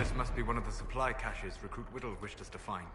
This must be one of the supply caches Recruit Whittle wished us to find.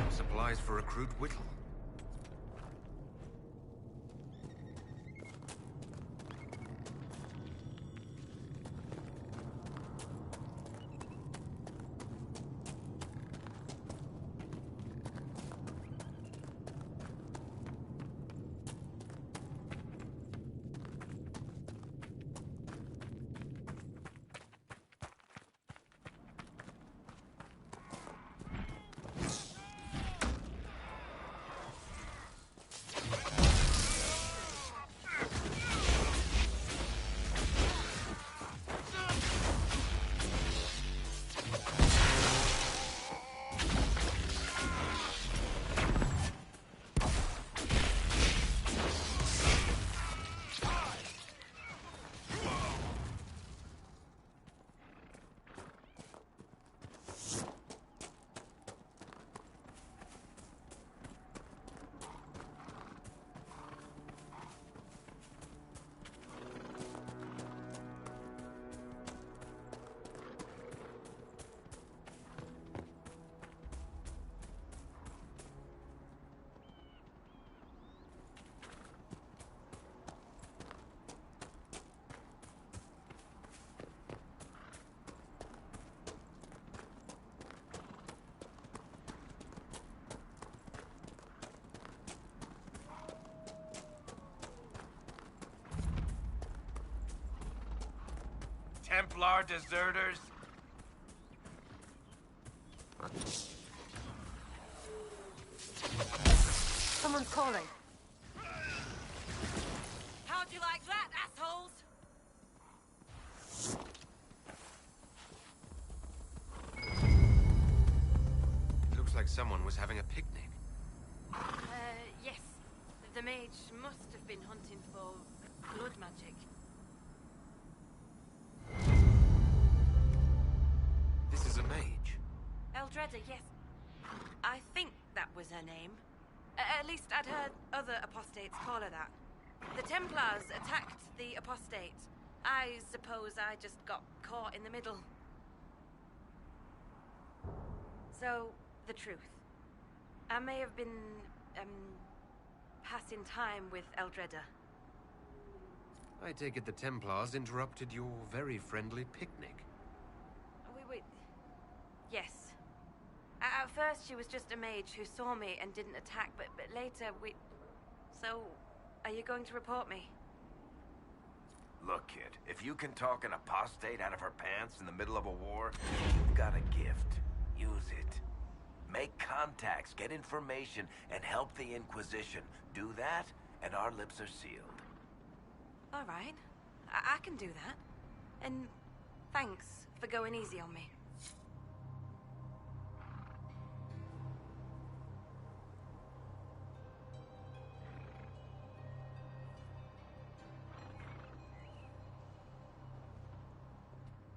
Supplies for Recruit Whittle. Templar deserters? Someone's calling. How'd you like that, assholes? It looks like someone was having a picnic. Yes. The mage must have been hunting for blood magic. This is a mage. Eldreda, yes. I think that was her name. At least I'd heard other apostates call her that. The Templars attacked the apostate. I suppose I just got caught in the middle. So, the truth. I may have been, passing time with Eldreda. I take it the Templars interrupted your very friendly picnic. Wait. Yes. At first, she was just a mage who saw me and didn't attack, but later we... So, are you going to report me? Look, kid, if you can talk an apostate out of her pants in the middle of a war, you've got a gift. Use it. Make contacts, get information, and help the Inquisition. Do that, and our lips are sealed. All right. I can do that. And thanks for going easy on me.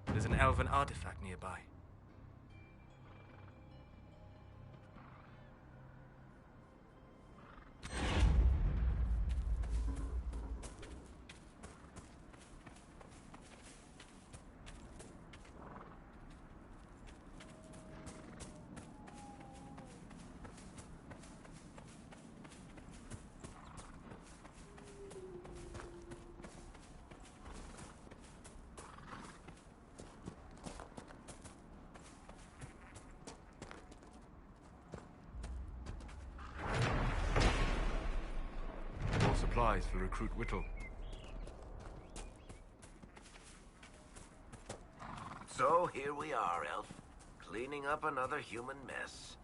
There's an elven artifact nearby. Supplies for Recruit Whittle. So here we are, Elf. Cleaning up another human mess.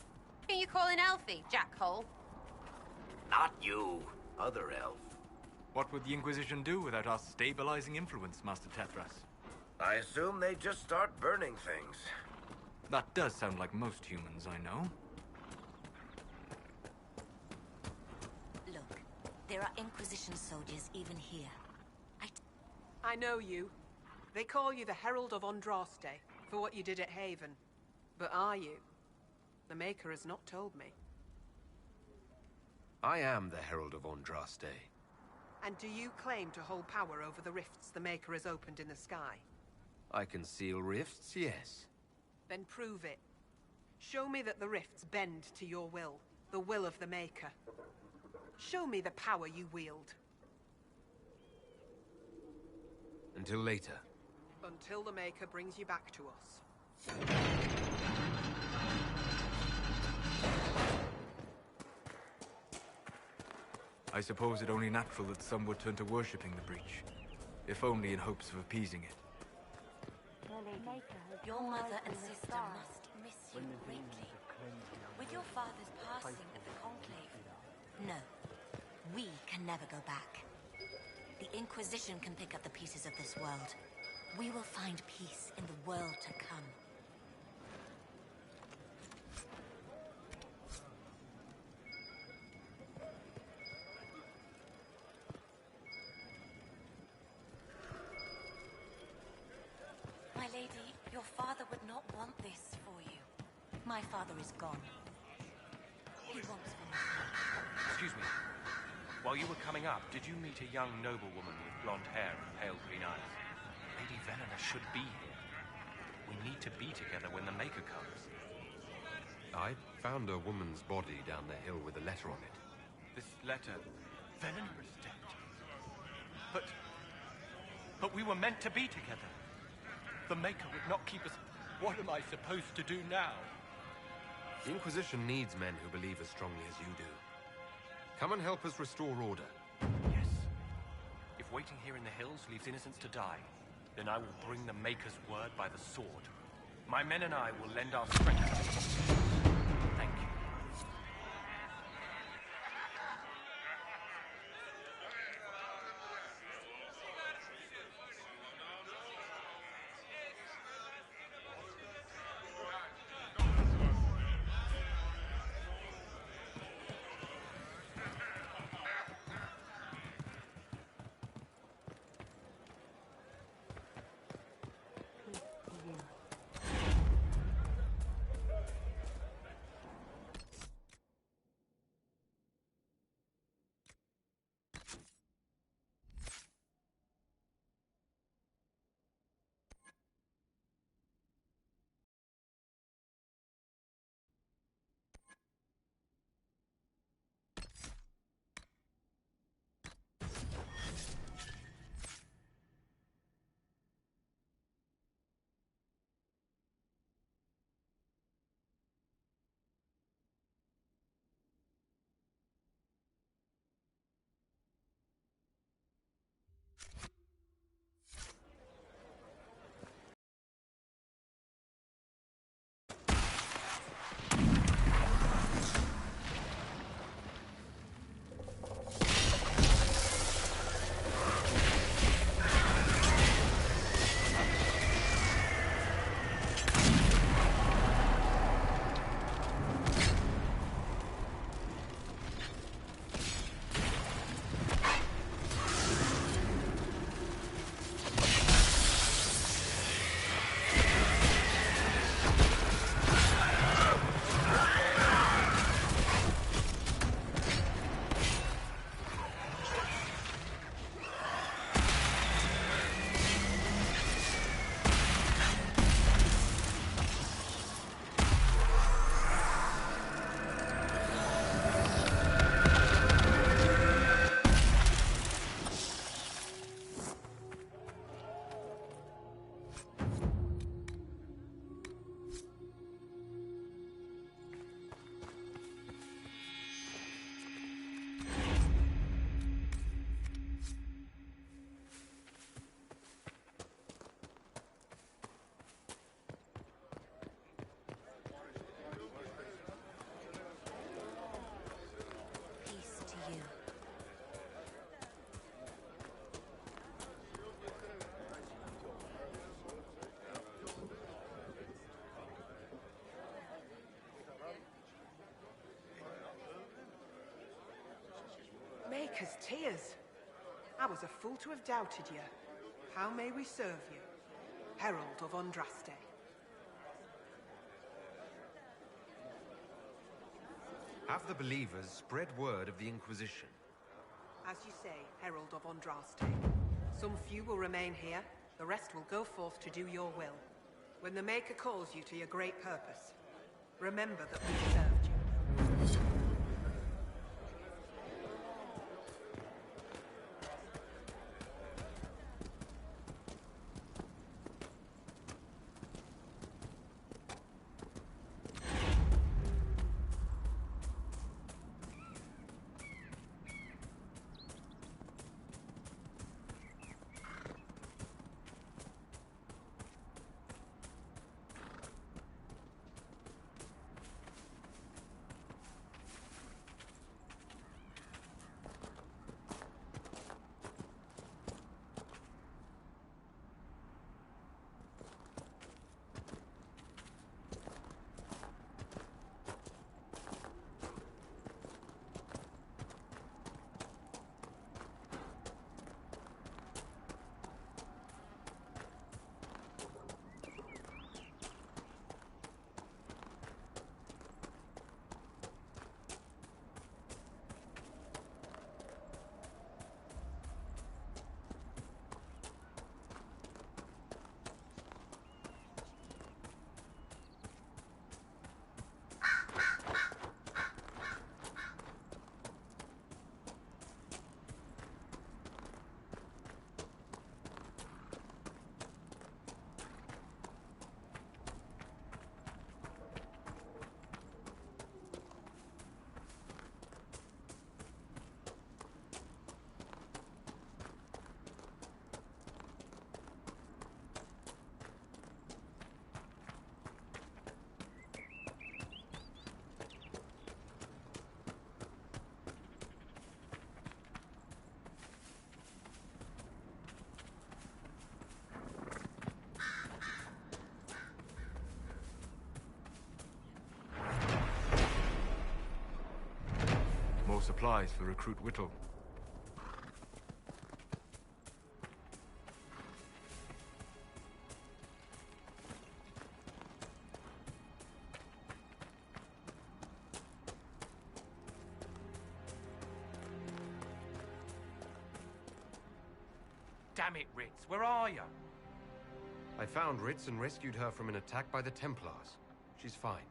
Who you calling Elfie, Jackhole? Not you. Other Elf. What would the Inquisition do without our stabilizing influence, Master Tethras? I assume they just start burning things. That does sound like most humans I know. Look, there are Inquisition soldiers even here. I know you. They call you the Herald of Andraste for what you did at Haven. But are you? The Maker has not told me. I am the Herald of Andraste. And do you claim to hold power over the rifts the Maker has opened in the sky? I can seal rifts, yes. Then prove it. Show me that the rifts bend to your will, the will of the Maker. Show me the power you wield. Until later. Until the Maker brings you back to us. I suppose it only natural that some would turn to worshipping the breach, if only in hopes of appeasing it. Your mother and sister must miss you greatly. With your father's passing at the Conclave, no, we can never go back. The Inquisition can pick up the pieces of this world. We will find peace in the world to come. My lady, your father would not want this for you. My father is gone. He wants for me. Excuse me. While you were coming up, did you meet a young noblewoman with blonde hair and pale green eyes? Lady Venona should be here. We need to be together when the Maker comes. I found a woman's body down the hill with a letter on it. This letter... Venona is dead. But we were meant to be together. The Maker would not keep us... What am I supposed to do now? The Inquisition needs men who believe as strongly as you do. Come and help us restore order. Yes. If waiting here in the hills leaves innocents to die, then I will bring the Maker's word by the sword. My men and I will lend our strength. Thank you. Peace to you. Maker's tears. I was a fool to have doubted you. How may we serve you? Herald of Andraste. Have the believers spread word of the Inquisition? As you say, Herald of Andraste. Some few will remain here, the rest will go forth to do your will. When the Maker calls you to your great purpose, remember that we served you. More supplies for Recruit Whittle. Damn it, Ritz, where are you? I found Ritz and rescued her from an attack by the Templars. She's fine.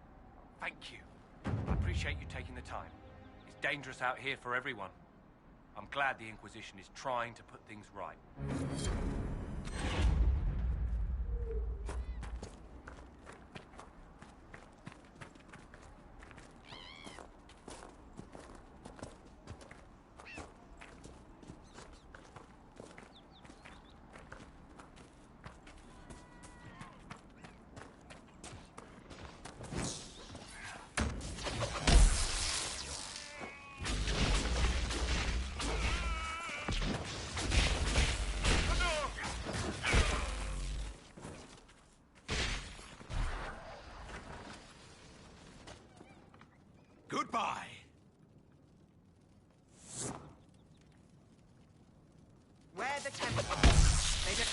Thank you. I appreciate you taking the time. It's dangerous out here for everyone. I'm glad the Inquisition is trying to put things right. Goodbye. Where the Templars? They don't...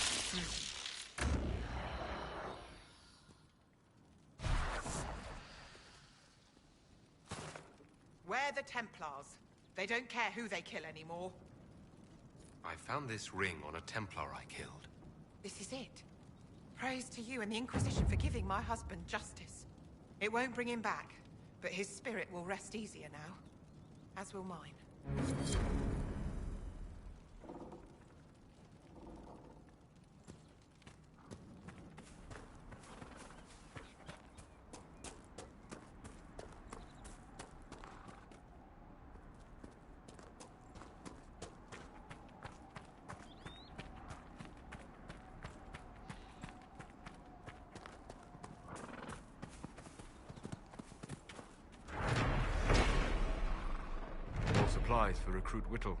Where the Templars? They don't care who they kill anymore. I found this ring on a Templar I killed. This is it. Praise to you and the Inquisition for giving my husband justice. It won't bring him back, but his spirit will rest easier now. As will mine. Supplies for Recruit Whittle.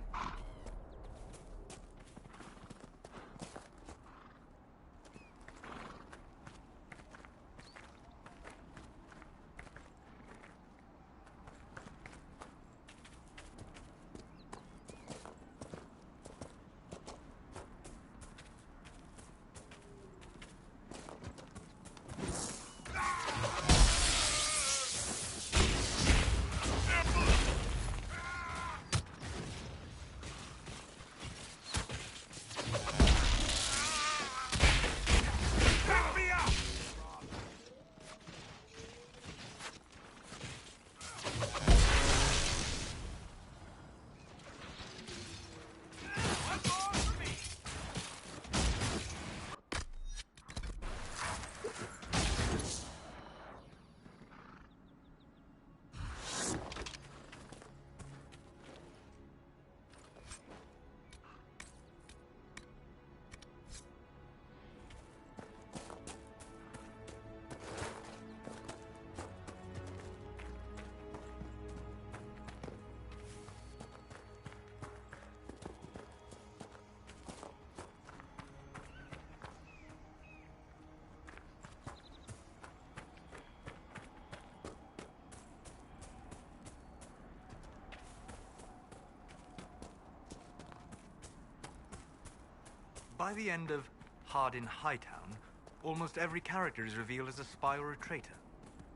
By the end of Hardin Hightown, almost every character is revealed as a spy or a traitor.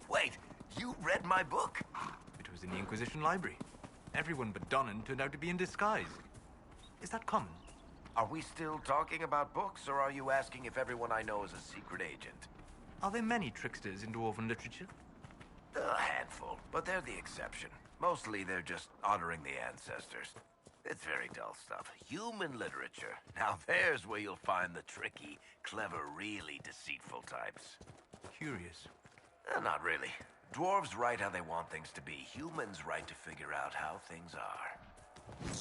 Wait, you read my book? It was in the Inquisition library. Everyone but Donnan turned out to be in disguise. Is that common? Are we still talking about books, or are you asking if everyone I know is a secret agent? Are there many tricksters in Dwarven literature? A handful, but they're the exception. Mostly they're just honoring the ancestors. It's very dull stuff. Human literature. Now there's where you'll find the tricky, clever, really deceitful types. Curious. Not really. Dwarves write how they want things to be. Humans write to figure out how things are.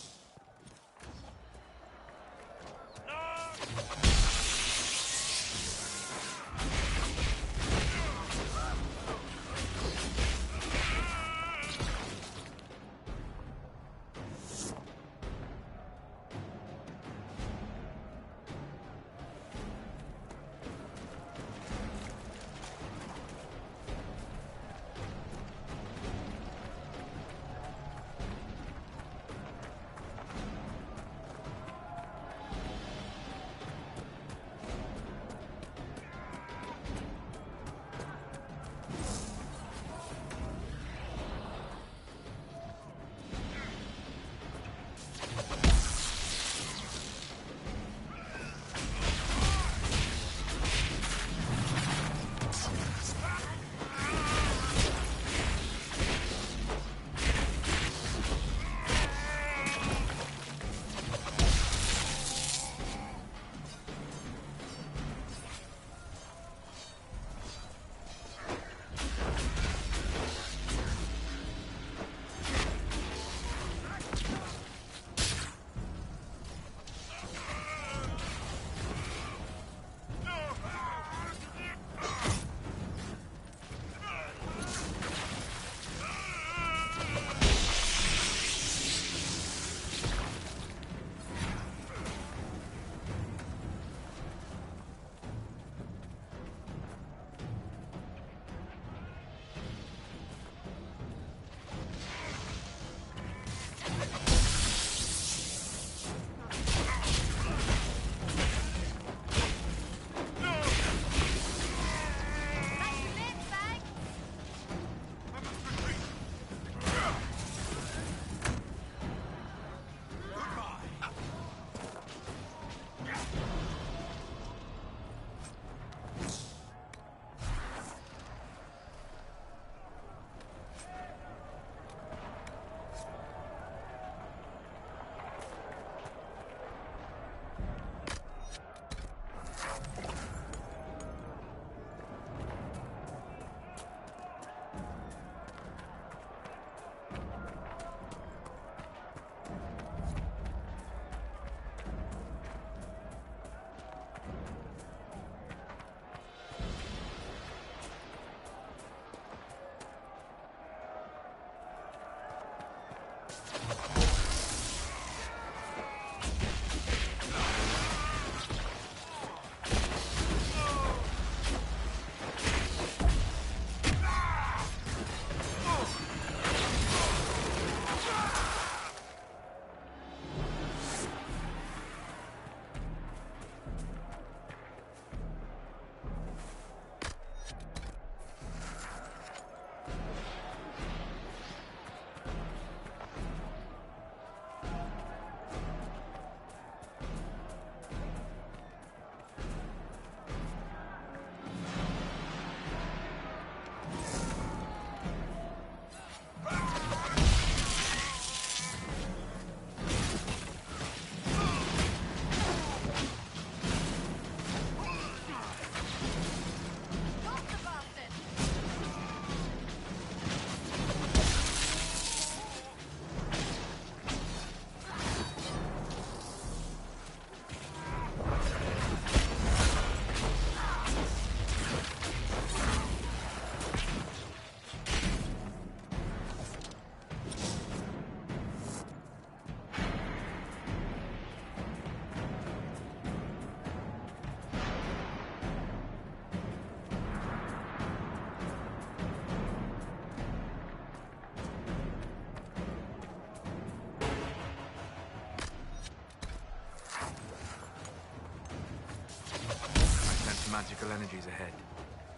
hostile energies ahead.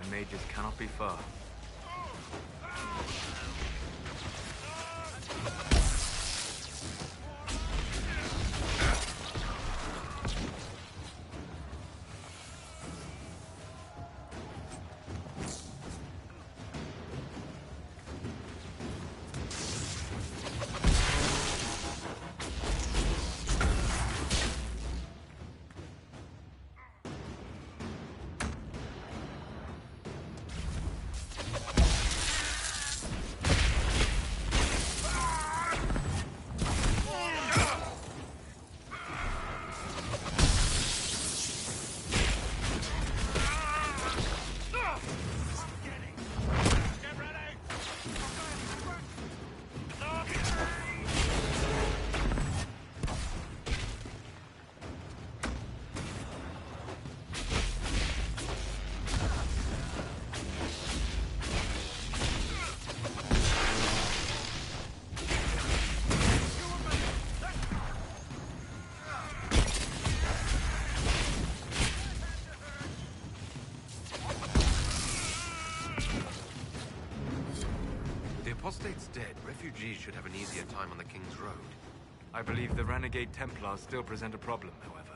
The mages cannot be far. Apostate's dead. Refugees should have an easier time on the King's Road. I believe the renegade Templars still present a problem, however.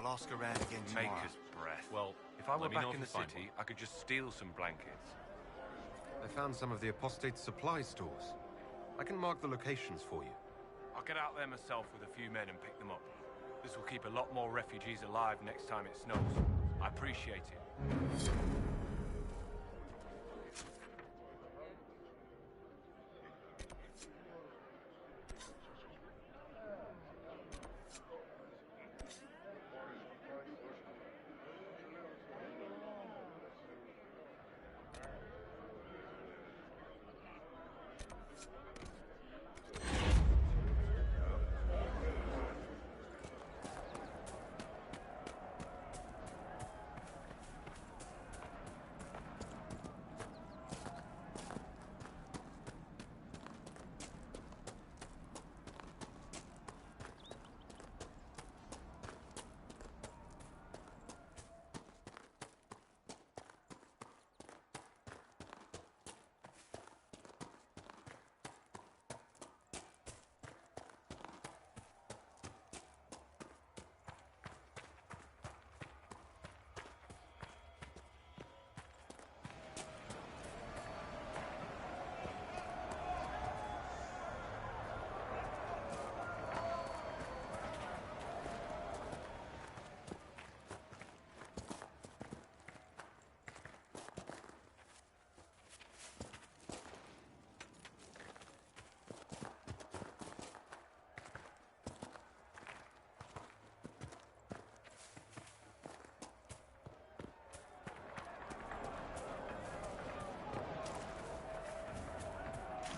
I'll ask around again tomorrow. Maker's breath. Well, If I were Let me know back in if the you find city, I could just steal some blankets. I found some of the apostate supply stores. I can mark the locations for you. I'll get out there myself with a few men and pick them up. This will keep a lot more refugees alive next time it snows. I appreciate it.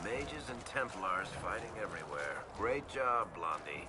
Mages and Templars fighting everywhere. Great job, Blondie.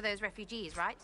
those refugees, right?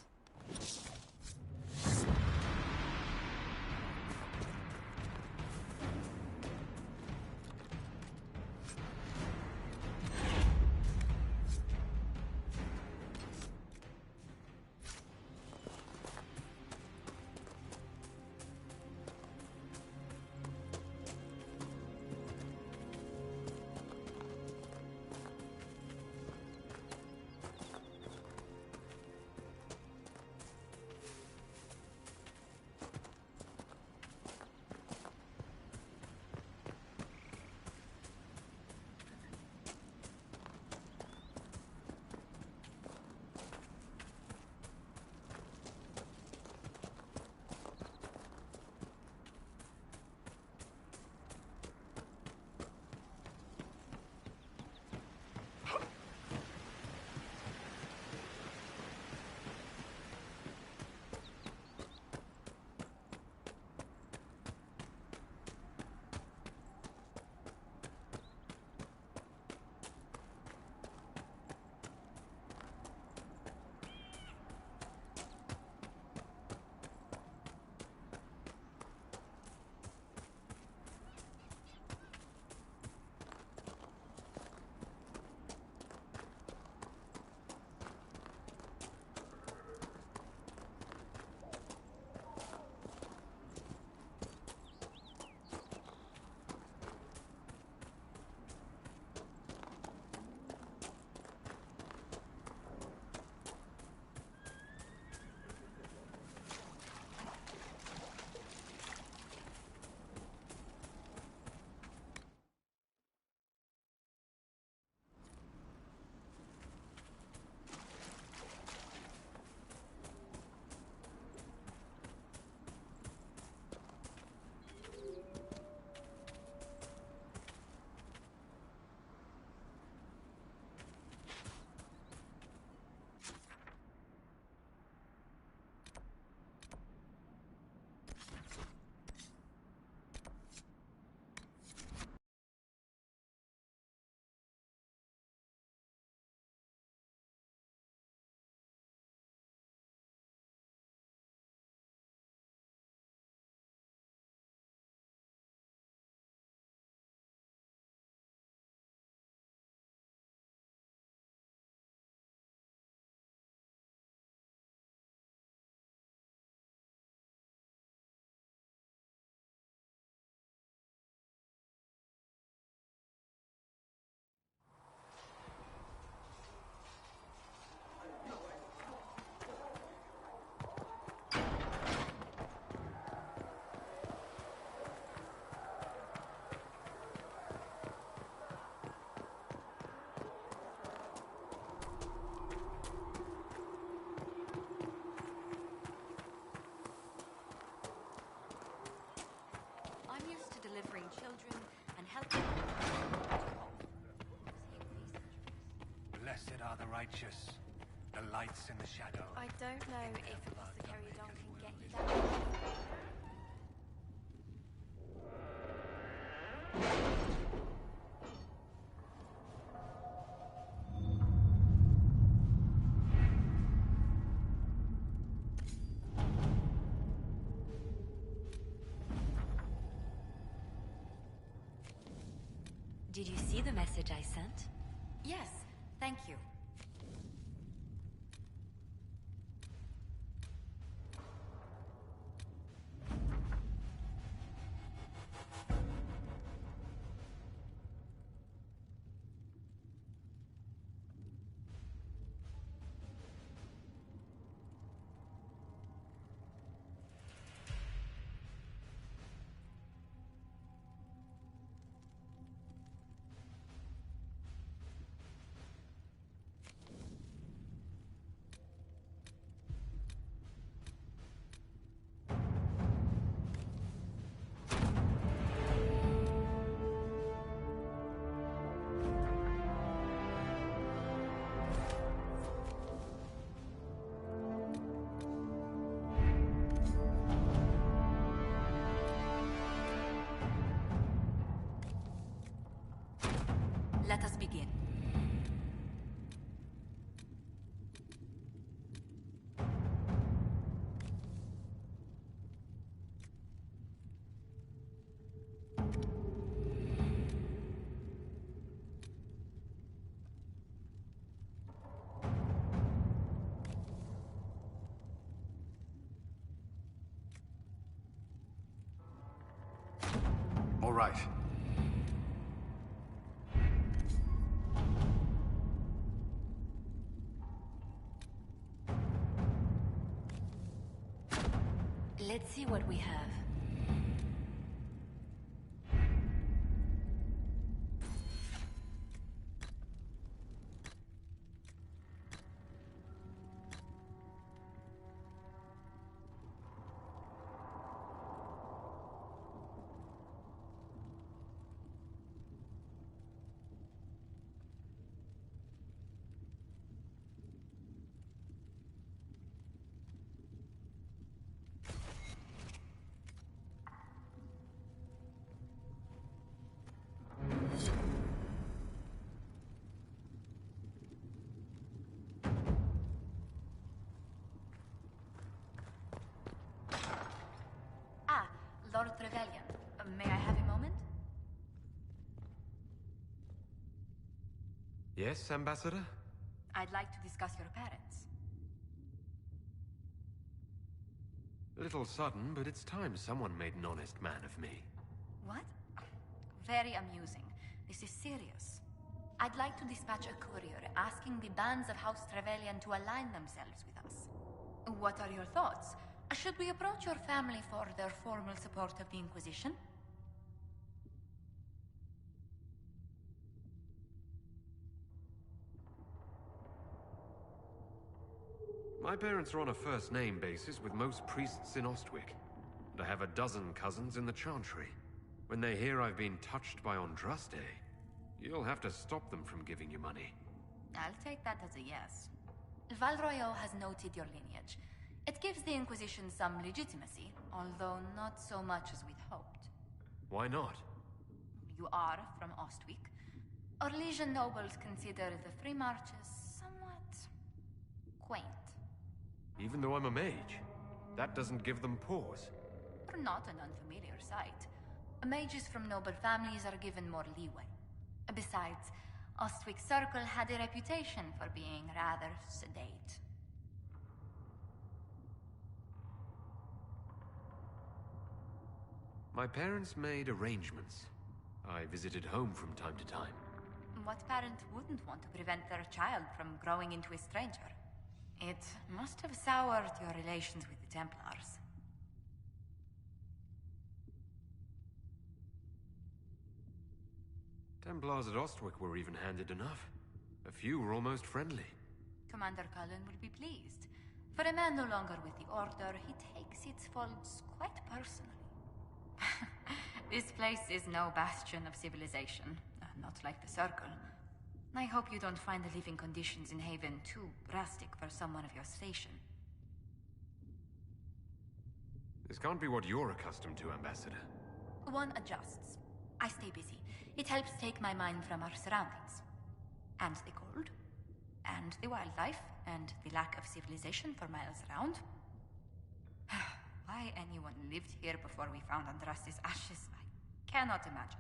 Children and helping. Blessed are the righteous, the lights in the shadow. I don't know if Apothecary Don can get you that. Did you see the message I sent? Yes, thank you. right. Let's see what we have. Lord Trevelyan, may I have a moment? Yes, Ambassador? I'd like to discuss your parents. A little sudden, but it's time someone made an honest man of me. What? Very amusing. This is serious. I'd like to dispatch a courier asking the bands of House Trevelyan to align themselves with us. What are your thoughts? Should we approach your family for their formal support of the Inquisition? My parents are on a first-name basis with most priests in Ostwick. And I have a dozen cousins in the Chantry. When they hear I've been touched by Andraste, you'll have to stop them from giving you money. I'll take that as a yes. Valroyo has noted your lineage. It gives the Inquisition some legitimacy, although not so much as we'd hoped. Why not? You are from Ostwick. Orlesian nobles consider the Free Marches somewhat quaint. Even though I'm a mage, that doesn't give them pause. Not an unfamiliar sight. Mages from noble families are given more leeway. Besides, Ostwick Circle had a reputation for being rather sedate. My parents made arrangements. I visited home from time to time. What parent wouldn't want to prevent their child from growing into a stranger? It must have soured your relations with the Templars. Templars at Ostwick were even-handed enough. A few were almost friendly. Commander Cullen will be pleased. For a man no longer with the Order, he takes its faults quite personally. This place is no bastion of civilization. Not like the Circle. I hope you don't find the living conditions in Haven too drastic for someone of your station. This can't be what you're accustomed to, Ambassador. One adjusts. I stay busy. It helps take my mind from our surroundings. And the cold. And the wildlife. And the lack of civilization for miles around. Why anyone lived here before we found Andraste's ashes, I cannot imagine.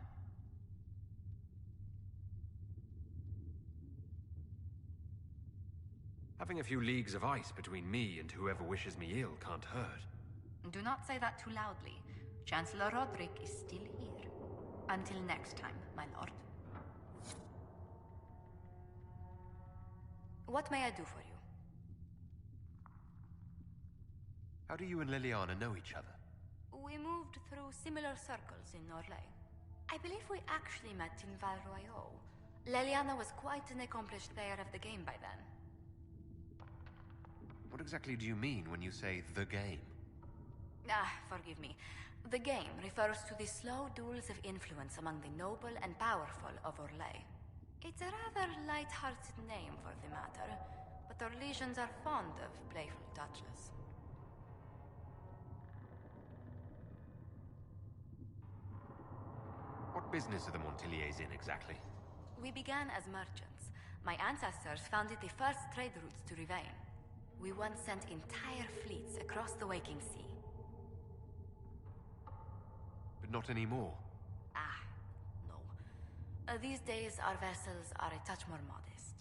Having a few leagues of ice between me and whoever wishes me ill can't hurt. Do not say that too loudly. Chancellor Roderick is still here. Until next time, my lord. What may I do for you? How do you and Liliana know each other? We moved through similar circles in Orlais. I believe we actually met in Val Royaux. Liliana was quite an accomplished player of the game by then. What exactly do you mean when you say the game? Forgive me. The game refers to the slow duels of influence among the noble and powerful of Orlais. It's a rather light-hearted name for the matter, but Orlesians are fond of playful touches. What business are the Montiliers in exactly? We began as merchants. My ancestors founded the first trade routes to Rivain. We once sent entire fleets across the Waking Sea. But not anymore. No. These days, our vessels are a touch more modest.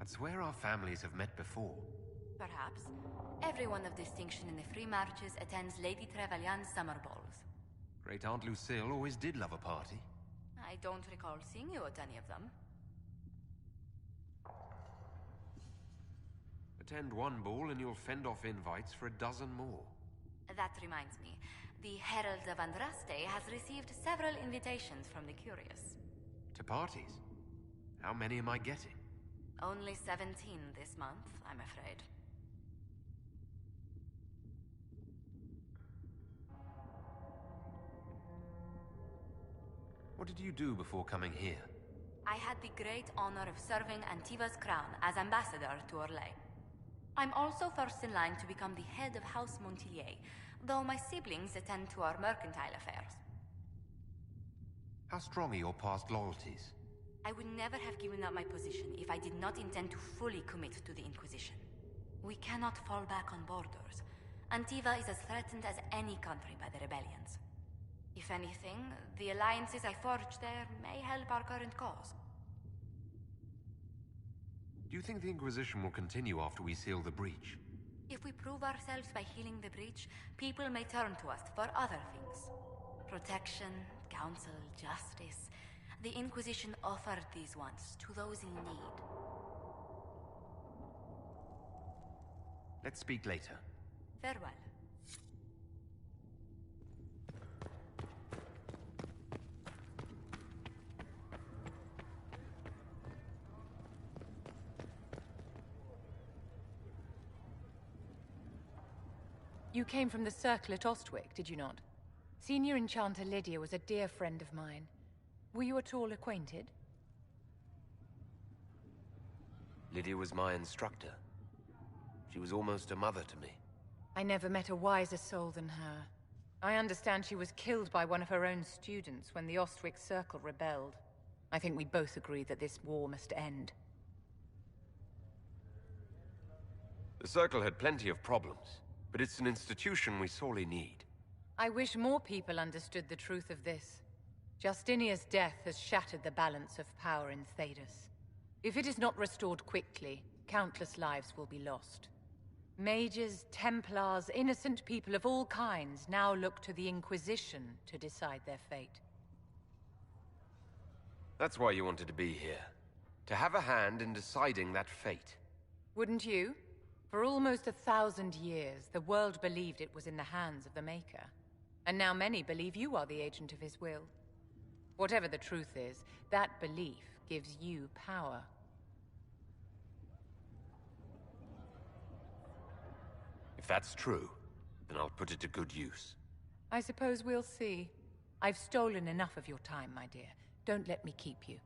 I'd swear our families have met before. Perhaps. Everyone of distinction in the Free Marches attends Lady Trevelyan's summer balls. Great Aunt Lucille always did love a party. I don't recall seeing you at any of them. Attend one ball and you'll fend off invites for a dozen more. That reminds me. The Herald of Andraste has received several invitations from the curious. To parties? How many am I getting? Only 17 this month, I'm afraid. What did you do before coming here? I had the great honor of serving Antiva's crown as ambassador to Orlais. I'm also first in line to become the head of House Montilyet, though my siblings attend to our mercantile affairs. How strong are your past loyalties? I would never have given up my position if I did not intend to fully commit to the Inquisition. We cannot fall back on borders. Antiva is as threatened as any country by the rebellions. If anything, the alliances I forged there may help our current cause. Do you think the Inquisition will continue after we seal the breach? If we prove ourselves by healing the breach, people may turn to us for other things. Protection, counsel, justice. The Inquisition offered these once to those in need. Let's speak later. Farewell. You came from the Circle at Ostwick, did you not? Senior Enchanter Lydia was a dear friend of mine. Were you at all acquainted? Lydia was my instructor. She was almost a mother to me. I never met a wiser soul than her. I understand she was killed by one of her own students when the Ostwick Circle rebelled. I think we both agree that this war must end. The Circle had plenty of problems, but it's an institution we sorely need. I wish more people understood the truth of this. Justinia's death has shattered the balance of power in Thedas. If it is not restored quickly, countless lives will be lost. Mages, Templars, innocent people of all kinds now look to the Inquisition to decide their fate. That's why you wanted to be here. To have a hand in deciding that fate. Wouldn't you? For almost 1,000 years, the world believed it was in the hands of the Maker. And now many believe you are the agent of his will. Whatever the truth is, that belief gives you power. If that's true, then I'll put it to good use. I suppose we'll see. I've stolen enough of your time, my dear. Don't let me keep you.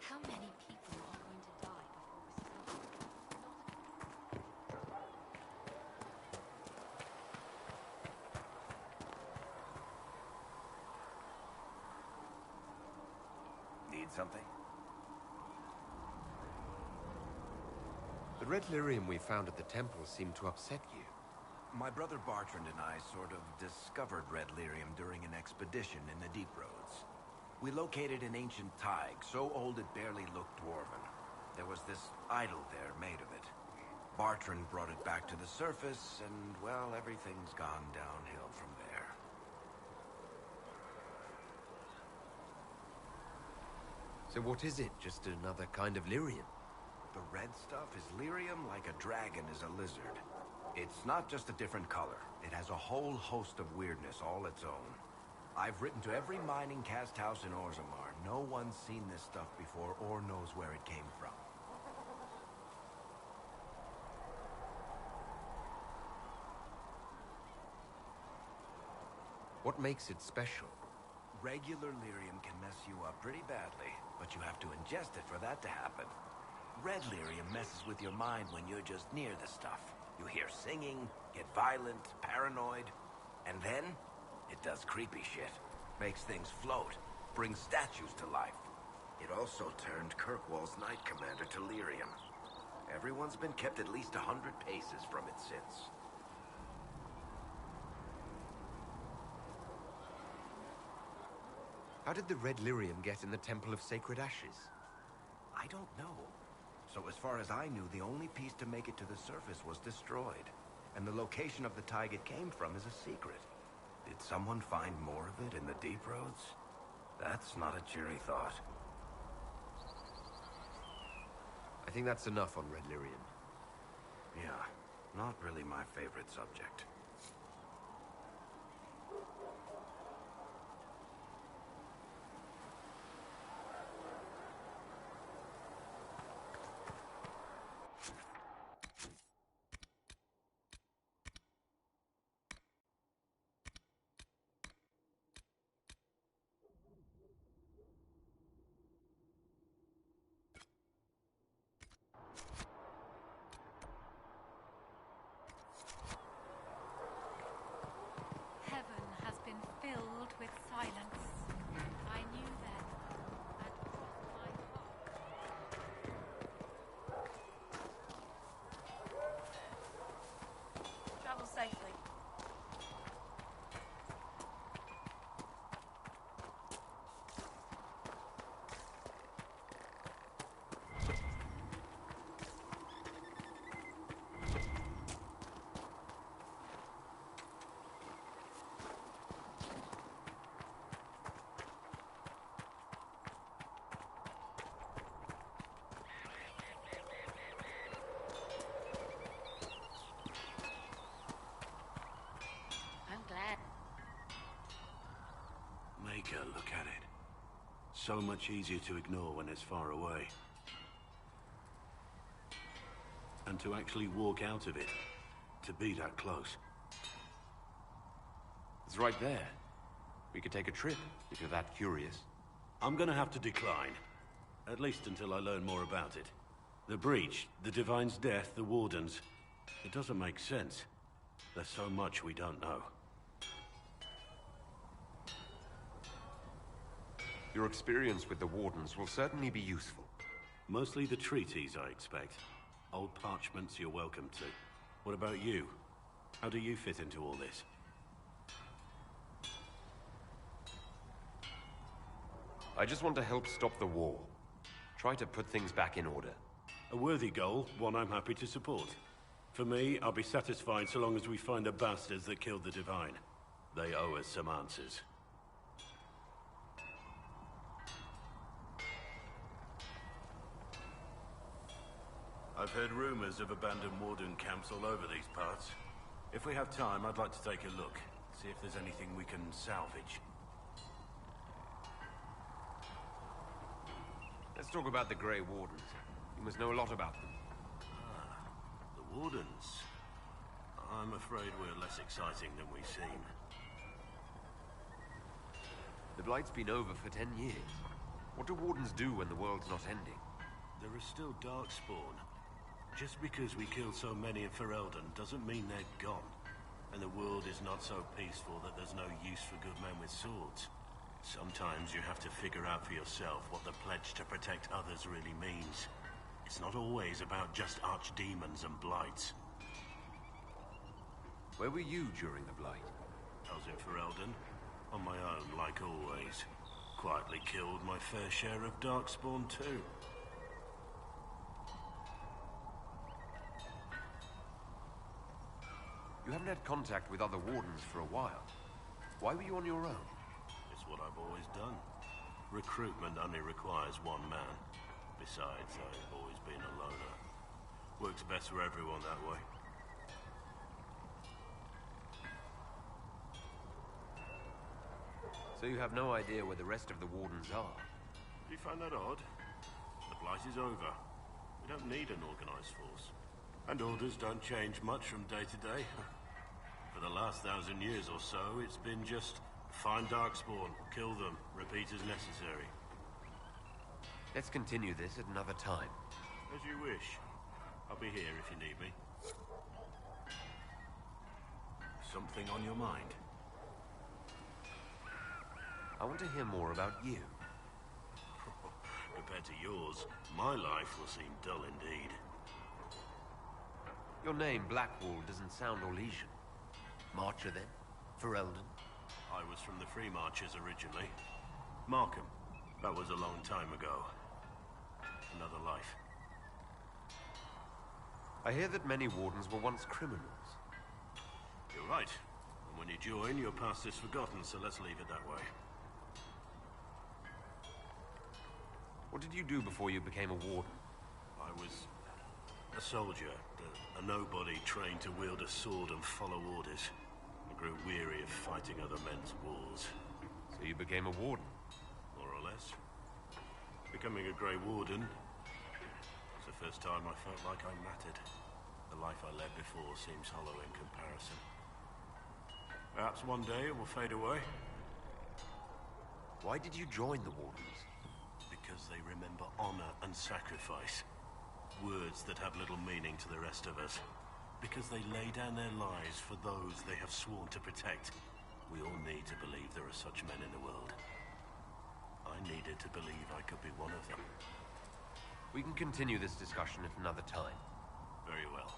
How many people are going to die before we Need something? The red lyrium we found at the temple seemed to upset you. My brother Bartrand and I sort of discovered red lyrium during an expedition in the Deep Roads. We located an ancient Tig, so old it barely looked dwarven. There was this idol there made of it. Bartrand brought it back to the surface, and, well, everything's gone downhill from there. So what is it? Just another kind of lyrium? The red stuff is lyrium like a dragon is a lizard. It's not just a different color. It has a whole host of weirdness all its own. I've written to every mining cast house in Orzammar. No one's seen this stuff before or knows where it came from. What makes it special? Regular lyrium can mess you up pretty badly, but you have to ingest it for that to happen. Red lyrium messes with your mind when you're just near the stuff. You hear singing, get violent, paranoid, and then it does creepy shit. Makes things float, brings statues to life. It also turned Kirkwall's Knight Commander to lyrium. Everyone's been kept at least 100 paces from it since. How did the red lyrium get in the Temple of Sacred Ashes? I don't know. So as far as I knew, the only piece to make it to the surface was destroyed. And the location of the tag it came from is a secret. Did someone find more of it in the deep roads? That's not a cheery thought. I think that's enough on red lyrium. Yeah, not really my favorite subject. Heaven has been filled with silence. I knew then, and crossed my path. Travel safely. I'm glad. Maker, look at it. So much easier to ignore when it's far away. And to actually walk out of it, to be that close. It's right there. We could take a trip, if you're that curious. I'm gonna have to decline. At least until I learn more about it. The breach, the Divine's death, the Wardens. It doesn't make sense. There's so much we don't know. Your experience with the Wardens will certainly be useful. Mostly the treaties, I expect. Old parchments you're welcome to. What about you? How do you fit into all this? I just want to help stop the war. Try to put things back in order. A worthy goal, one I'm happy to support. For me, I'll be satisfied so long as we find the bastards that killed the Divine. They owe us some answers. I've heard rumors of abandoned Warden camps all over these parts. If we have time, I'd like to take a look. See if there's anything we can salvage. Let's talk about the Grey Wardens. You must know a lot about them. The Wardens. I'm afraid we're less exciting than we seem. The Blight's been over for 10 years. What do Wardens do when the world's not ending? There is still Darkspawn. Just because we killed so many in Ferelden doesn't mean they're gone. And the world is not so peaceful that there's no use for good men with swords. Sometimes you have to figure out for yourself what the pledge to protect others really means. It's not always about just archdemons and blights. Where were you during the Blight? I was in Ferelden, on my own, like always. Quietly killed my fair share of Darkspawn too. You haven't had contact with other Wardens for a while. Why were you on your own? It's what I've always done. Recruitment only requires one man. Besides, I've always been a loner. Works best for everyone that way. So you have no idea where the rest of the Wardens are? Do you find that odd? The Blight is over. We don't need an organized force. And orders don't change much from day to day. For the last 1,000 years or so, it's been just find Darkspawn, kill them, repeat as necessary. Let's continue this at another time. As you wish. I'll be here if you need me. Something on your mind? I want to hear more about you. Compared to yours, my life will seem dull indeed. Your name, Blackwall, doesn't sound Orlesian. Marcher, then? Ferelden? I was from the Free Marchers originally. Markham. That was a long time ago. Another life. I hear that many wardens were once criminals. You're right. And when you join, your past is forgotten, so let's leave it that way. What did you do before you became a warden? I was a soldier, a nobody trained to wield a sword and follow orders. I grew weary of fighting other men's wars. So you became a warden? More or less. Becoming a Grey Warden was the first time I felt like I mattered. The life I led before seems hollow in comparison. Perhaps one day it will fade away. Why did you join the Wardens? Because they remember honor and sacrifice. Words that have little meaning to the rest of us. Because they lay down their lives for those they have sworn to protect. We all need to believe there are such men in the world. I needed to believe I could be one of them. We can continue this discussion at another time. Very well.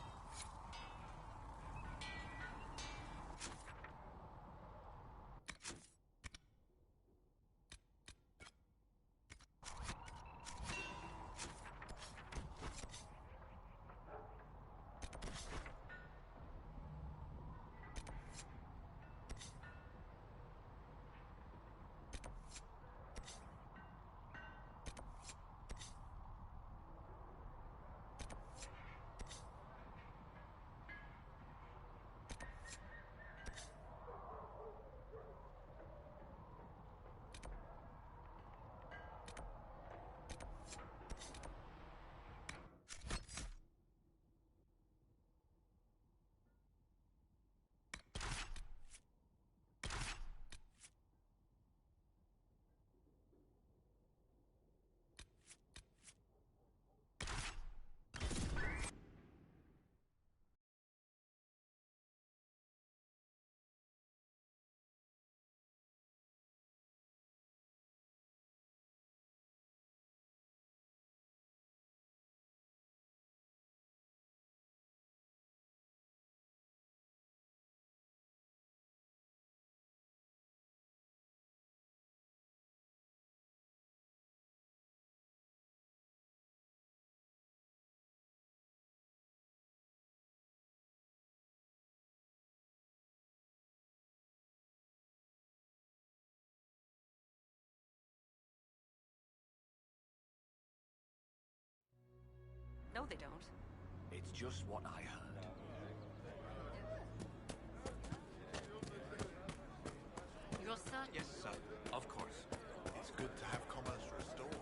No, they don't. It's just what I heard. You're certain? Yes, sir. Of course. It's good to have commerce restored.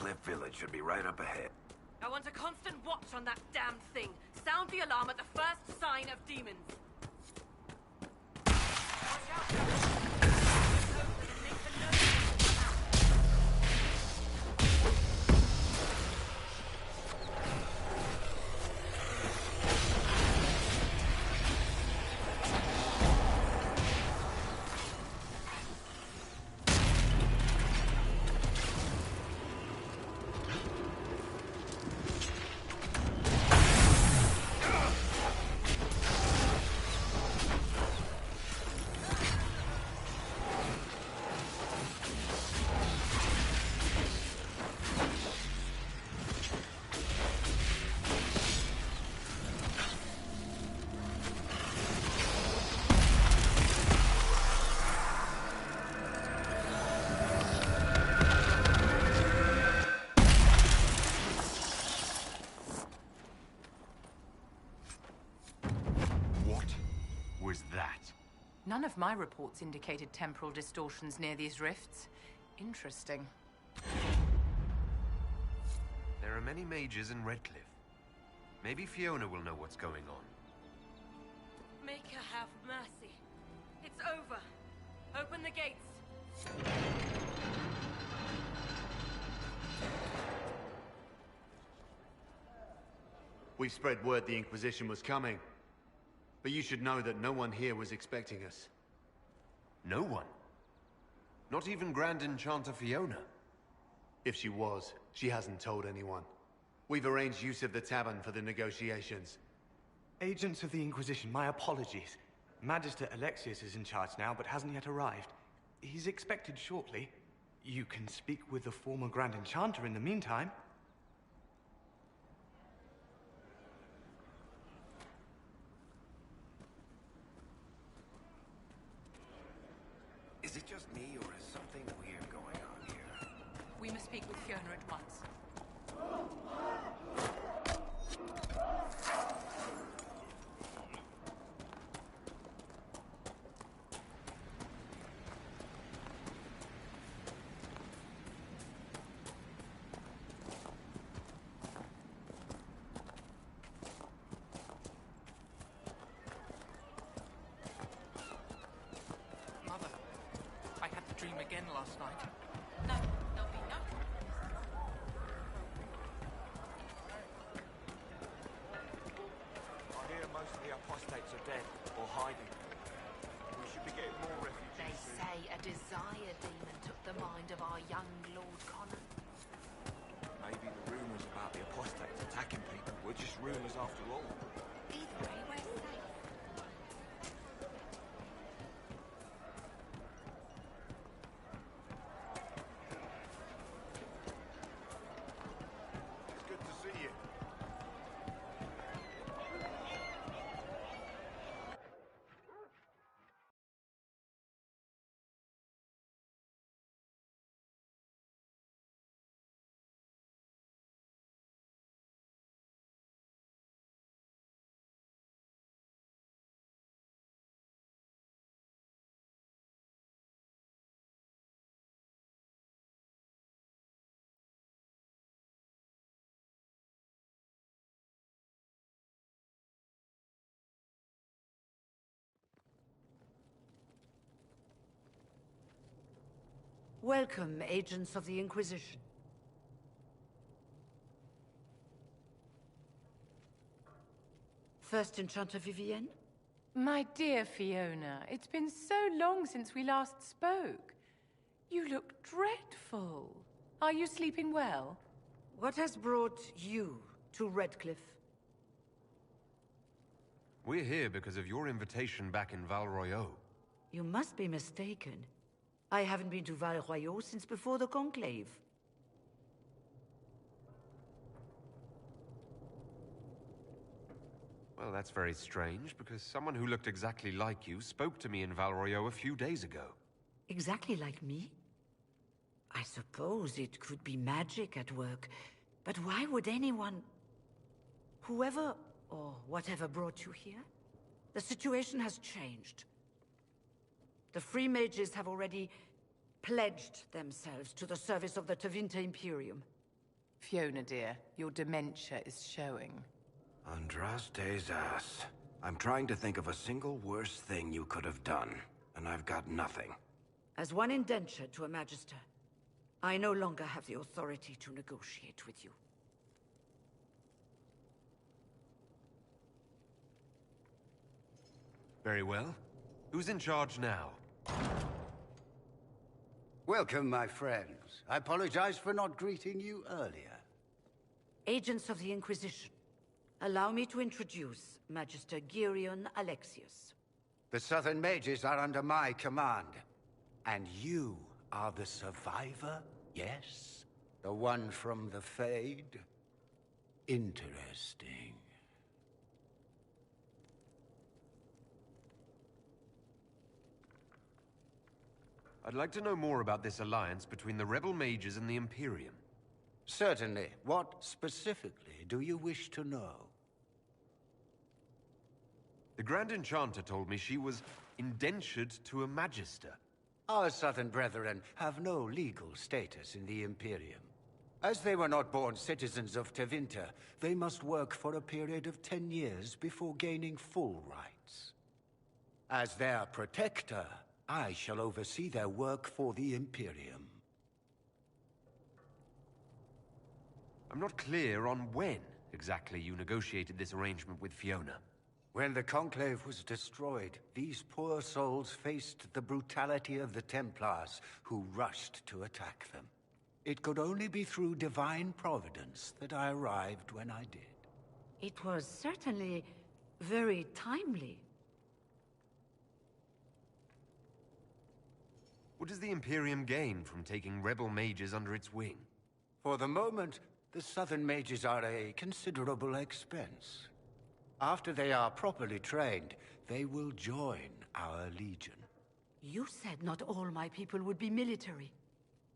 Cliff Village should be right up ahead. I want a constant watch on that damn thing. Sound the alarm at the first sign of demons. Watch out, Jack. None of my reports indicated temporal distortions near these rifts. Interesting. There are many mages in Redcliffe. Maybe Fiona will know what's going on. Make her have mercy. It's over. Open the gates. We've spread word the Inquisition was coming. But you should know that no one here was expecting us. No one? Not even Grand Enchanter Fiona? If she was, she hasn't told anyone. We've arranged use of the tavern for the negotiations. Agents of the Inquisition, my apologies. Magister Alexius is in charge now, but hasn't yet arrived. He's expected shortly. You can speak with the former Grand Enchanter in the meantime. Is it just me, or is something weird going on here? We must speak with Fiona at once. Again last night. No, there'll be no. I hear most of the apostates are dead or hiding. We should be getting more refugees. They say a desire demon took the mind of our young Lord Connor. Maybe the rumors about the apostates attacking people were just rumors after all. Either way, we're safe. Welcome, agents of the Inquisition. First Enchanter Vivienne? My dear Fiona, it's been so long since we last spoke. You look dreadful. Are you sleeping well? What has brought you to Redcliffe? We're here because of your invitation back in Val Royeaux. You must be mistaken. I haven't been to Val Royeaux since before the Conclave. Well, that's very strange, because someone who looked exactly like you spoke to me in Val Royeaux a few days ago. Exactly like me? I suppose it could be magic at work, but why would anyone... Whoever or whatever brought you here? The situation has changed. The Free Mages have already pledged themselves to the service of the Tevinter Imperium. Fiona, dear, your dementia is showing. Andraste's ass. I'm trying to think of a single worse thing you could have done, and I've got nothing. As one indentured to a Magister, I no longer have the authority to negotiate with you. Very well. Who's in charge now? Welcome, my friends. I apologize for not greeting you earlier. Agents of the Inquisition, allow me to introduce Magister Girion Alexius. The Southern Mages are under my command. And you are the survivor, yes? The one from the Fade? Interesting. I'd like to know more about this alliance between the rebel mages and the Imperium. Certainly. What specifically do you wish to know? The Grand Enchanter told me she was indentured to a Magister. Our Southern Brethren have no legal status in the Imperium. As they were not born citizens of Tevinter, they must work for a period of 10 years before gaining full rights. As their protector, I shall oversee their work for the Imperium. I'm not clear on when exactly you negotiated this arrangement with Fiona. When the Conclave was destroyed, these poor souls faced the brutality of the Templars, who rushed to attack them. It could only be through divine providence that I arrived when I did. It was certainly very timely. What does the Imperium gain from taking rebel mages under its wing? For the moment, the Southern Mages are a considerable expense. After they are properly trained, they will join our Legion. You said not all my people would be military.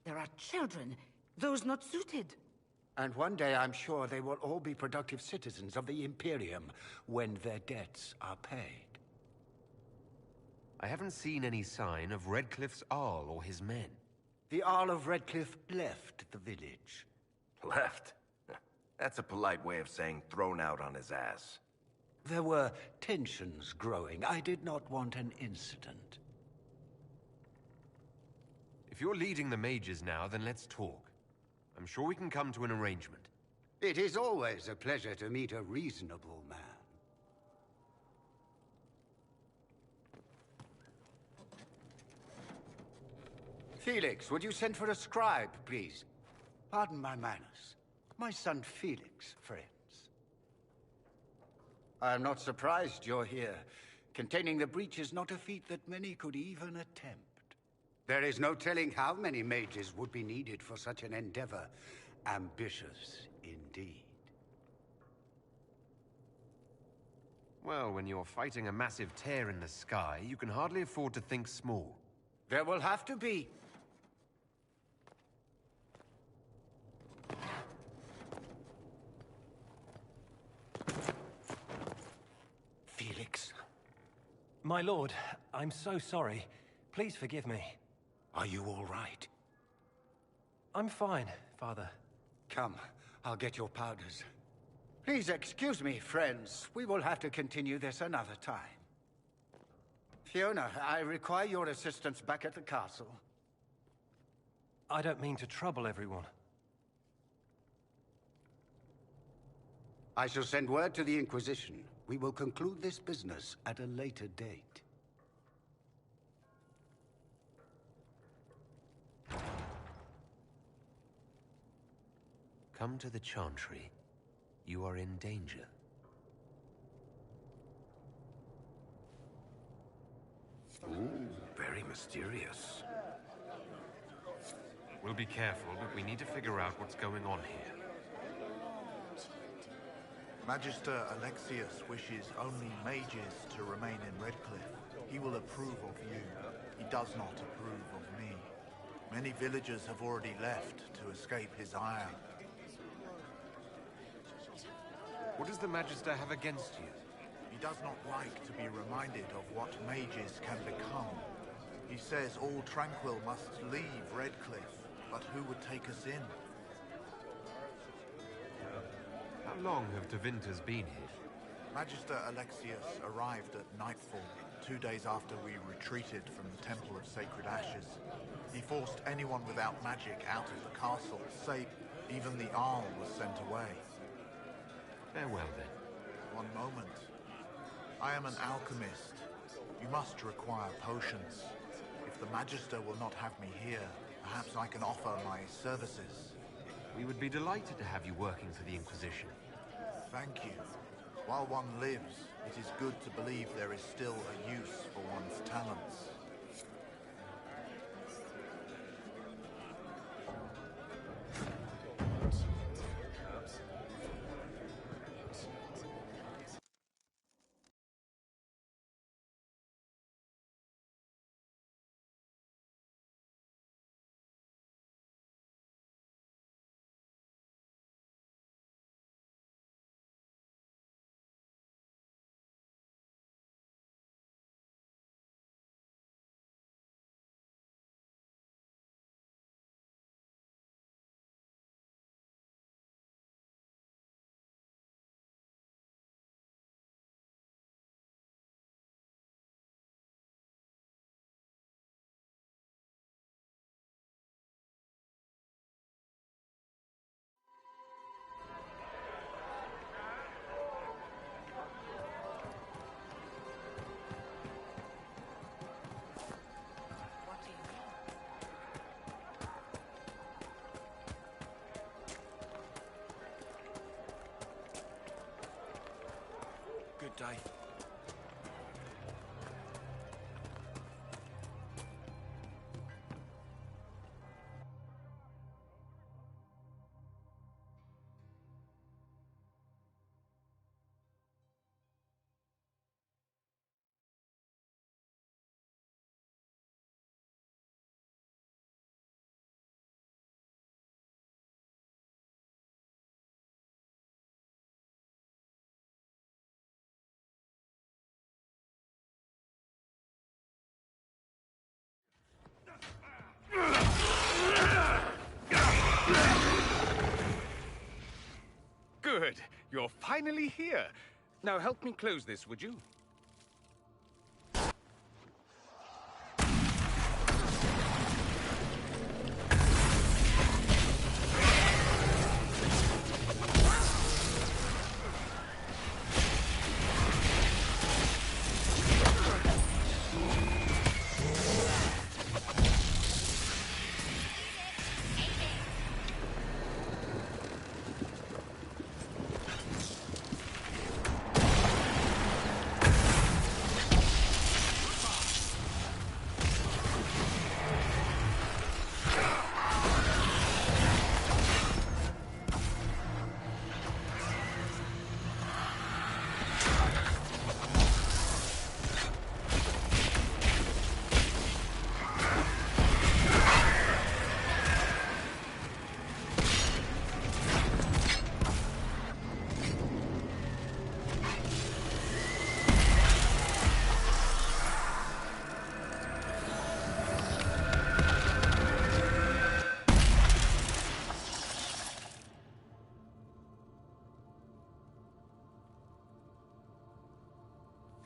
There are children, those not suited. And one day I'm sure they will all be productive citizens of the Imperium when their debts are paid. I haven't seen any sign of Redcliffe's Arl or his men. The Arl of Redcliffe left the village. Left? That's a polite way of saying thrown out on his ass. There were tensions growing. I did not want an incident. If you're leading the mages now, then let's talk. I'm sure we can come to an arrangement. It is always a pleasure to meet a reasonable man. Felix, would you send for a scribe, please? Pardon my manners. My son Felix, friends. I am not surprised you're here. Containing the breach is not a feat that many could even attempt. There is no telling how many mages would be needed for such an endeavor. Ambitious, indeed. Well, when you're fighting a massive tear in the sky, you can hardly afford to think small. There will have to be. Felix. My lord, I'm so sorry. Please forgive me. Are you all right? I'm fine, Father. Come, I'll get your powders. Please excuse me, friends. We will have to continue this another time. Fiona, I require your assistance back at the castle. I don't mean to trouble everyone. I shall send word to the Inquisition. We will conclude this business at a later date. Come to the Chantry. You are in danger. Ooh, very mysterious. We'll be careful, but we need to figure out what's going on here. Magister Alexius wishes only mages to remain in Redcliffe. He will approve of you. He does not approve of me. Many villagers have already left to escape his ire. What does the Magister have against you? He does not like to be reminded of what mages can become. He says all tranquil must leave Redcliffe, but who would take us in? long have Tevinters been here? Magister Alexius arrived at nightfall, 2 days after we retreated from the Temple of Sacred Ashes. He forced anyone without magic out of the castle, save even the Arl was sent away. Farewell, then. One moment. I am an alchemist. You must require potions. If the Magister will not have me here, perhaps I can offer my services. We would be delighted to have you working for the Inquisition. Thank you. While one lives, it is good to believe there is still a use for one's talents. Good day. Good. You're finally here. Now help me close this, would you?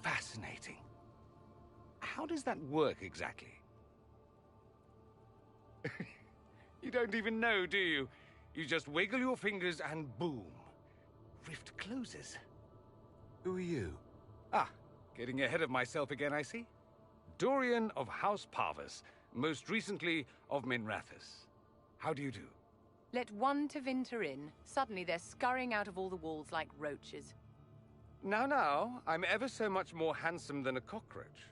Fascinating. How does that work exactly? You don't even know, do you? You just wiggle your fingers and boom. Rift closes. Who are you? Ah, getting ahead of myself again, I see. Dorian of House Parvus, most recently of Minrathous. How do you do? Let one Tevinter in, suddenly they're scurrying out of all the walls like roaches. Now, I'm ever so much more handsome than a cockroach.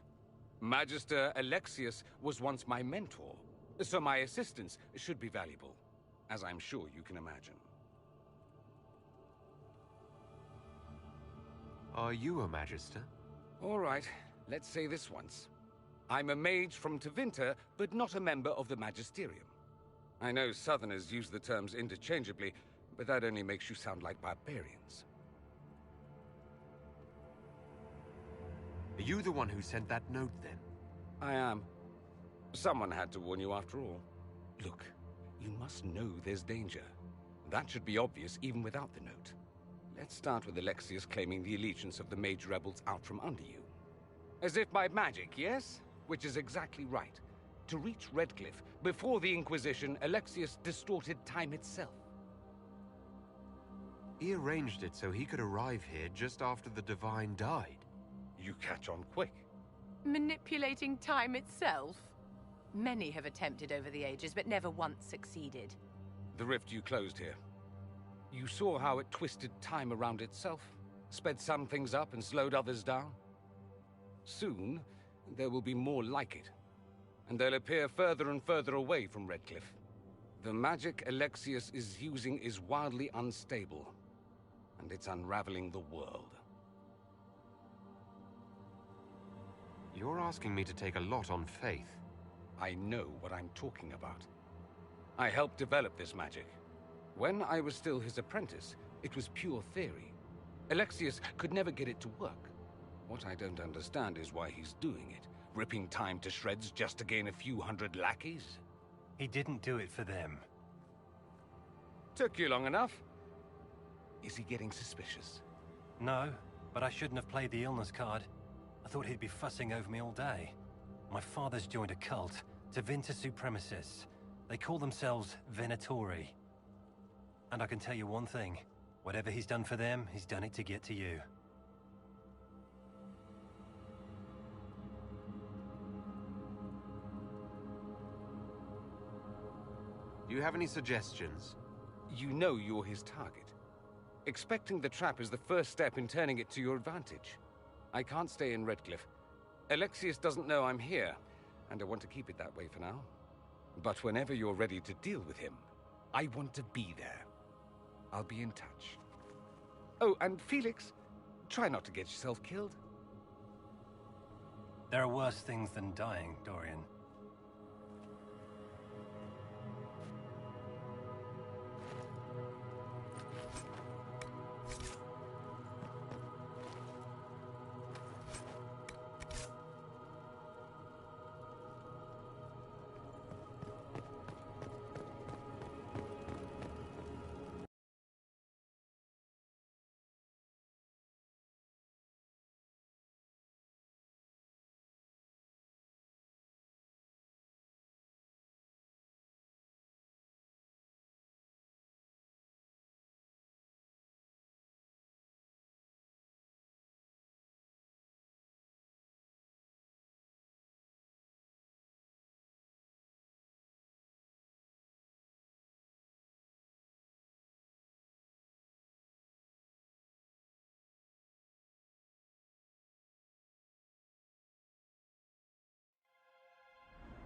Magister Alexius was once my mentor, so my assistance should be valuable, as I'm sure you can imagine. Are you a Magister? All right, let's say this once. I'm a mage from Tevinter, but not a member of the Magisterium. I know Southerners use the terms interchangeably, but that only makes you sound like barbarians. Are you the one who sent that note, then? I am. Someone had to warn you after all. Look, you must know there's danger. That should be obvious even without the note. Let's start with Alexius claiming the allegiance of the mage rebels out from under you. As if by magic, yes? Which is exactly right. To reach Redcliffe, before the Inquisition, Alexius distorted time itself. He arranged it so he could arrive here just after the Divine died. You catch on quick. Manipulating time itself? Many have attempted over the ages, but never once succeeded. The rift you closed here. You saw how it twisted time around itself, sped some things up and slowed others down. Soon, there will be more like it, and they'll appear further and further away from Redcliffe. The magic Alexius is using is wildly unstable, and it's unraveling the world. You're asking me to take a lot on faith. I know what I'm talking about. I helped develop this magic. When I was still his apprentice, it was pure theory. Alexius could never get it to work. What I don't understand is why he's doing it, ripping time to shreds just to gain a few hundred lackeys. He didn't do it for them. Took you long enough. Is he getting suspicious? No, but I shouldn't have played the illness card. I thought he'd be fussing over me all day. My father's joined a cult, Tevinter Supremacists. They call themselves Venatori. And I can tell you one thing. Whatever he's done for them, he's done it to get to you. Do you have any suggestions? You know you're his target. Expecting the trap is the first step in turning it to your advantage. I can't stay in Redcliffe. Alexius doesn't know I'm here, and I want to keep it that way for now. But whenever you're ready to deal with him, I want to be there. I'll be in touch. Oh, and Felix, try not to get yourself killed. There are worse things than dying, Dorian.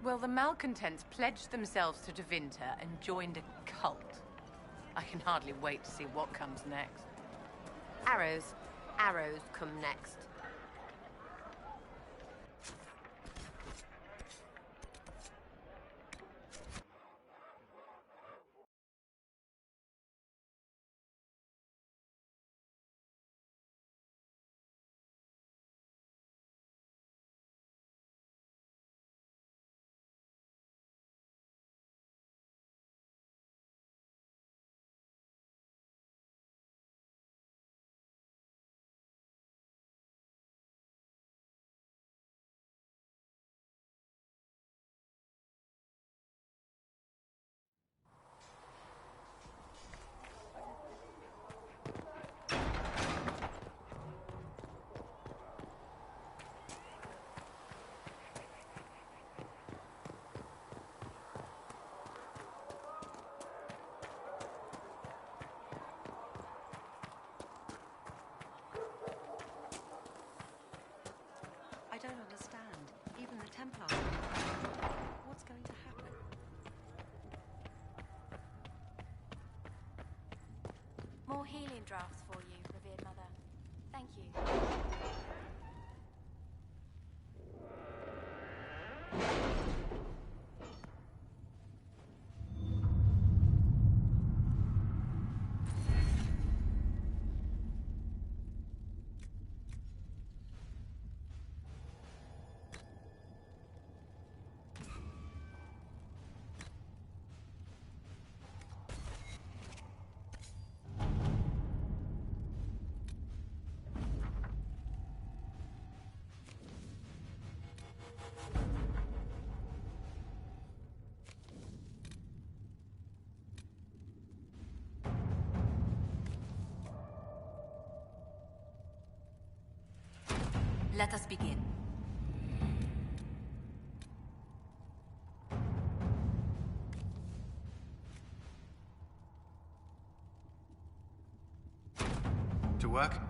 Well, the malcontents pledged themselves to Tevinter and joined a cult. I can hardly wait to see what comes next. Arrows. Arrows come next. I don't understand. Even the Templars. What's going to happen? More healing drafts for you, revered mother. Thank you. Let us begin. To work?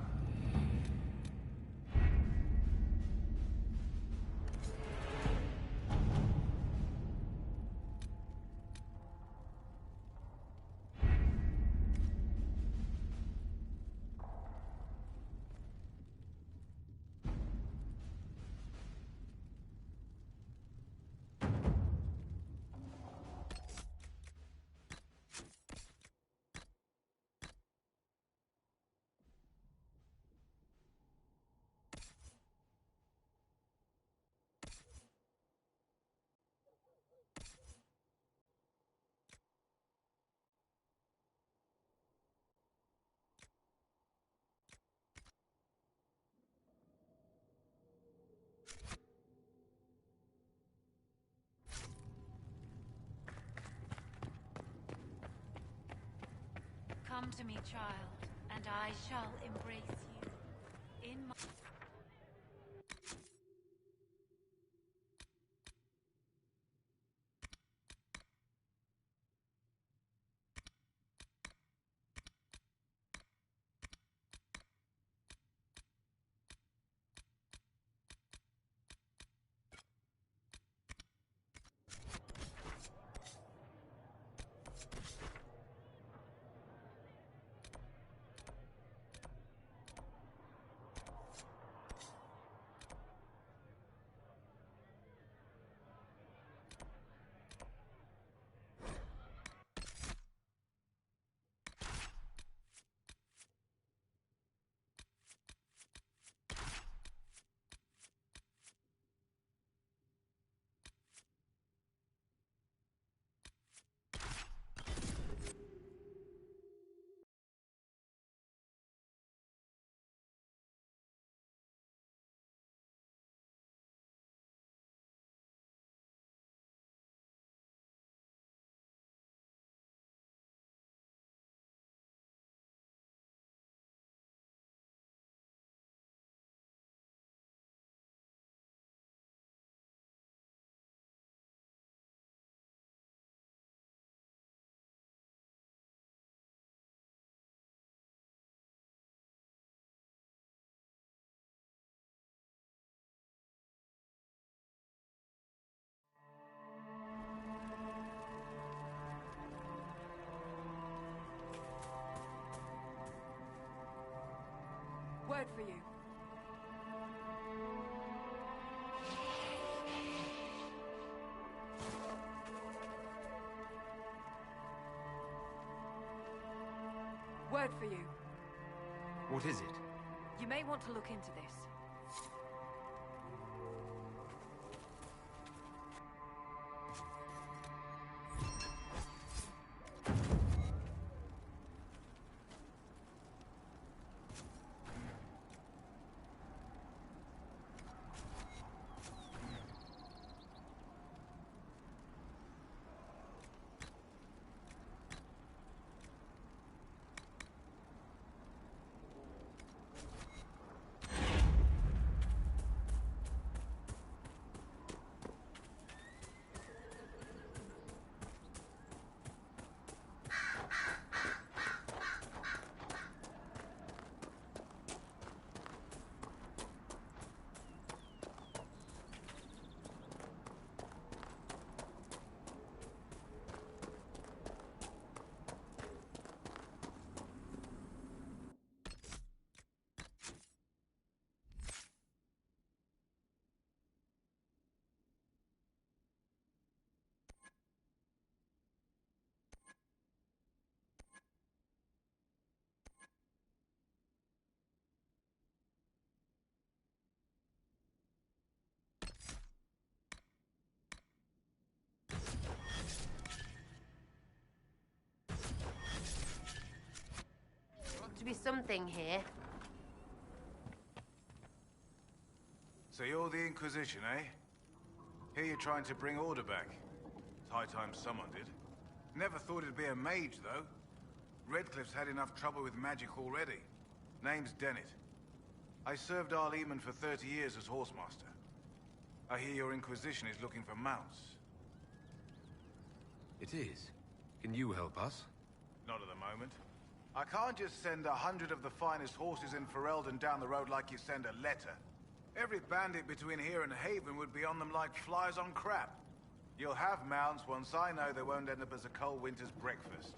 Come to me, child, and I shall embrace you in my... Word for you. Word for you. What is it? You may want to look into this. Ought to be something here. So you're the Inquisition, eh? Here you're trying to bring order back. It's high time someone did. Never thought it'd be a mage, though. Redcliffe's had enough trouble with magic already. Name's Dennett. I served Arleman for 30 years as horsemaster. I hear your Inquisition is looking for mounts. It is. Can you help us? Not at the moment. I can't just send 100 of the finest horses in Ferelden down the road like you send a letter. Every bandit between here and Haven would be on them like flies on crap. You'll have mounts once I know they won't end up as a cold winter's breakfast.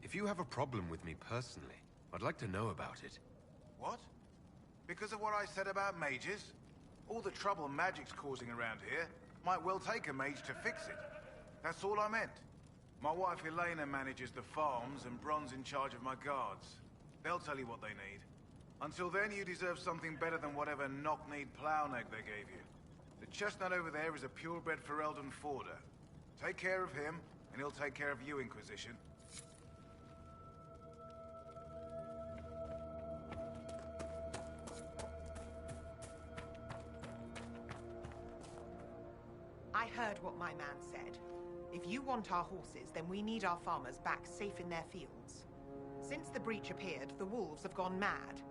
If you have a problem with me personally, I'd like to know about it. What? Because of what I said about mages? All the trouble magic's causing around here might well take a mage to fix it. That's all I meant. My wife Elena manages the farms and Bron's in charge of my guards. They'll tell you what they need. Until then, you deserve something better than whatever knock-kneed plow-neck they gave you. The chestnut over there is a purebred Ferelden forder. Take care of him, and he'll take care of you, Inquisition. I heard what my man said. If you want our horses, then we need our farmers back safe in their fields. Since the breach appeared, the wolves have gone mad.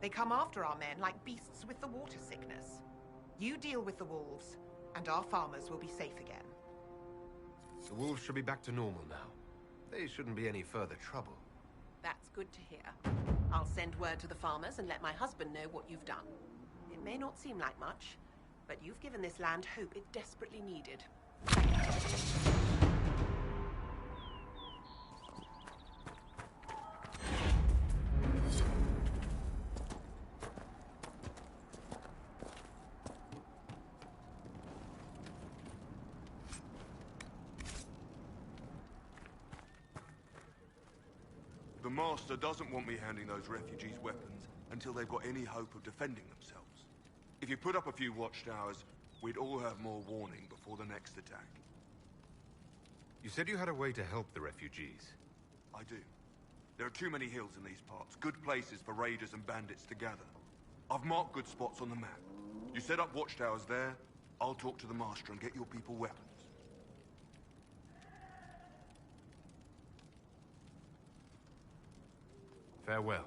They come after our men like beasts with the water sickness. You deal with the wolves, and our farmers will be safe again. The wolves should be back to normal now. They shouldn't be any further trouble. That's good to hear. I'll send word to the farmers and let my husband know what you've done. It may not seem like much, but you've given this land hope it desperately needed. The Master doesn't want me handing those refugees weapons until they've got any hope of defending themselves. If you put up a few watchtowers, we'd all have more warning before the next attack. You said you had a way to help the refugees. I do. There are too many hills in these parts, good places for raiders and bandits to gather. I've marked good spots on the map. You set up watchtowers there, I'll talk to the Master and get your people weapons. Farewell.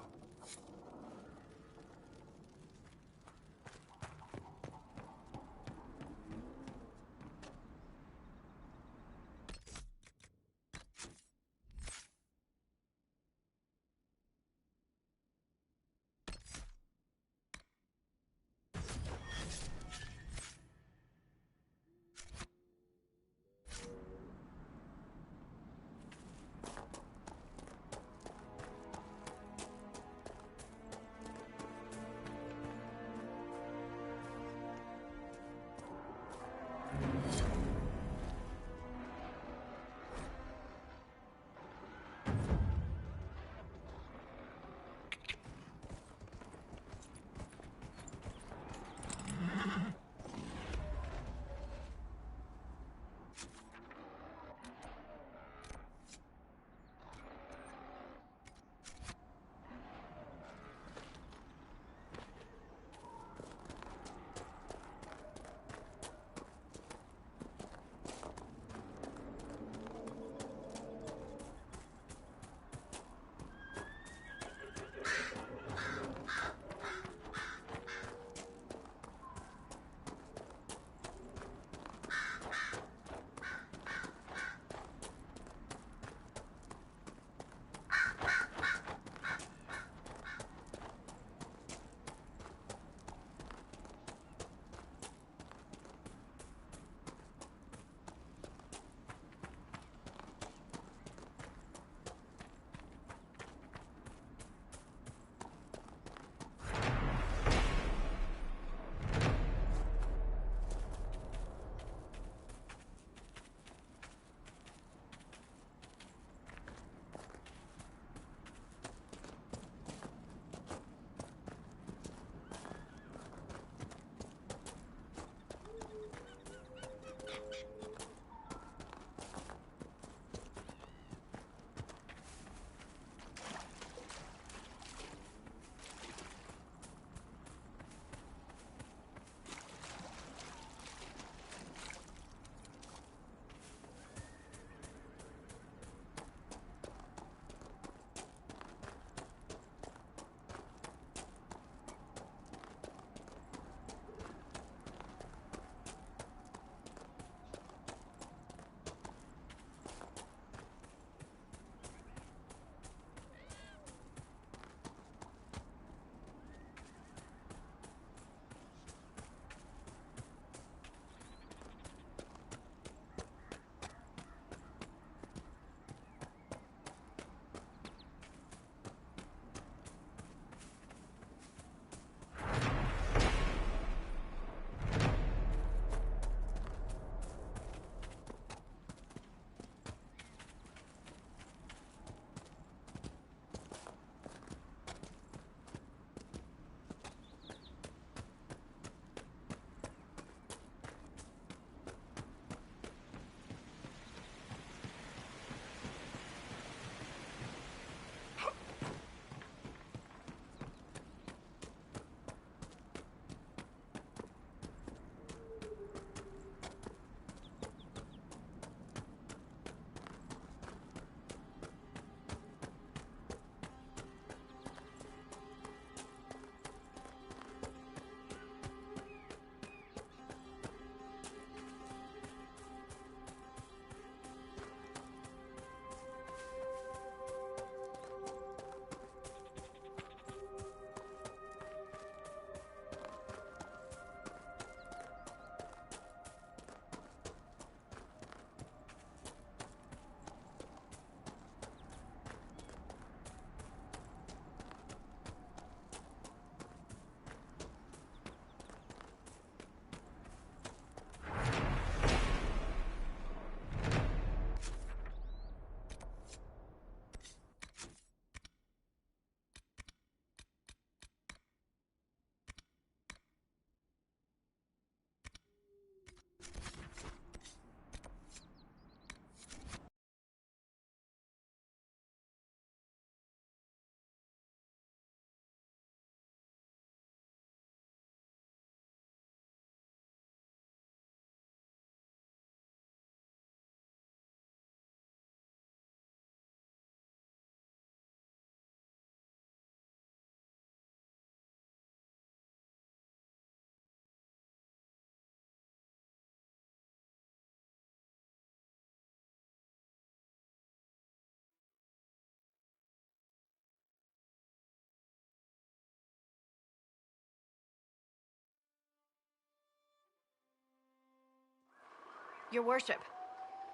Your worship,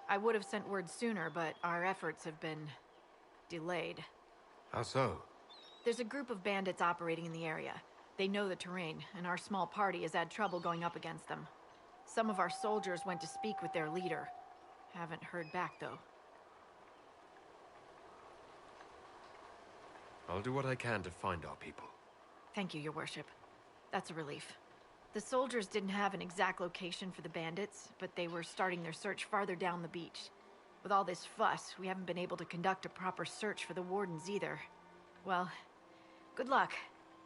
I would have sent word sooner, but our efforts have been delayed. How so? There's a group of bandits operating in the area. They know the terrain, and our small party has had trouble going up against them. Some of our soldiers went to speak with their leader. Haven't heard back, though. I'll do what I can to find our people. Thank you, your worship. That's a relief. The soldiers didn't have an exact location for the bandits, but they were starting their search farther down the beach. With all this fuss, we haven't been able to conduct a proper search for the wardens either. Well, good luck,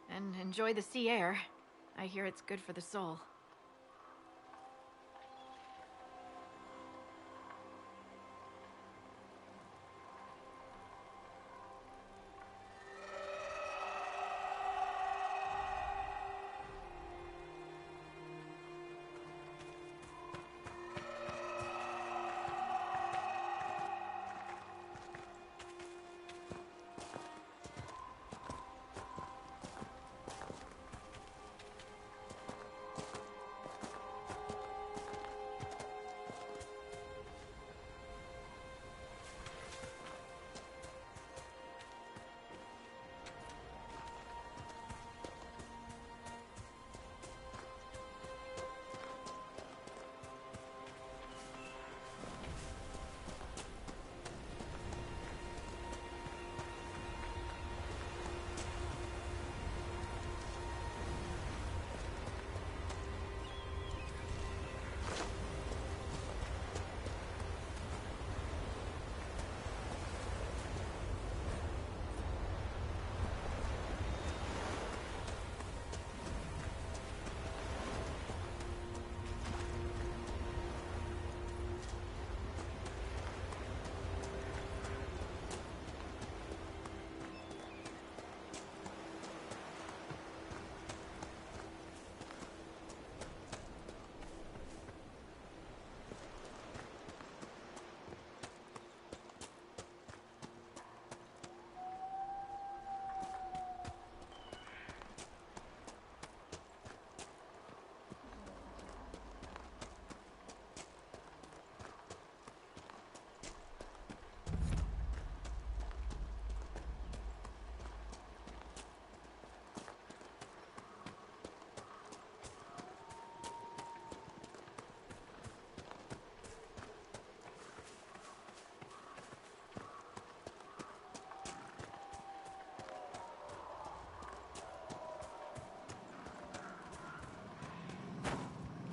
and enjoy the sea air. I hear it's good for the soul.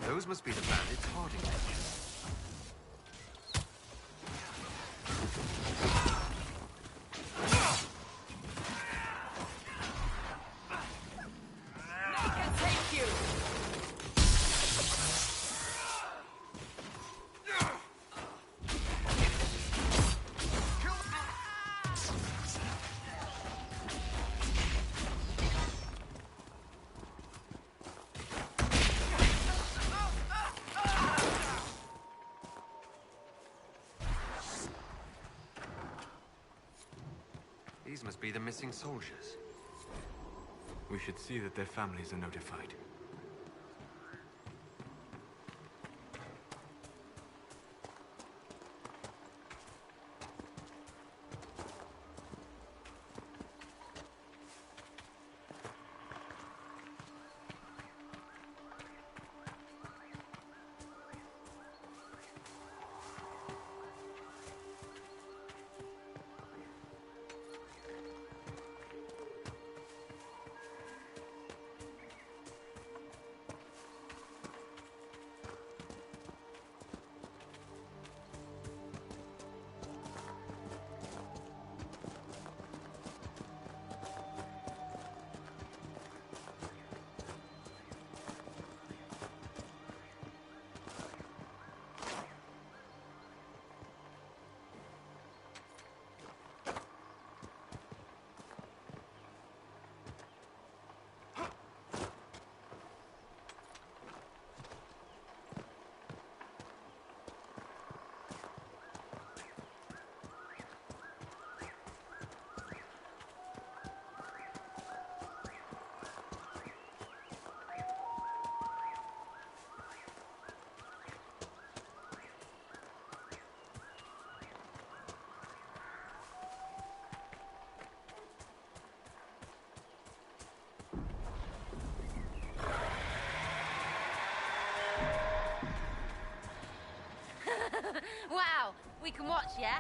Those must be the bandits Harding mentioned. These must be the missing soldiers. We should see that their families are notified. Wow, we can watch, yeah?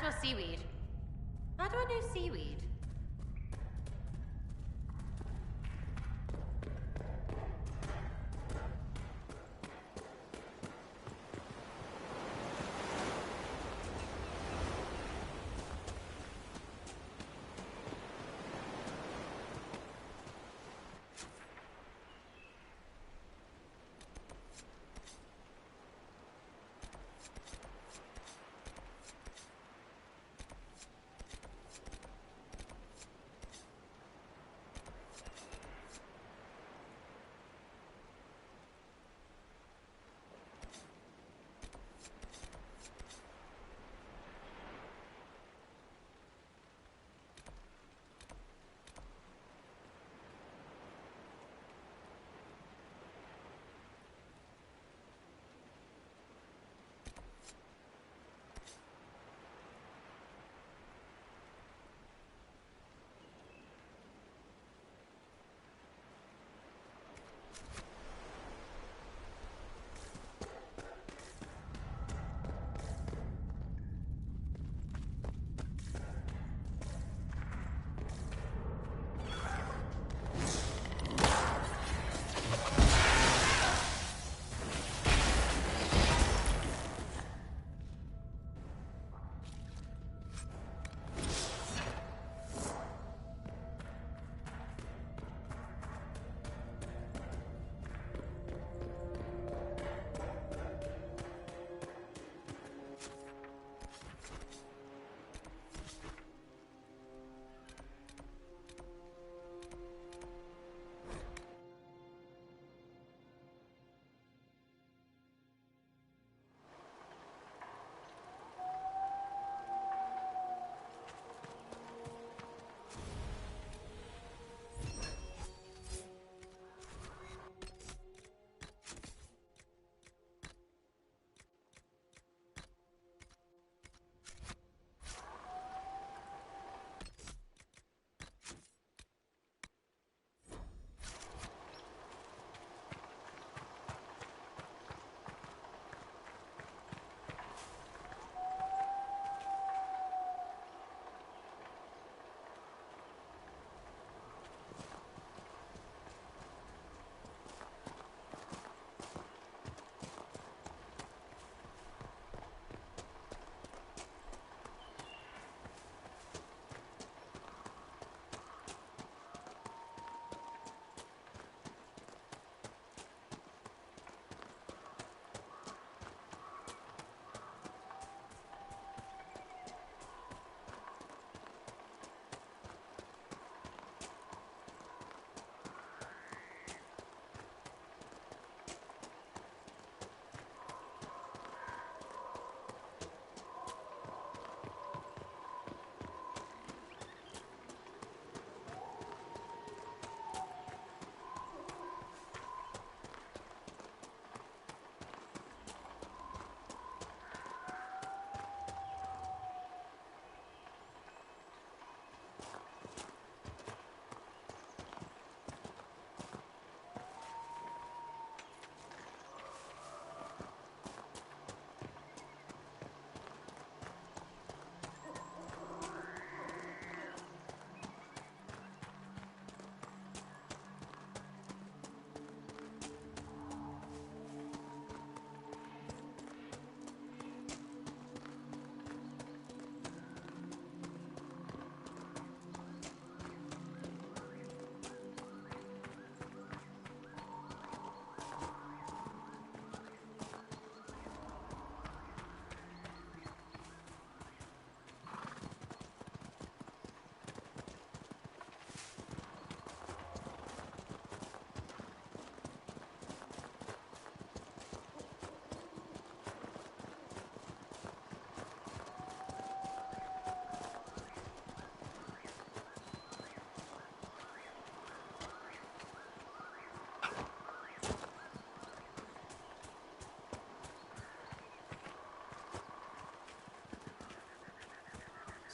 actual seaweed. How do I do seaweed?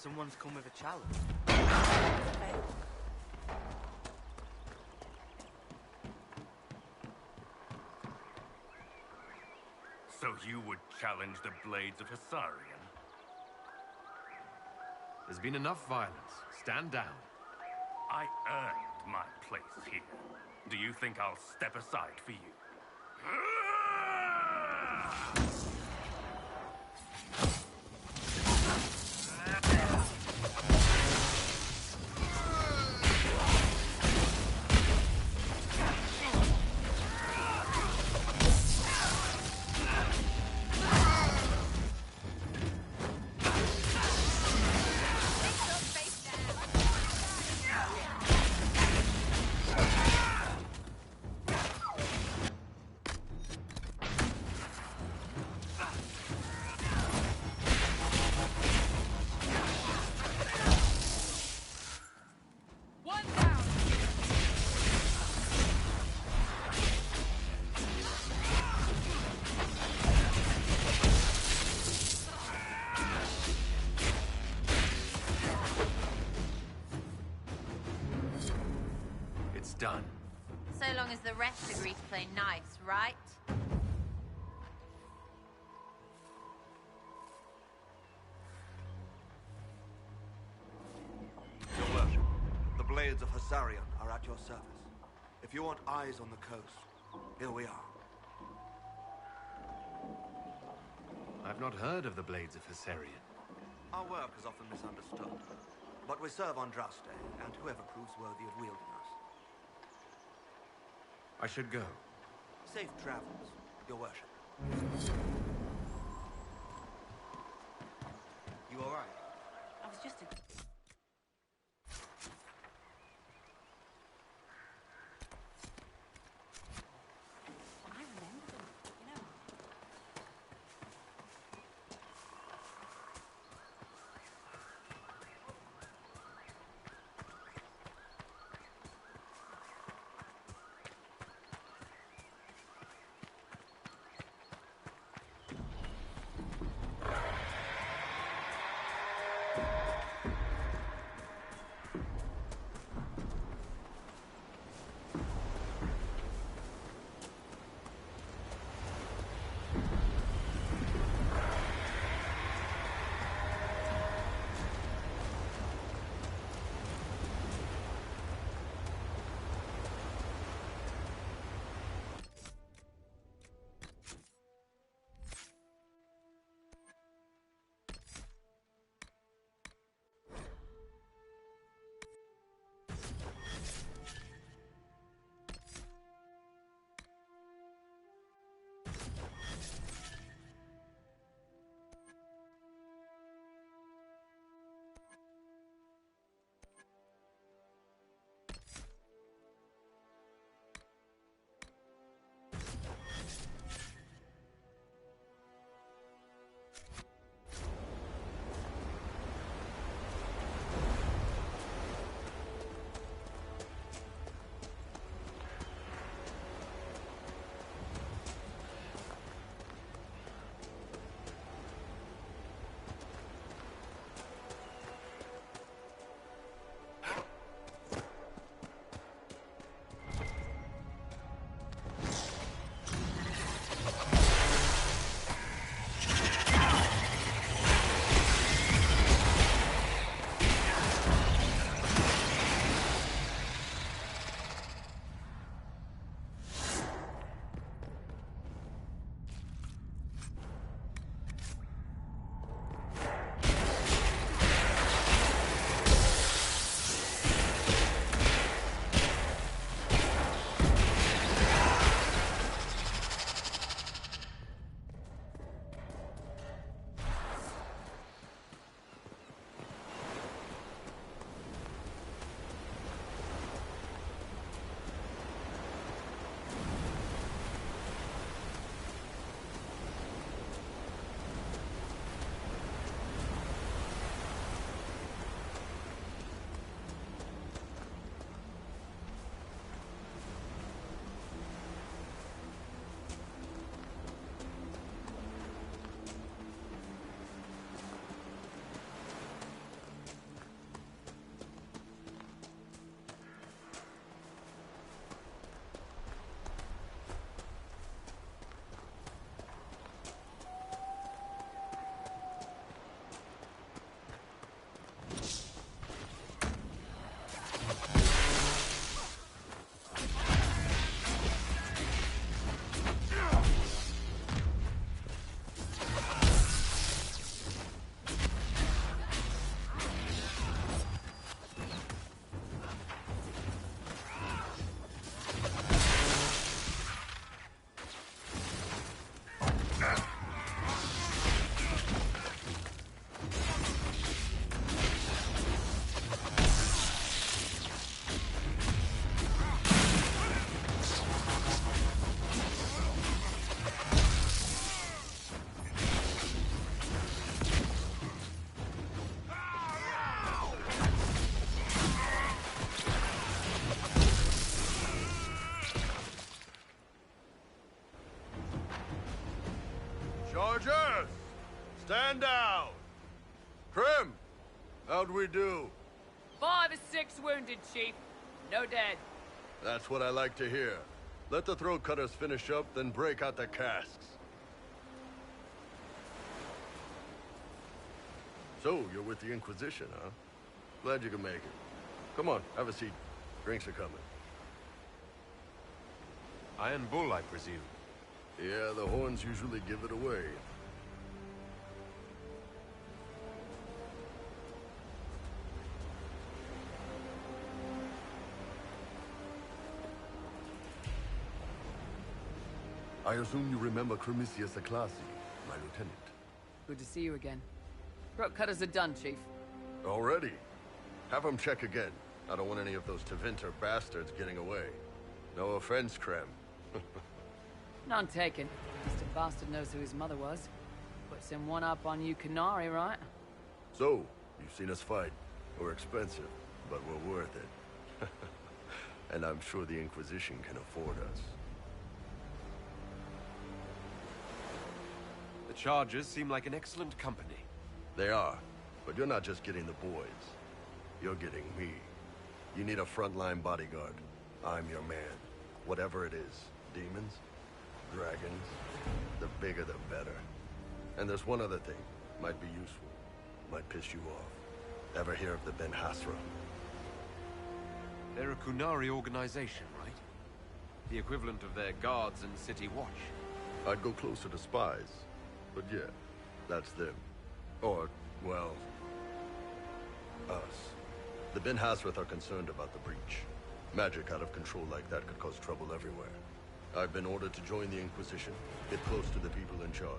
Someone's come with a challenge. So you would challenge the blades of Hissarion? There's been enough violence. Stand down. I earned my place here. Do you think I'll step aside for you? Done. So long as the rest agree to play nice, right? Your worship, the blades of Hasarion are at your service. If you want eyes on the coast, here we are. I've not heard of the blades of Hasarion. Our work is often misunderstood, but we serve on Draste, and whoever proves worthy of wielding us. I should go. Safe travels, your worship. You all right? I was just a... I remember them, you know. Chargers! Stand down! Krim! How'd we do? 5 or 6 wounded, Chief. No dead. That's what I like to hear. Let the throat cutters finish up, then break out the casks. So, you're with the Inquisition, huh? Glad you could make it. Come on, have a seat. Drinks are coming. Iron Bull, I presume. Yeah, the horns usually give it away. I assume you remember Cremisius Aclassi, my lieutenant. Good to see you again. Throat cutters are done, Chief. Already? Have them check again. I don't want any of those Tevinter bastards getting away. No offense, Krem. None taken. Mr. Bastard knows who his mother was. Puts him one up on you Canary, right? So, you've seen us fight. We're expensive, but we're worth it. And I'm sure the Inquisition can afford us. The Chargers seem like an excellent company. They are, but you're not just getting the boys. You're getting me. You need a frontline bodyguard. I'm your man. Whatever it is. Demons? Dragons? The bigger the better. And there's one other thing. Might be useful. Might piss you off. Ever hear of the Ben Hasra? They're a Kunari organization, right? The equivalent of their guards and city watch. I'd go closer to spies. But yeah, that's them. Or, well, us. The Ben Hasrath are concerned about the breach. Magic out of control like that could cause trouble everywhere. I've been ordered to join the Inquisition, get close to the people in charge,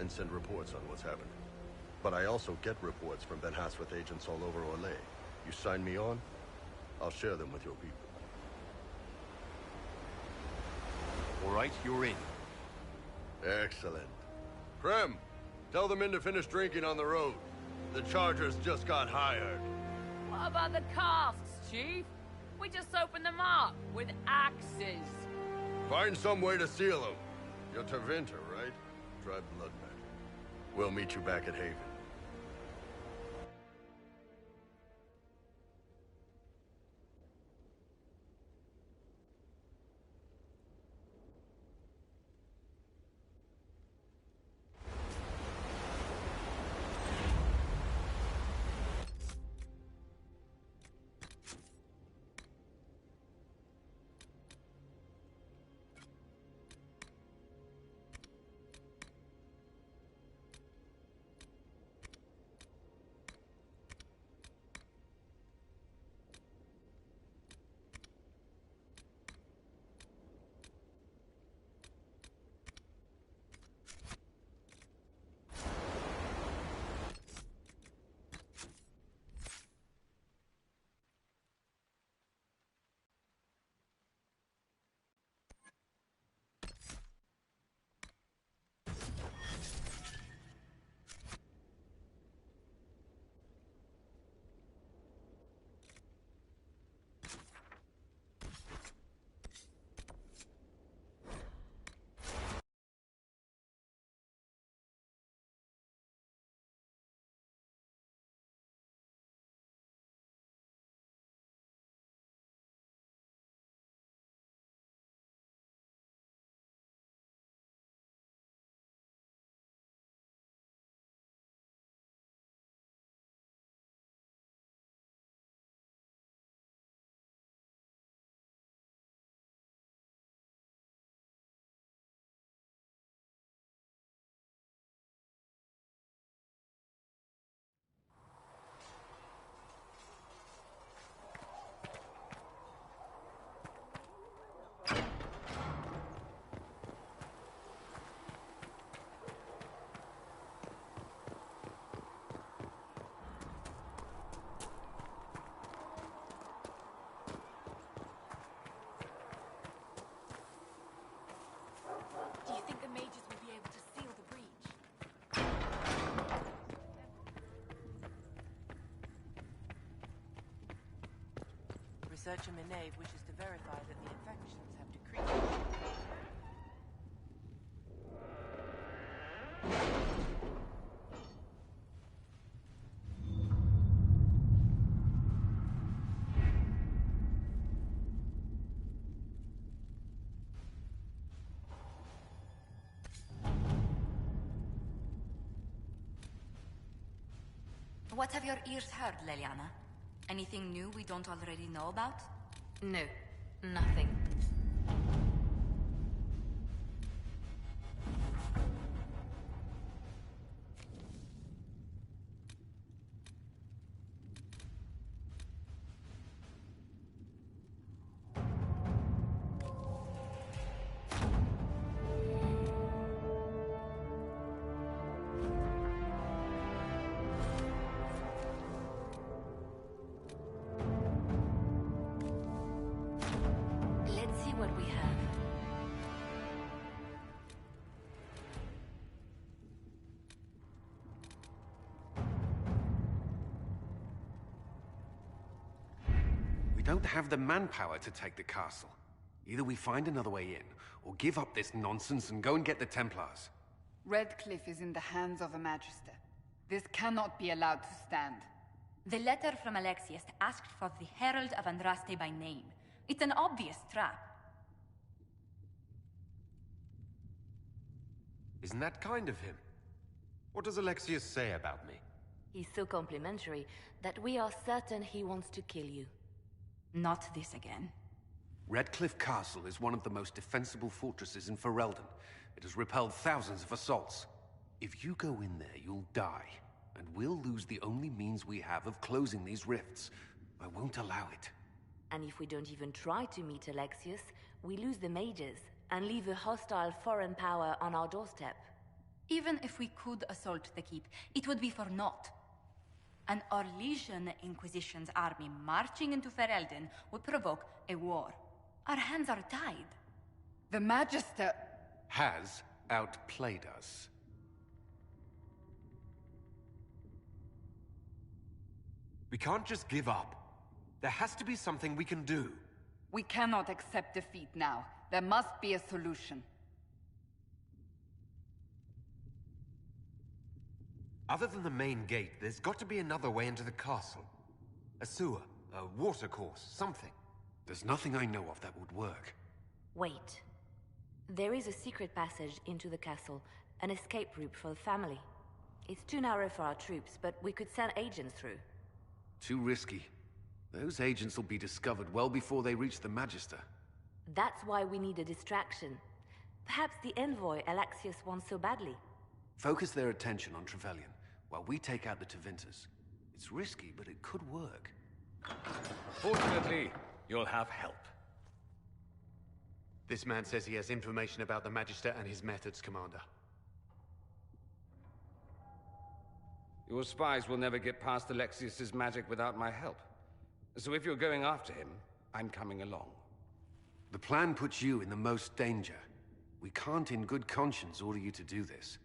and send reports on what's happening. But I also get reports from Ben Hasrath agents all over Orlais. You sign me on, I'll share them with your people. All right, you're in. Excellent. Krem, tell the men to finish drinking on the road. The Chargers just got hired. What about the casks, Chief? We just opened them up with axes. Find some way to seal them. You're Tevinter, right? Try blood magic. We'll meet you back at Haven. Researcher Minave wishes to verify that the infections have decreased. What have your ears heard, Leliana? Anything new we don't already know about? No, nothing. Let's see what we have. We don't have the manpower to take the castle. Either we find another way in, or give up this nonsense and go and get the Templars. Redcliffe is in the hands of a Magister. This cannot be allowed to stand. The letter from Alexius asked for the Herald of Andraste by name. It's an obvious trap. Isn't that kind of him? What does Alexius say about me? He's so complimentary that we are certain he wants to kill you. Not this again. Redcliffe Castle is one of the most defensible fortresses in Ferelden. It has repelled thousands of assaults. If you go in there, you'll die. And we'll lose the only means we have of closing these rifts. I won't allow it. And if we don't even try to meet Alexius, we lose the mages and leave a hostile foreign power on our doorstep. Even if we could assault the keep, it would be for naught. An Orlesian Inquisition's army marching into Ferelden would provoke a war. Our hands are tied. The Magister has outplayed us. We can't just give up. There has to be something we can do. We cannot accept defeat now. There must be a solution. Other than the main gate, there's got to be another way into the castle. A sewer, a watercourse, something. There's nothing I know of that would work. Wait. There is a secret passage into the castle, an escape route for the family. It's too narrow for our troops, but we could send agents through. Too risky. Those agents will be discovered well before they reach the Magister. That's why we need a distraction. Perhaps the envoy Alexius wants so badly. Focus their attention on Trevelyan, while we take out the Tevinters. It's risky, but it could work. Fortunately, you'll have help. This man says he has information about the Magister and his methods, Commander. Your spies will never get past Alexius's magic without my help. So if you're going after him, I'm coming along. The plan puts you in the most danger. We can't in good conscience order you to do this.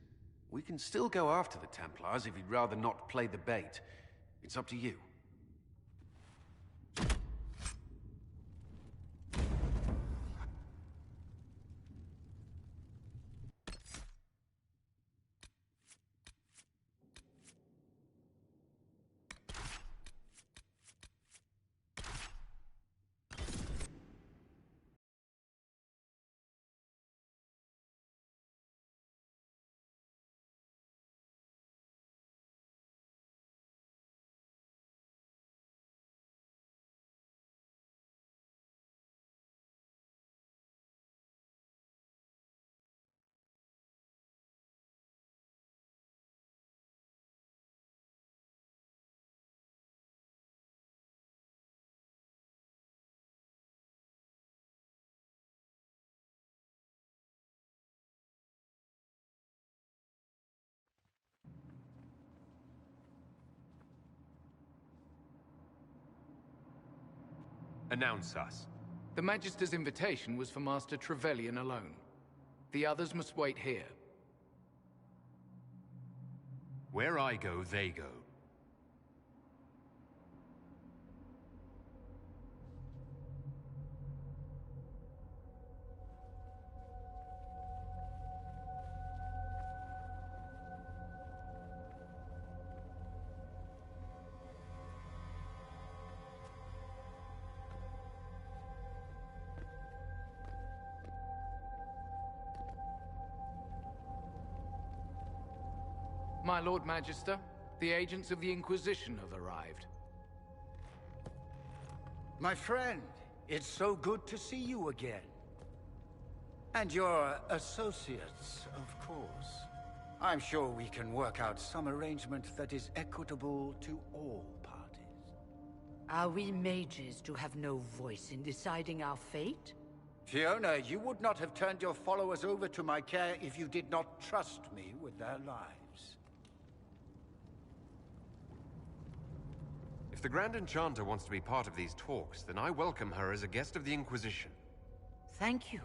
We can still go after the Templars if you'd rather not play the bait. It's up to you. Announce us. The Magister's invitation was for Master Trevelyan alone. The others must wait here. Where I go, they go. My Lord Magister, The agents of the Inquisition have arrived. My friend, it's so good to see you again. And your associates, of course. I'm sure we can work out some arrangement that is equitable to all parties. Are we mages to have no voice in deciding our fate? Fiona, you would not have turned your followers over to my care if you did not trust me with their lives. If the Grand Enchanter wants to be part of these talks, then I welcome her as a guest of the Inquisition. Thank you.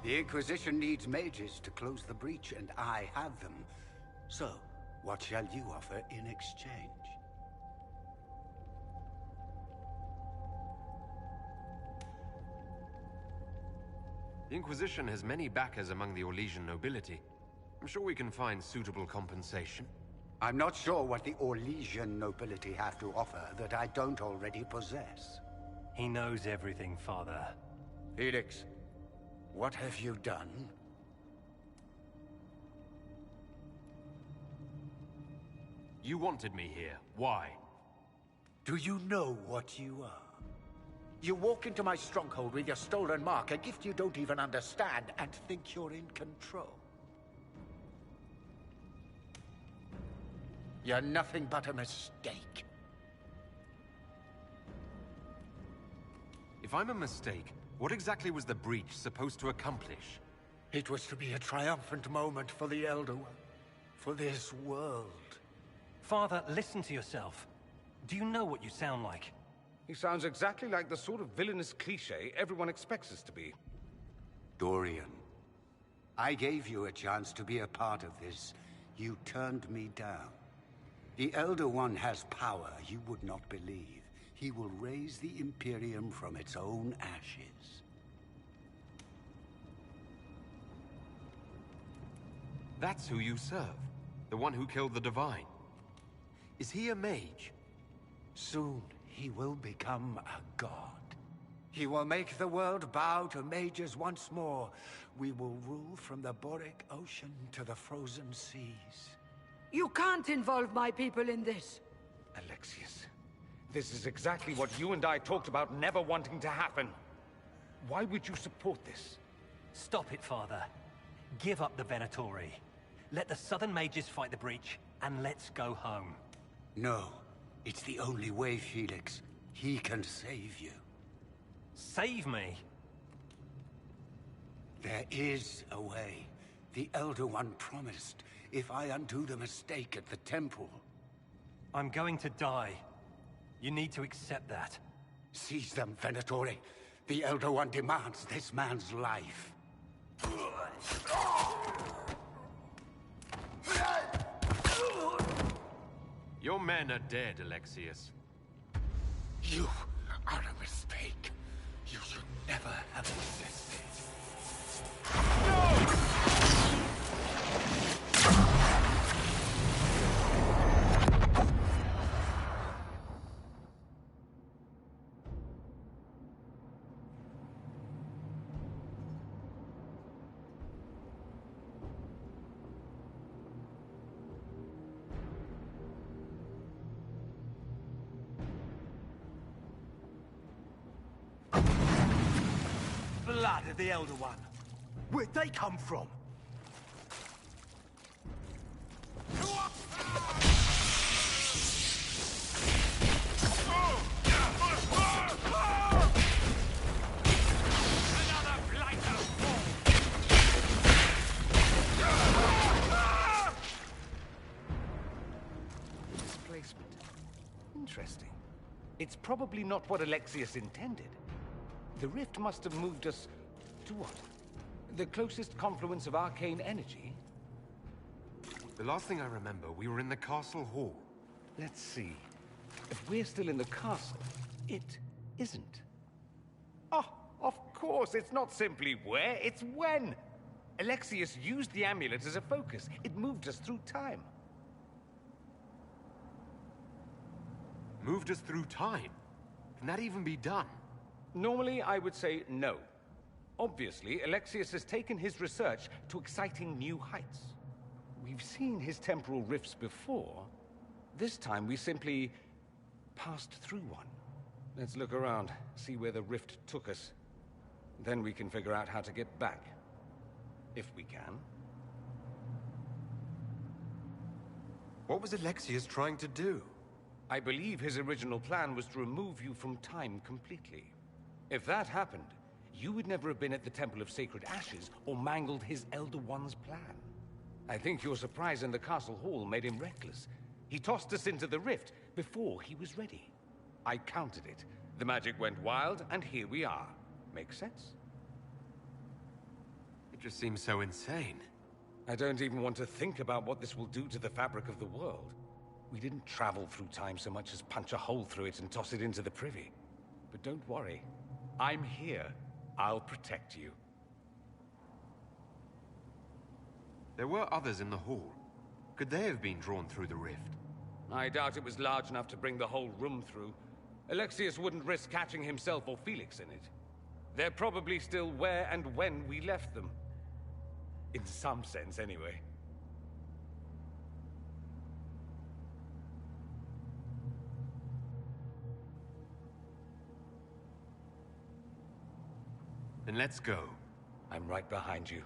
The Inquisition needs mages to close the breach, and I have them. So, what shall you offer in exchange? The Inquisition has many backers among the Orlesian nobility. I'm sure we can find suitable compensation. I'm not sure what the Orlesian nobility have to offer that I don't already possess. He knows everything, Father. Felix, what have you done? You wanted me here. Why? Do you know what you are? You walk into my stronghold with your stolen mark, a gift you don't even understand, and think you're in control. You're nothing but a mistake. If I'm a mistake, what exactly was the breach supposed to accomplish? It was to be a triumphant moment for the Elder One, for this world. Father, listen to yourself. Do you know what you sound like? He sounds exactly like the sort of villainous cliché everyone expects us to be. Dorian, I gave you a chance to be a part of this. You turned me down. The Elder One has power you would not believe. He will raise the Imperium from its own ashes. That's who you serve. The one who killed the Divine. Is he a mage? Soon, he will become a god. He will make the world bow to mages once more. We will rule from the Boric Ocean to the frozen seas. You can't involve my people in this. Alexius, this is exactly what you and I talked about never wanting to happen. Why would you support this? Stop it, Father. Give up the Venatori. Let the Southern Mages fight the breach, and let's go home. No. It's the only way, Felix. He can save you. Save me? There is a way. The Elder One promised, if I undo the mistake at the temple. I'm going to die. You need to accept that. Seize them, Venatori. The Elder One demands this man's life. Your men are dead, Alexius. You are a mistake. You should never have existed. No! Blood of the Elder One. Where'd they come from? Displacement. Interesting. It's probably not what Alexius intended. The rift must have moved us to what? The closest confluence of arcane energy? The last thing I remember, we were in the castle hall. Let's see. If we're still in the castle, it isn't. Oh, of course, it's not simply where, it's when. Alexius used the amulet as a focus. It moved us through time. Moved us through time? Can that even be done? Normally, I would say no. Obviously, Alexius has taken his research to exciting new heights. We've seen his temporal rifts before. This time, we simply passed through one. Let's look around, see where the rift took us. Then we can figure out how to get back. If we can. What was Alexius trying to do? I believe his original plan was to remove you from time completely. If that happened, you would never have been at the Temple of Sacred Ashes or mangled his Elder One's plan. I think your surprise in the castle hall made him reckless. He tossed us into the rift before he was ready. I countered it. The magic went wild, and here we are. Make sense? It just seems so insane. I don't even want to think about what this will do to the fabric of the world. We didn't travel through time so much as punch a hole through it and toss it into the privy. But don't worry. I'm here. I'll protect you. There were others in the hall. Could they have been drawn through the rift? I doubt it was large enough to bring the whole room through. Alexius wouldn't risk catching himself or Felix in it. They're probably still where and when we left them. In some sense, anyway. Then let's go. I'm right behind you.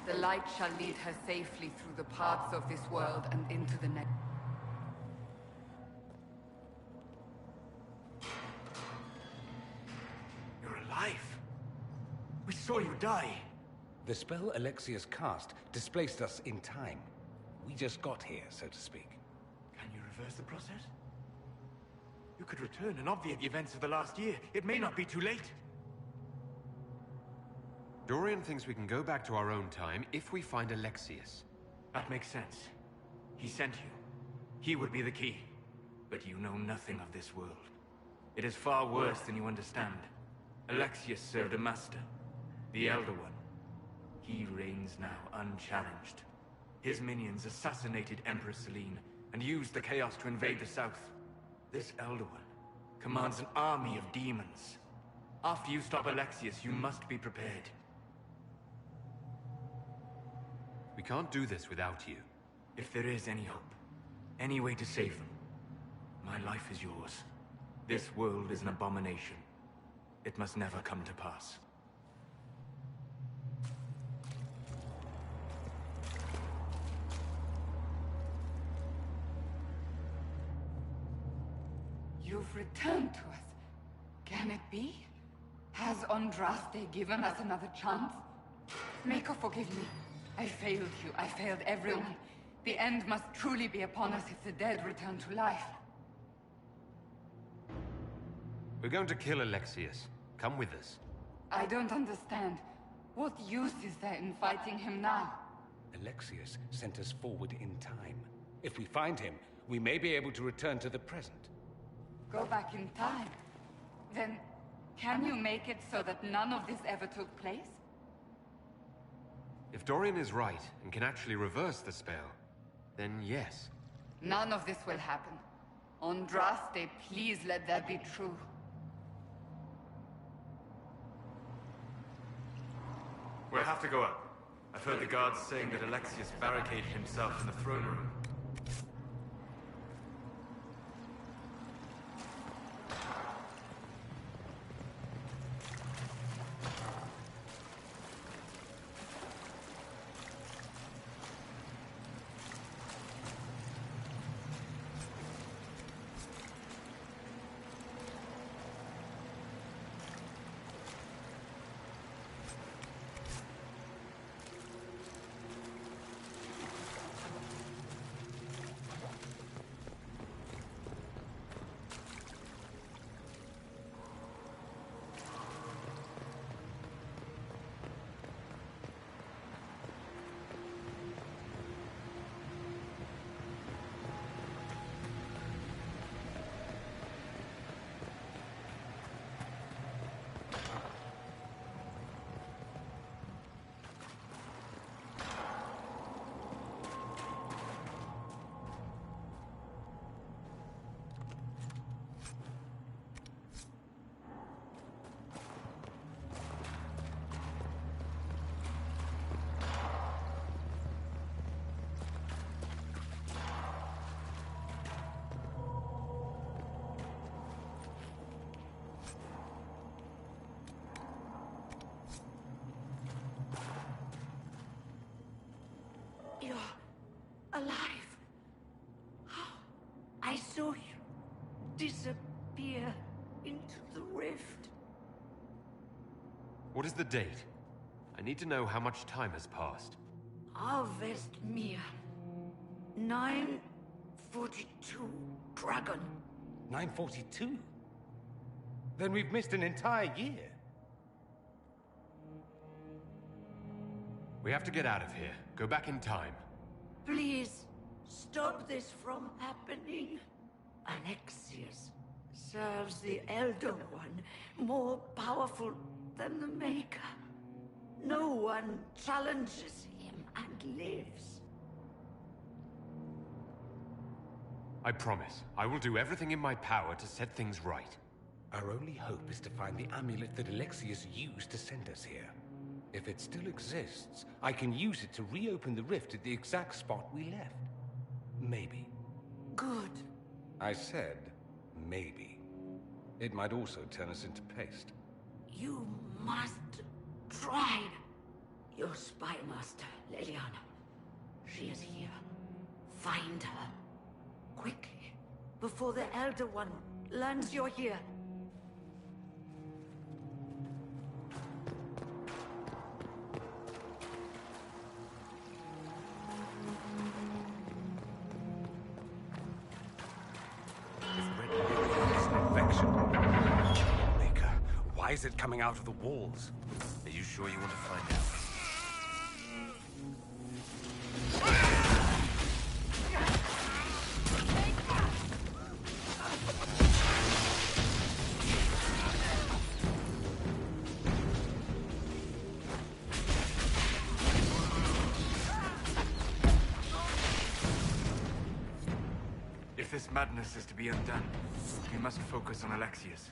The light shall lead her safely through the paths of this world and into the next. You're alive. We saw you die. The spell Alexius cast displaced us in time. We just got here, so to speak. Can you reverse the process? You could return and obviate the events of the last year. It may not be too late. Dorian thinks we can go back to our own time if we find Alexius. That makes sense. He sent you. He would be the key. but you know nothing of this world. It is far worse than you understand. Alexius served a master, the Elder One. He reigns now unchallenged. His minions assassinated Empress Selene and used the chaos to invade the south. This Elder One commands an army of demons. After you stop Alexius, you must be prepared. We can't do this without you. If there is any hope, any way to save them, my life is yours. This world is an abomination. It must never come to pass. You've returned to us. Can it be? Has Andraste given us another chance? Mako, forgive me. I failed you. I failed everyone. The end must truly be upon us if the dead return to life. We're going to kill Alexius. Come with us. I don't understand. What use is there in fighting him now? Alexius sent us forward in time. If we find him, we may be able to return to the present. Go back in time? Then, can you make it so that none of this ever took place? If Dorian is right and can actually reverse the spell, then yes. None of this will happen. Andraste, please let that be true. We'll have to go up. I've heard the guards saying that Alexius barricaded himself in the throne room. Alive. How? I saw you disappear into the rift. What is the date? I need to know how much time has passed. Harvest Mir. 942 Dragon. 942? Then we've missed an entire year. We have to get out of here. Go back in time. Please, stop this from happening. Alexius serves the Elder One, more powerful than the Maker. No one challenges him and lives. I promise. I will do everything in my power to set things right. Our only hope is to find the amulet that Alexius used to send us here. If it still exists, I can use it to reopen the rift at the exact spot we left. Maybe. Good. I said, maybe. It might also turn us into paste. You must try. Your spy master, Leliana. She is here. Find her. Quickly. Before the Elder One learns you're here. Why is it coming out of the walls? Are you sure you want to find out? this madness is to be undone, we must focus on Alexius.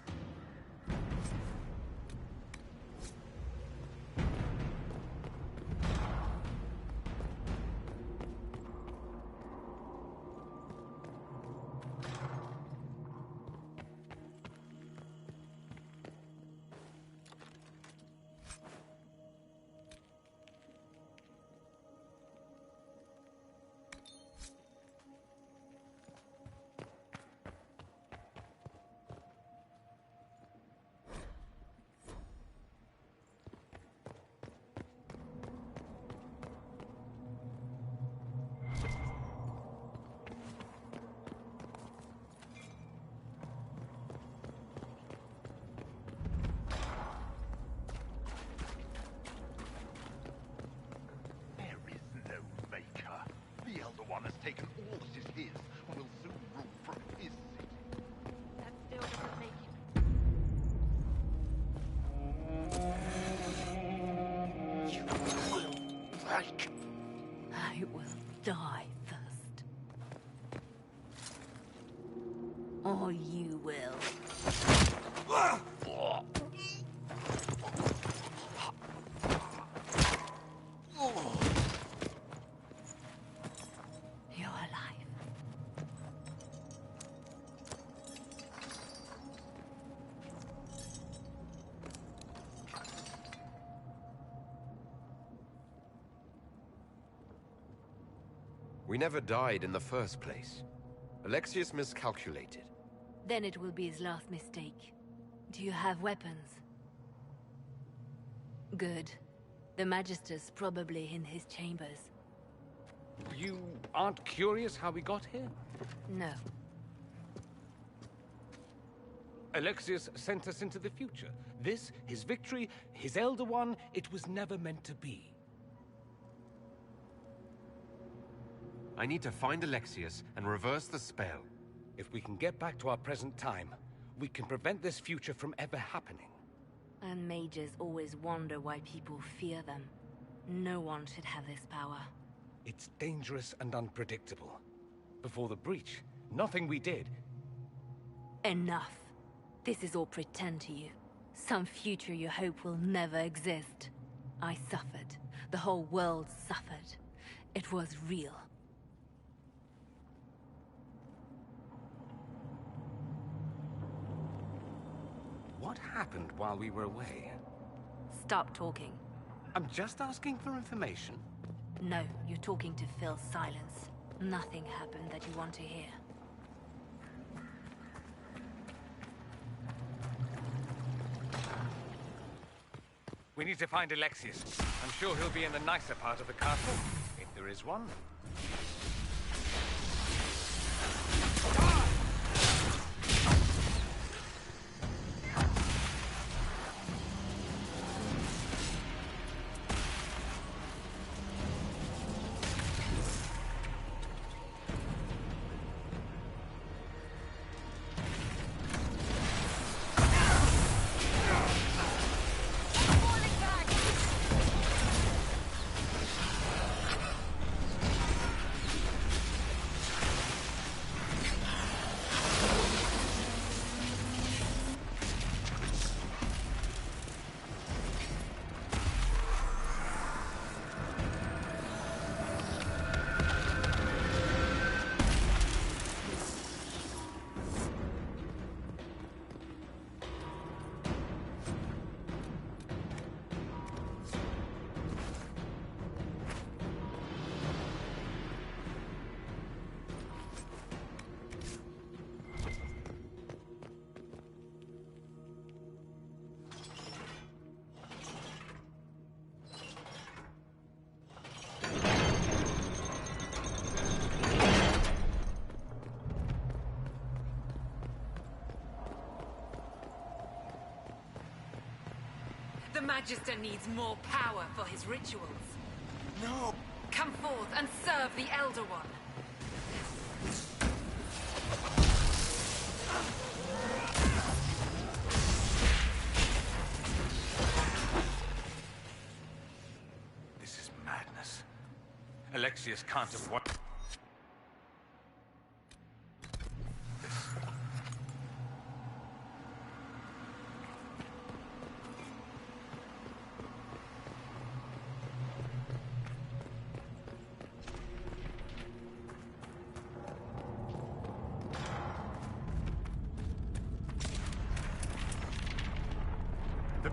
Taken all that is his, and will soon rule from his city. That still doesn't make You will break. I will die first. Or you will. We never died in the first place. Alexius miscalculated. Then it will be his last mistake. Do you have weapons? Good. The Magister's probably in his chambers. You aren't curious how we got here? No. Alexius sent us into the future. This, his victory, his Elder One, it was never meant to be. I need to find Alexius and reverse the spell. If we can get back to our present time, we can prevent this future from ever happening. And mages always wonder why people fear them. No one should have this power. It's dangerous and unpredictable. Before the breach, nothing we did. Enough. This is all pretend to you. Some future you hope will never exist. I suffered. The whole world suffered. It was real. What happened while we were away? Stop talking. I'm just asking for information. No, you're talking to fill silence. Nothing happened that you want to hear. We need to find Alexius. I'm sure he'll be in the nicer part of the castle, if there is one. The Magister needs more power for his rituals. No! Come forth and serve the Elder One. This is madness. Alexius can't have won.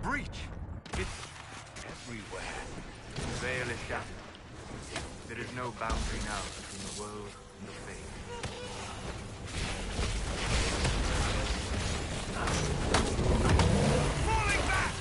breach! It's everywhere. The veil is shattered. There is no boundary now between the world and the faith. Falling back!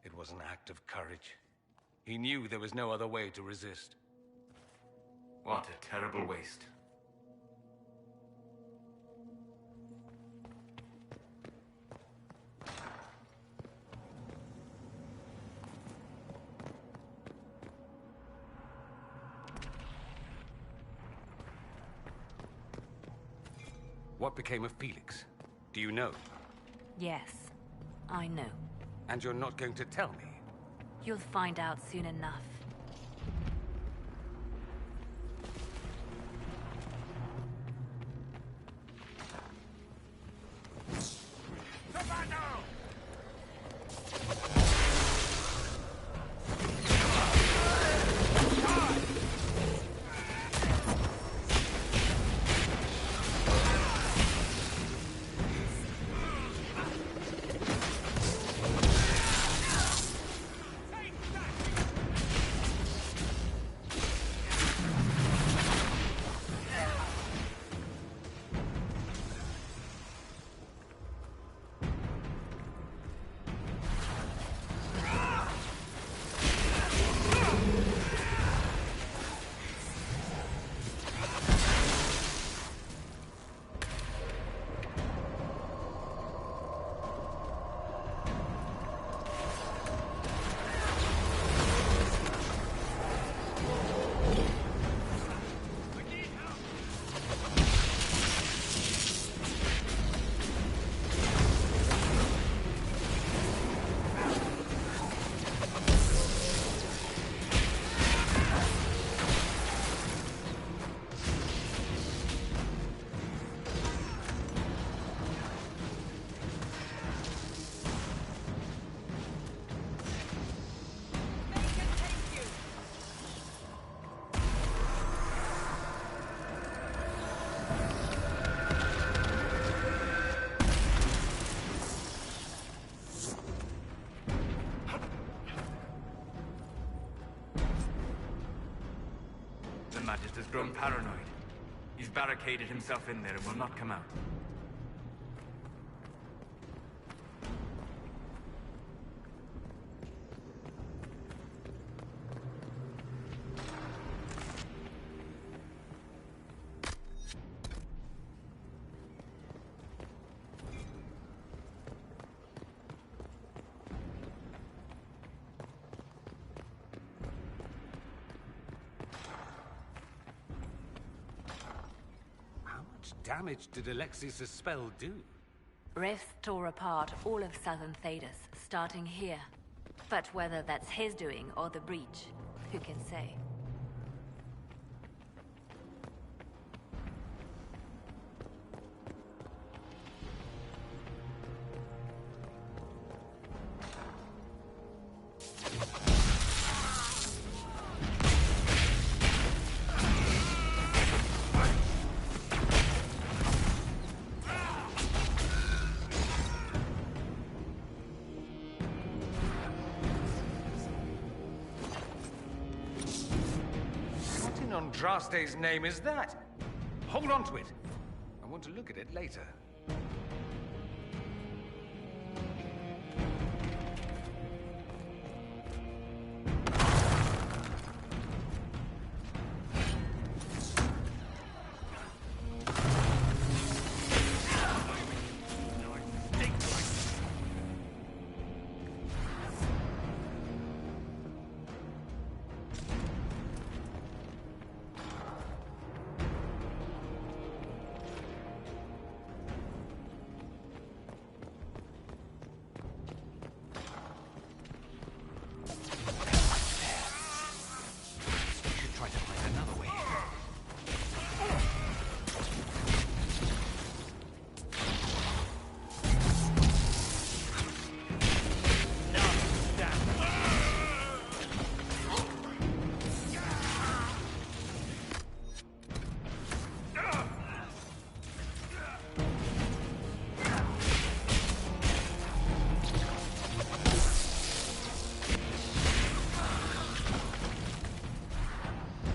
It was an act of courage. He knew there was no other way to resist. What a terrible waste. What became of Felix? Do you know? Yes, I know. And you're not going to tell me? You'll find out soon enough. grown paranoid. He's barricaded himself in there and will not come out. Damage did Alexius' spell do? Rith tore apart all of southern Thedas, starting here. But whether that's his doing or the breach, who can say? Andraste's name is that? Hold on to it. I want to look at it later.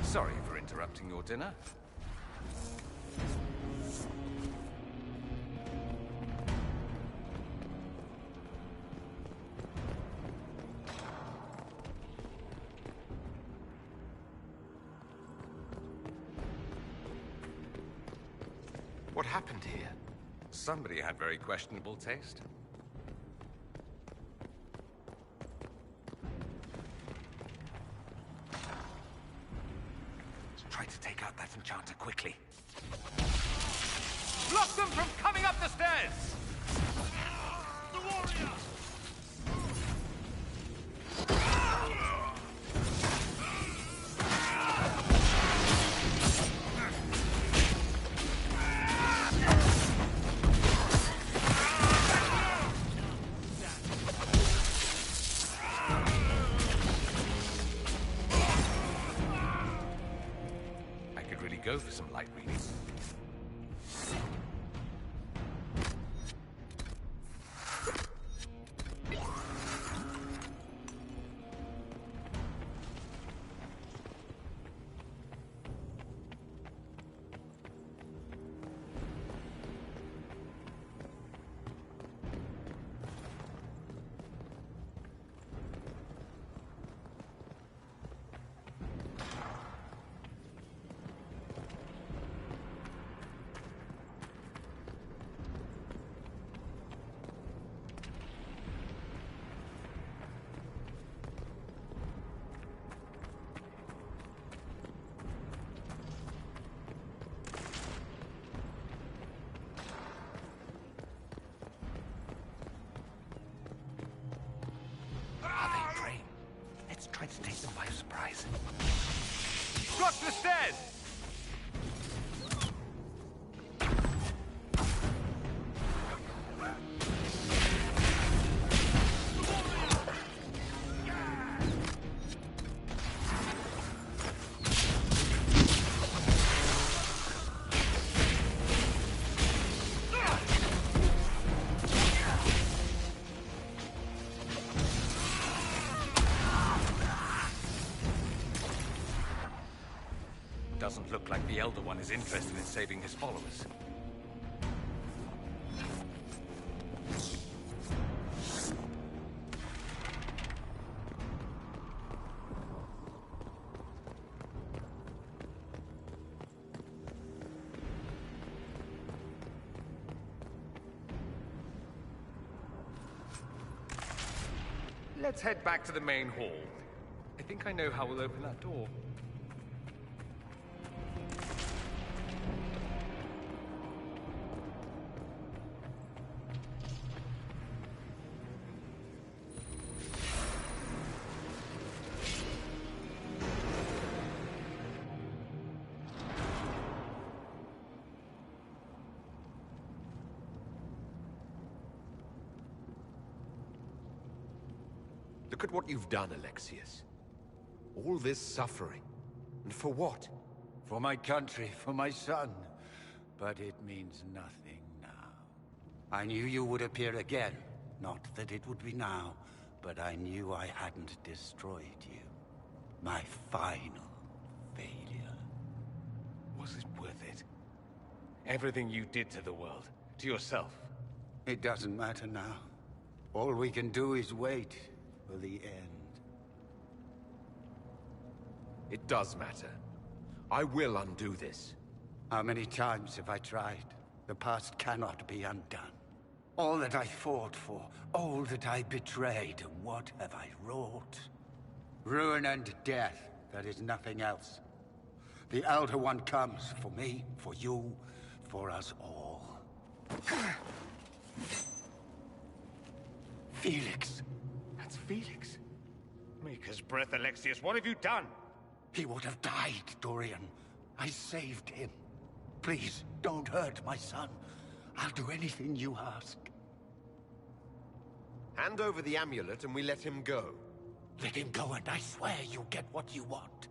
Sorry for interrupting your dinner. What happened here? Somebody had very questionable taste. Try to take out that enchanter quickly. Block them from coming up the stairs! The warrior! Go for some light reading. Try to take them by surprise. Block the stairs! like the Elder One is interested in saving his followers. Let's head back to the main hall. I think I know how we'll open that door. Look at what you've done, Alexius. All this suffering. And for what? For my country, for my son. But it means nothing now. I knew you would appear again. Not that it would be now, but I knew I hadn't destroyed you. My final failure. Was it worth it? Everything you did to the world, to yourself. It doesn't matter now. All we can do is wait for the end. It does matter. I will undo this. How many times have I tried? The past cannot be undone. All that I fought for, all that I betrayed, and what have I wrought? Ruin and death, there is nothing else. The Elder One comes for me, for you, for us all. Felix. That's Felix. Maker's breath, Alexius, what have you done? He would have died, Dorian. I saved him. Please, don't hurt my son. I'll do anything you ask. Hand over the amulet and we let him go. Let him go and I swear you'll get what you want.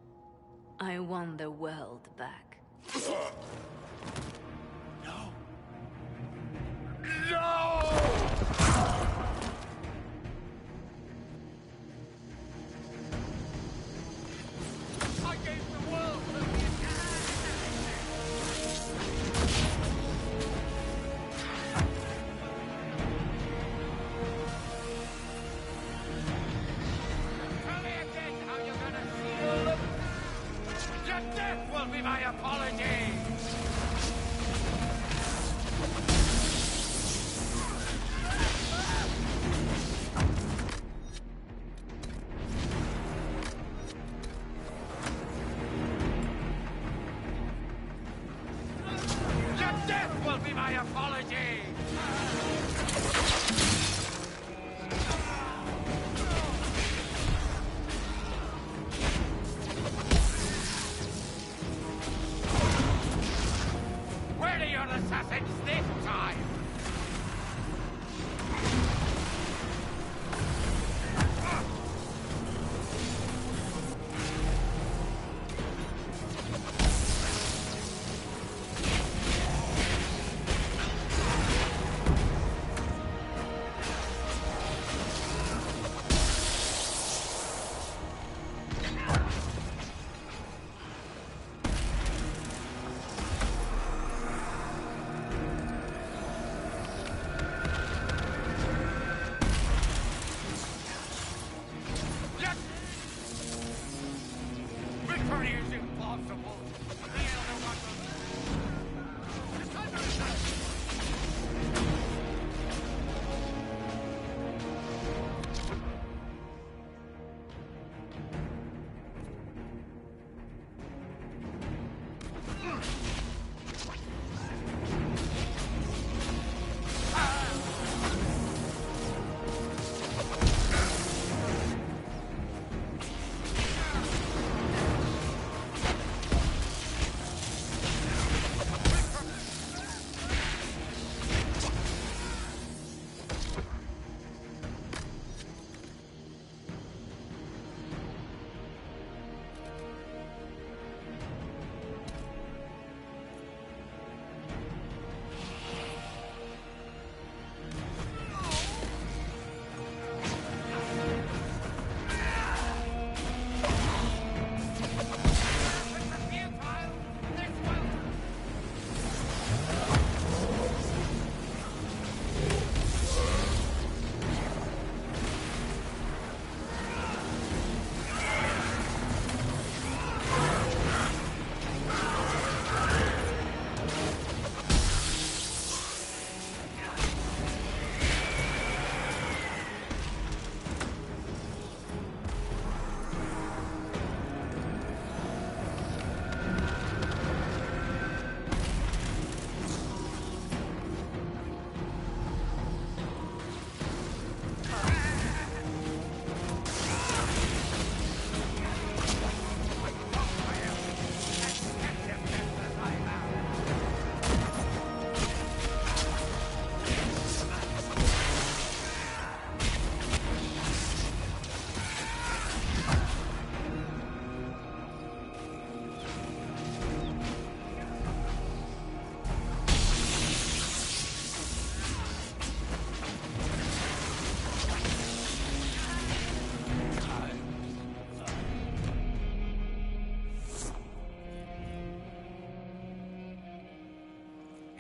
I want the world back. No. No! I gave the world to Tell me again how you're gonna seal them. Your death will be my apology! Your death will be my apology! Where are your assassins this time?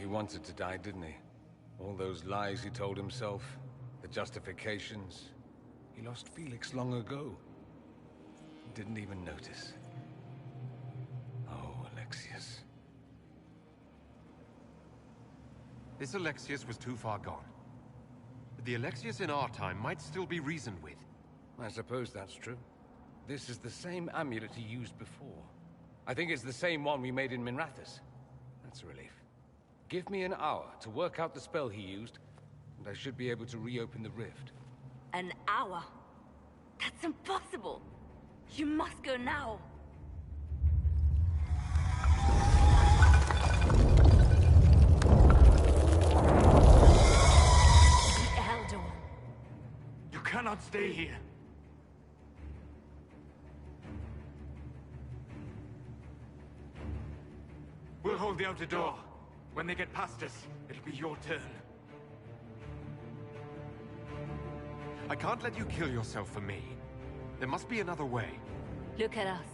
He wanted to die, didn't he? All those lies he told himself, the justifications. He lost Felix long ago. Didn't even notice. Oh, Alexius. This Alexius was too far gone. But the Alexius in our time might still be reasoned with. I suppose that's true. This is the same amulet he used before. I think it's the same one we made in Minrathous. That's a relief. Give me an hour to work out the spell he used, and I should be able to reopen the rift. An hour? That's impossible! You must go now! The Elder One. You cannot stay here. We'll hold the outer door. When they get past us, it'll be your turn. I can't let you kill yourself for me. There must be another way. Look at us.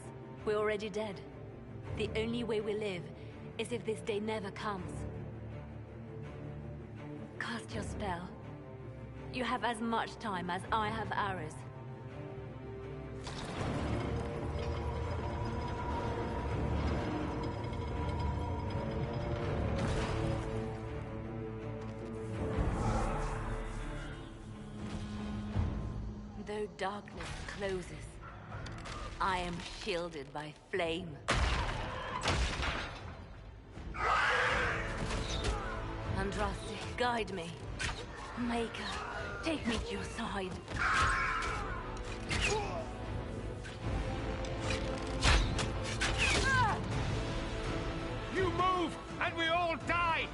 We're already dead. The only way we live is if this day never comes. Cast your spell. You have as much time as I have arrows. Though darkness closes, I am shielded by flame. Andraste, guide me. Maker, take me to your side. You move, and we all die!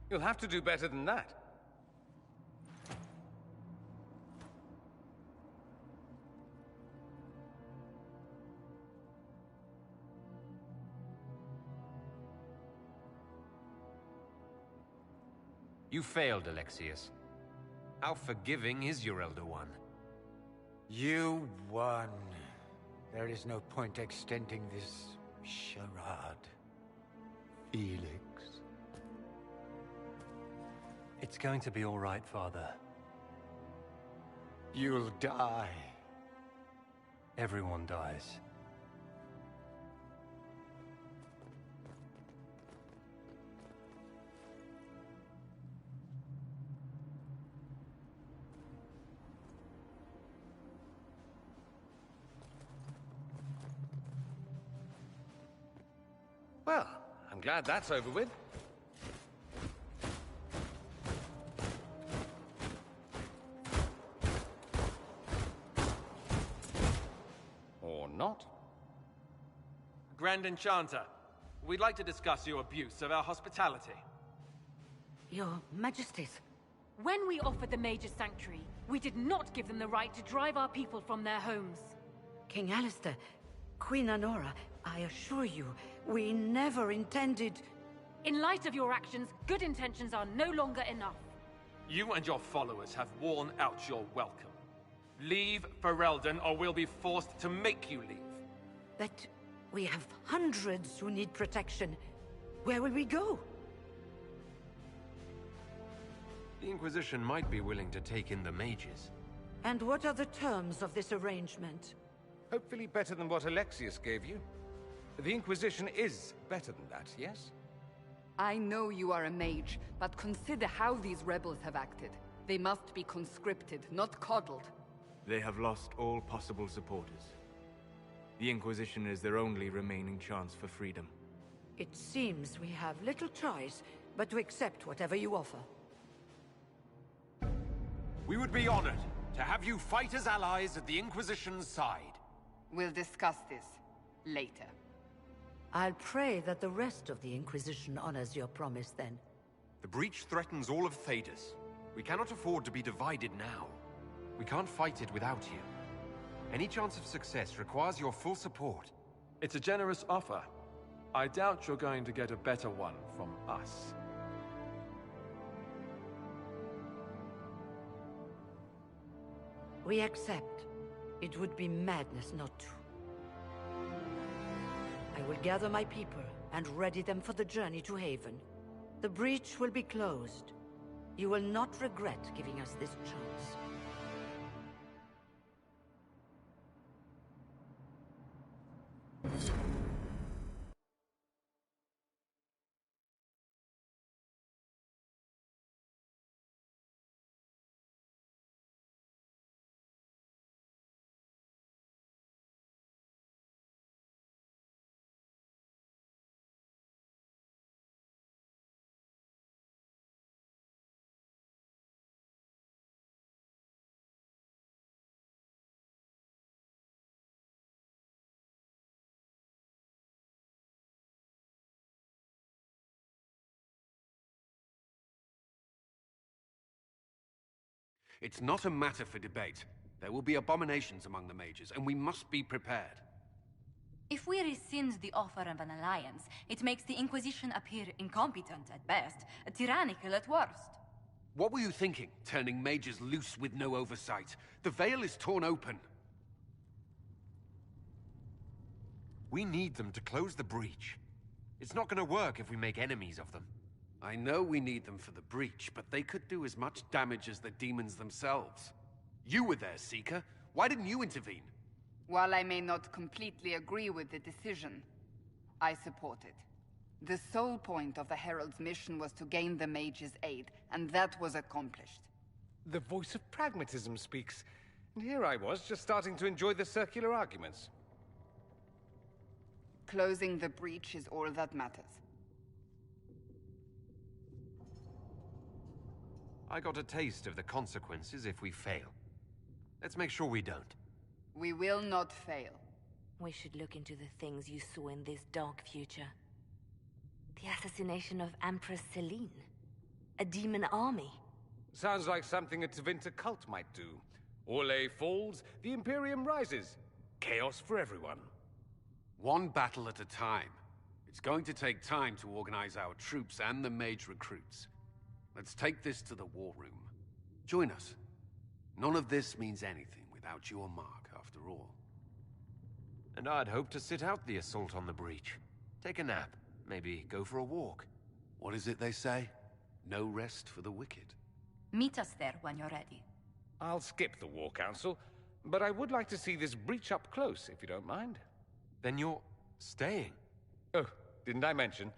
You'll have to do better than that. You failed, Alexius. How forgiving is your Elder One? You won. There is no point extending this charade. Felix. It's going to be all right, Father. You'll die. Everyone dies. Well, I'm glad that's over with. Or not. Grand Enchanter, we'd like to discuss your abuse of our hospitality. Your Majesties. When we offered the Mage's Sanctuary, we did not give them the right to drive our people from their homes. King Alistair, Queen Anora, I assure you, we never intended... In light of your actions, good intentions are no longer enough. You and your followers have worn out your welcome. Leave Ferelden, or we'll be forced to make you leave. But we have hundreds who need protection. Where will we go? The Inquisition might be willing to take in the mages. And what are the terms of this arrangement? Hopefully better than what Alexius gave you. The Inquisition is better than that, yes? I know you are a mage, but consider how these rebels have acted. They must be conscripted, not coddled. They have lost all possible supporters. The Inquisition is their only remaining chance for freedom. It seems we have little choice but to accept whatever you offer. We would be honored to have you fight as allies at the Inquisition's side. We'll discuss this later. I'll pray that the rest of the Inquisition honors your promise then. The breach threatens all of Thedas. We cannot afford to be divided now. We can't fight it without you. Any chance of success requires your full support. It's a generous offer. I doubt you're going to get a better one from us. We accept. It would be madness not to. I will gather my people and ready them for the journey to Haven. The breach will be closed. You will not regret giving us this chance. It's not a matter for debate. There will be abominations among the mages, and we must be prepared. If we rescind the offer of an alliance, it makes the Inquisition appear incompetent at best, tyrannical at worst. What were you thinking, turning mages loose with no oversight? The veil is torn open. We need them to close the breach. It's not going to work if we make enemies of them. I know we need them for the breach, but they could do as much damage as the demons themselves. You were there, Seeker. Why didn't you intervene? While I may not completely agree with the decision, I support it. The sole point of the Herald's mission was to gain the mage's aid, and that was accomplished. The voice of pragmatism speaks. And here I was, just starting to enjoy the circular arguments. Closing the breach is all that matters. I got a taste of the consequences if we fail. Let's make sure we don't. We will not fail. We should look into the things you saw in this dark future. The assassination of Empress Celine. A demon army. Sounds like something a Tevinter cult might do. Orlais falls, the Imperium rises. Chaos for everyone. One battle at a time. It's going to take time to organize our troops and the mage recruits. Let's take this to the war room. Join us. None of this means anything without your mark, after all. And I'd hoped to sit out the assault on the breach. Take a nap. Maybe go for a walk. What is it they say? No rest for the wicked. Meet us there when you're ready. I'll skip the War Council, but I would like to see this breach up close, if you don't mind. Then you're staying? Oh, didn't I mention?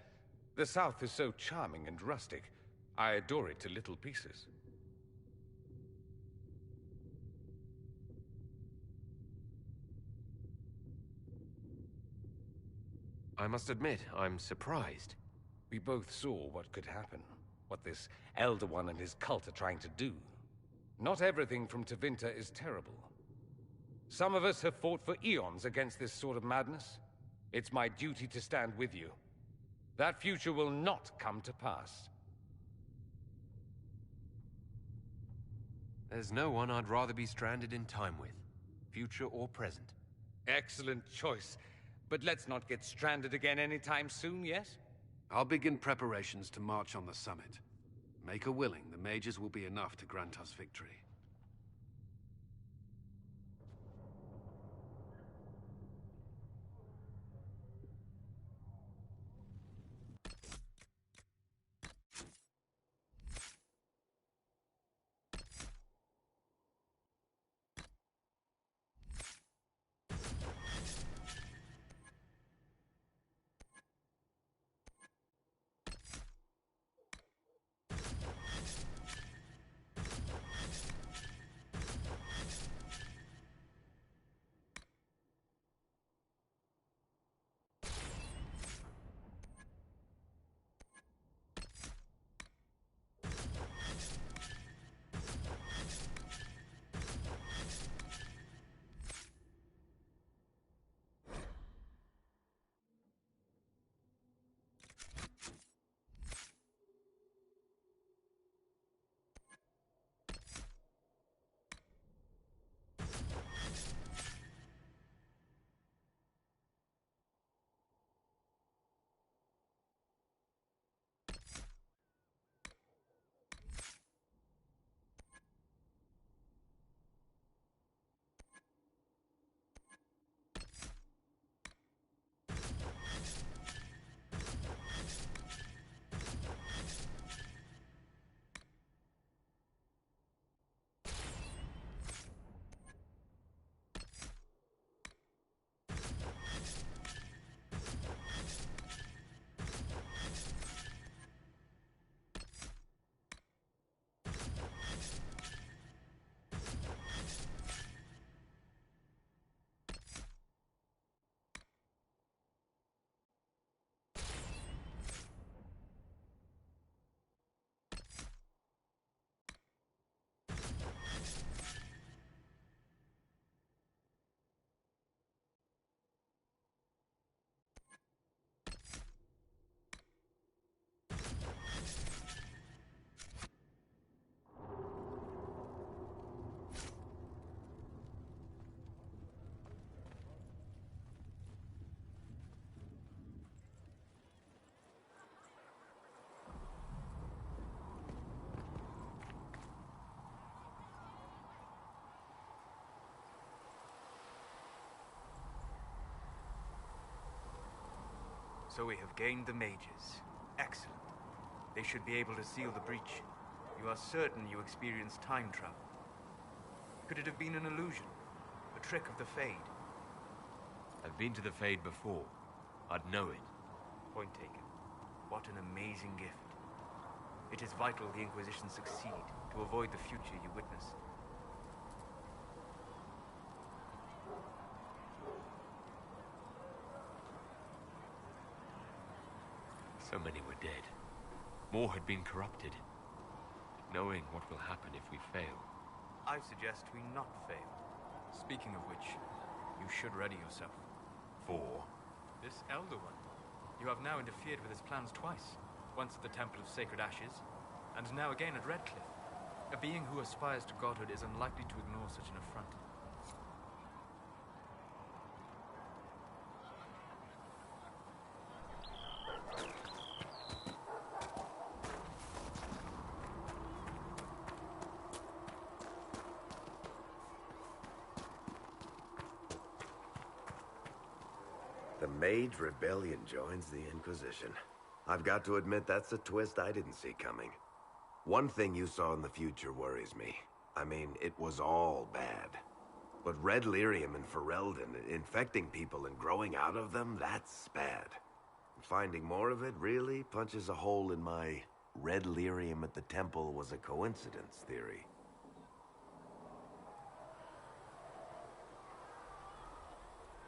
The South is so charming and rustic. I adore it to little pieces. I must admit, I'm surprised. We both saw what could happen. What this Elder One and his cult are trying to do. Not everything from Tevinter is terrible. Some of us have fought for eons against this sort of madness. It's my duty to stand with you. That future will not come to pass. There's no one I'd rather be stranded in time with, future or present. Excellent choice. But let's not get stranded again anytime soon, yes? I'll begin preparations to march on the summit. Maker willing, the mages will be enough to grant us victory. So we have gained the mages. Excellent. They should be able to seal the breach. You are certain you experienced time travel? Could it have been an illusion? A trick of the Fade? I've been to the Fade before. I'd know it. Point taken. What an amazing gift. It is vital the Inquisition succeed to avoid the future you witness. So many were dead. More had been corrupted. Knowing what will happen if we fail. I suggest we not fail. Speaking of which, you should ready yourself. For? This Elder One. You have now interfered with his plans twice. Once at the Temple of Sacred Ashes, and now again at Redcliffe. A being who aspires to godhood is unlikely to ignore such an affront. The Mage Rebellion joins the Inquisition. I've got to admit that's a twist I didn't see coming. One thing you saw in the future worries me. I mean, it was all bad. But Red Lyrium and Ferelden, infecting people and growing out of them, that's bad. Finding more of it really punches a hole in my Red Lyrium at the temple was a coincidence theory.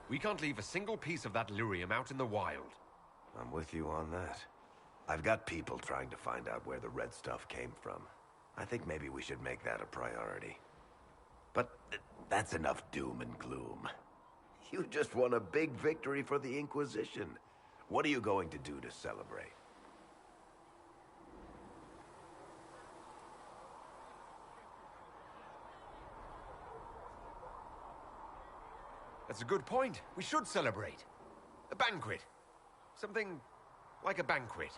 We can't leave a single piece of that lyrium out in the wild. I'm with you on that. I've got people trying to find out where the red stuff came from. I think maybe we should make that a priority. But that's enough doom and gloom. You just won a big victory for the Inquisition. What are you going to do to celebrate? That's a good point. We should celebrate. A banquet. Something like a banquet.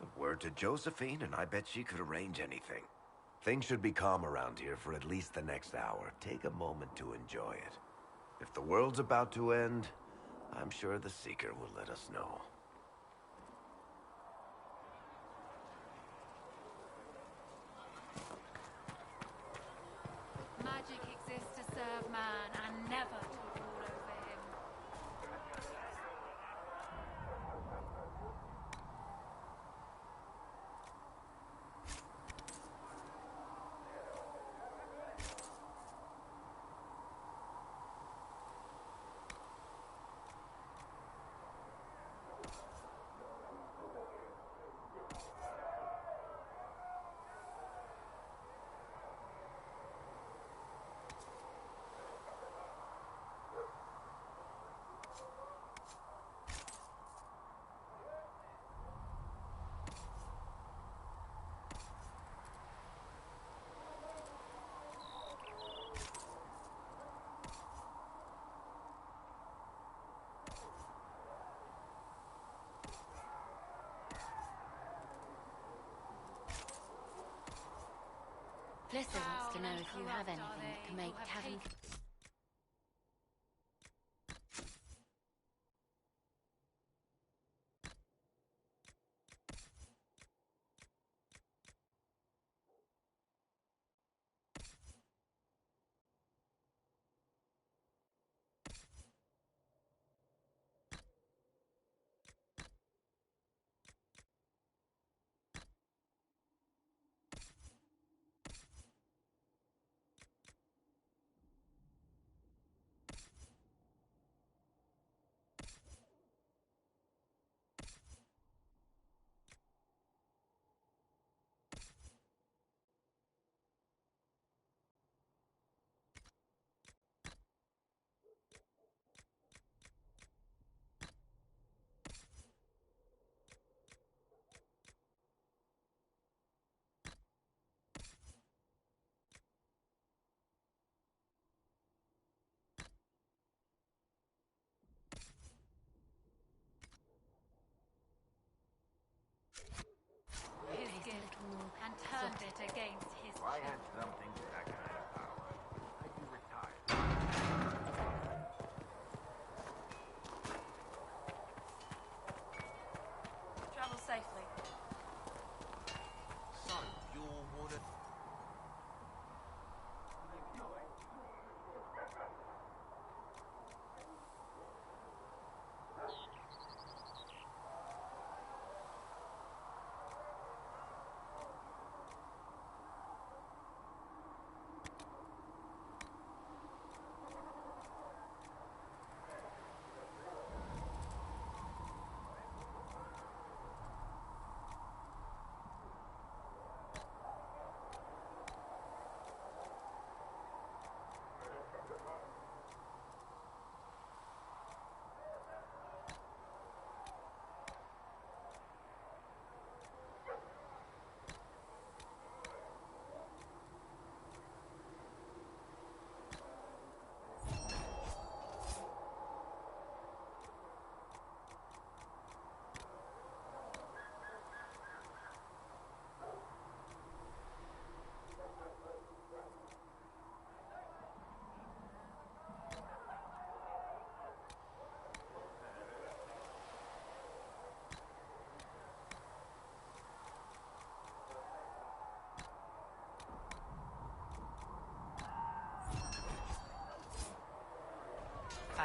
A word to Josephine, and I bet she could arrange anything. Things should be calm around here for at least the next hour. Take a moment to enjoy it. If the world's about to end, I'm sure the Seeker will let us know. Magic exists to serve man and never to rule over him. Flissa wants to know if you have anything that can make Cavern... His gift and turned it against his If I had something with that kind of power, I'd be retired.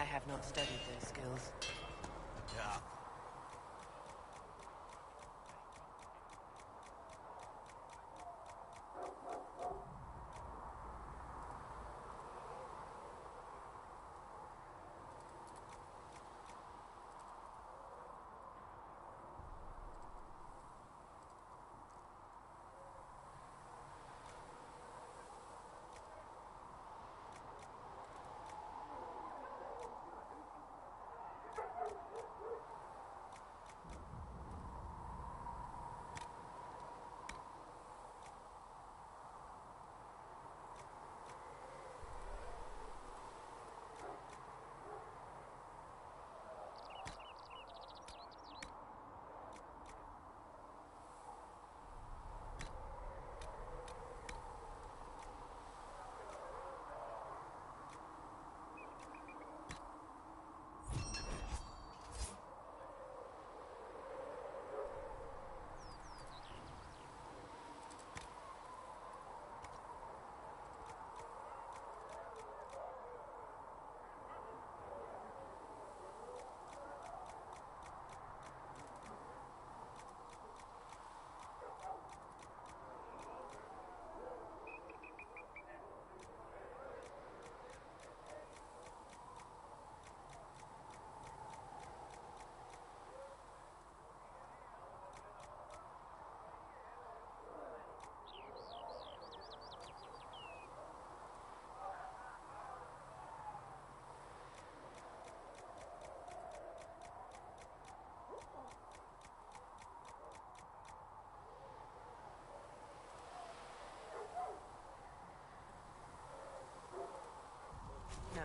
I have not studied those skills. Yeah. No.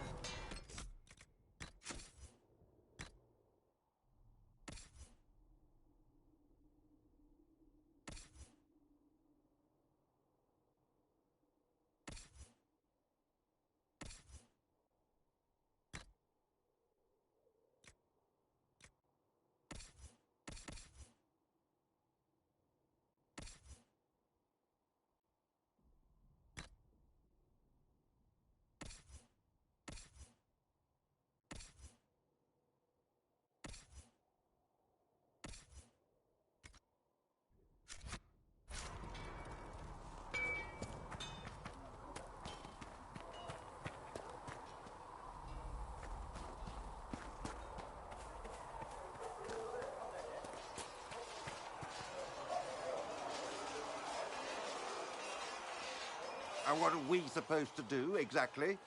And what are we supposed to do, exactly?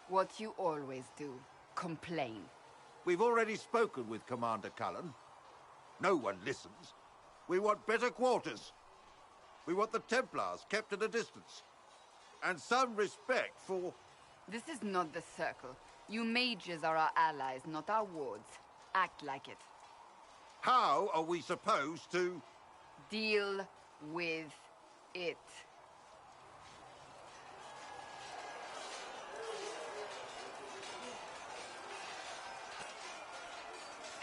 What you always do. Complain. We've already spoken with Commander Cullen. No one listens. We want better quarters. We want the Templars kept at a distance. And some respect for... This is not the Circle. You mages are our allies, not our wards. Act like it. How are we supposed to... Deal with it.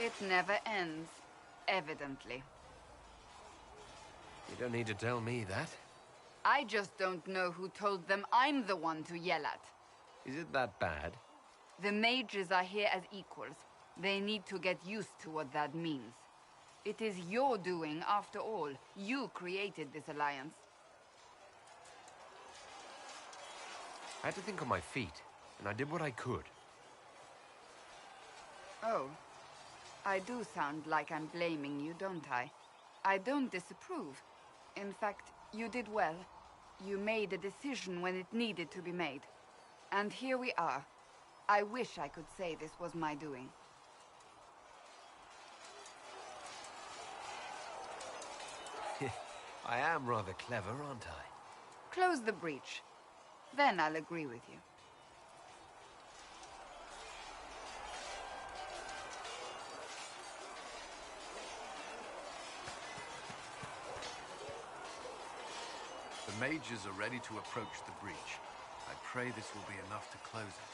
It never ends, evidently. You don't need to tell me that. I just don't know who told them I'm the one to yell at. Is it that bad? The mages are here as equals. They need to get used to what that means. It is your doing, after all. You created this alliance. I had to think on my feet, and I did what I could. Oh. I do sound like I'm blaming you, don't I? I don't disapprove. In fact, you did well. You made a decision when it needed to be made. And here we are. I wish I could say this was my doing. I am rather clever, aren't I? Close the breach. Then I'll agree with you. The mages are ready to approach the breach. I pray this will be enough to close it.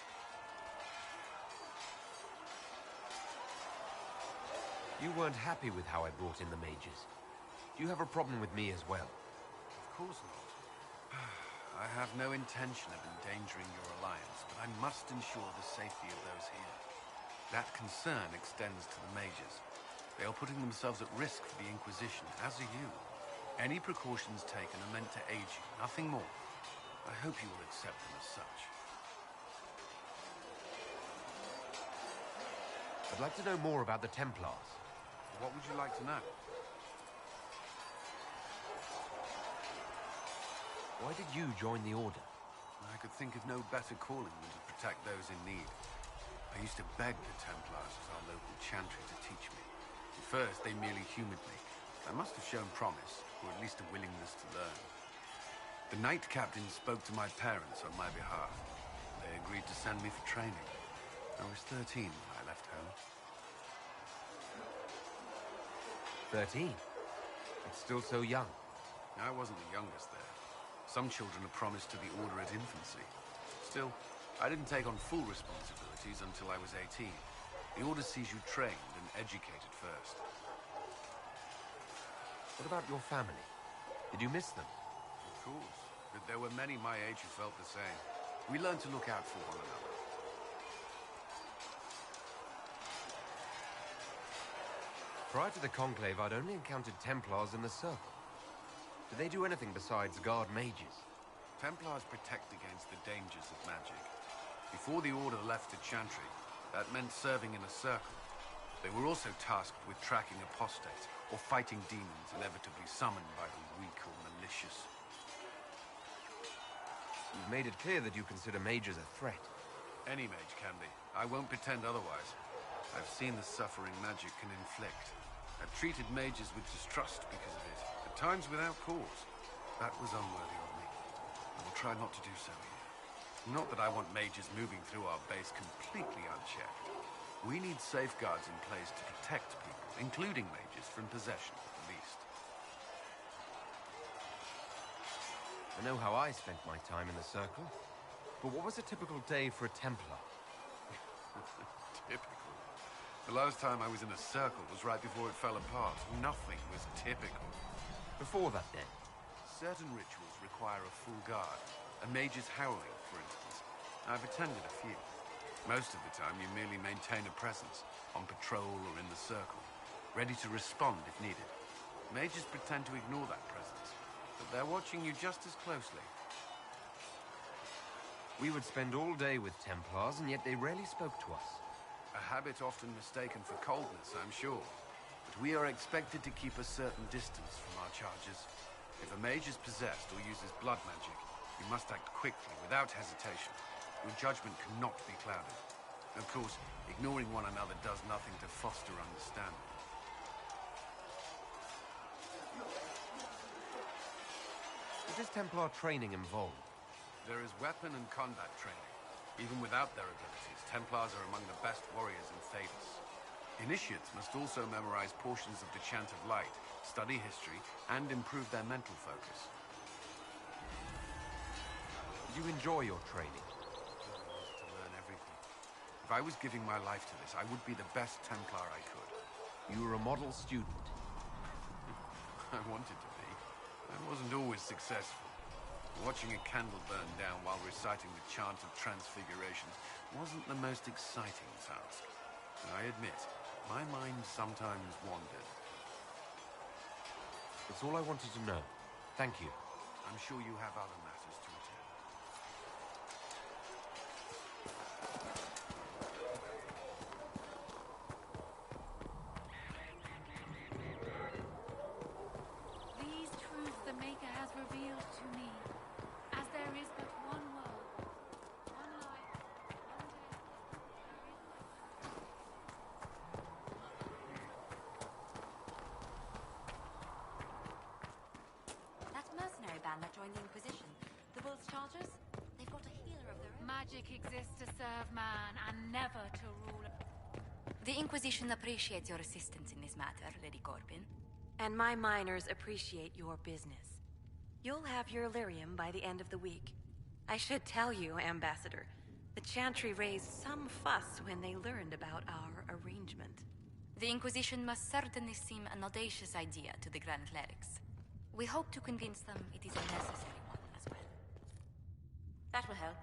You weren't happy with how I brought in the mages. Do you have a problem with me as well? Of course not. I have no intention of endangering your alliance, but I must ensure the safety of those here. That concern extends to the mages. They are putting themselves at risk for the Inquisition, as are you. Any precautions taken are meant to aid you, nothing more. I hope you will accept them as such. I'd like to know more about the Templars. What would you like to know? Why did you join the Order? I could think of no better calling than to protect those in need. I used to beg the Templars as our local chantry to teach me. At first, they merely humored me. I must have shown promise, or at least a willingness to learn. The Knight Captain spoke to my parents on my behalf. They agreed to send me for training. I was 13 when I left home. 13? It's still so young. I wasn't the youngest there. Some children are promised to the Order at infancy. Still, I didn't take on full responsibilities until I was 18. The Order sees you trained and educated first. What about your family? Did you miss them? Of course, but there were many my age who felt the same. We learned to look out for one another. Prior to the Conclave, I'd only encountered Templars in the Circle. Do they do anything besides guard mages? Templars protect against the dangers of magic. Before the Order left the Chantry, that meant serving in a circle. They were also tasked with tracking apostates, or fighting demons inevitably summoned by the weak or malicious. You've made it clear that you consider mages a threat. Any mage can be. I won't pretend otherwise. I've seen the suffering magic can inflict. I've treated mages with distrust because of it, at times without cause. That was unworthy of me. I will try not to do so here. Not that I want mages moving through our base completely unchecked. We need safeguards in place to protect people, including mages, from possession at the least. I know how I spent my time in the Circle, but what was a typical day for a Templar? Typical? The last time I was in a circle was right before it fell apart. Nothing was typical. Before that, then? Certain rituals require a full guard. A mage's howling, for instance. I've attended a few. Most of the time, you merely maintain a presence, on patrol or in the circle, ready to respond if needed. Mages pretend to ignore that presence, but they're watching you just as closely. We would spend all day with Templars, and yet they rarely spoke to us. A habit often mistaken for coldness, I'm sure. But we are expected to keep a certain distance from our charges. If a mage is possessed or uses blood magic, you must act quickly, without hesitation. Your judgment cannot be clouded. Of course, ignoring one another does nothing to foster understanding. What does Templar training involve? There is weapon and combat training. Even without their abilities, Templars are among the best warriors in Thedas. Initiates must also memorize portions of the Chant of Light, study history, and improve their mental focus. Do you enjoy your training? To learn everything. If I was giving my life to this, I would be the best Templar I could. You were a model student. I wanted to be. I wasn't always successful. Watching a candle burn down while reciting the Chant of Transfiguration wasn't the most exciting task. And I admit, my mind sometimes wandered. That's all I wanted to know. Thank you. I'm sure you have other matters to attend. These truths the Maker has revealed to me, as there is but one world, one life, one That mercenary band that joined the Inquisition, the Wolves Chargers, they've got a healer of their own. Magic exists to serve man and never to rule. The Inquisition appreciates your assistance in this matter, Lady Corbin. And my miners appreciate your business. You'll have your lyrium by the end of the week. I should tell you, Ambassador, the Chantry raised some fuss when they learned about our arrangement. The Inquisition must certainly seem an audacious idea to the Grand Clerics. We hope to convince them it is a necessary one as well. That will help.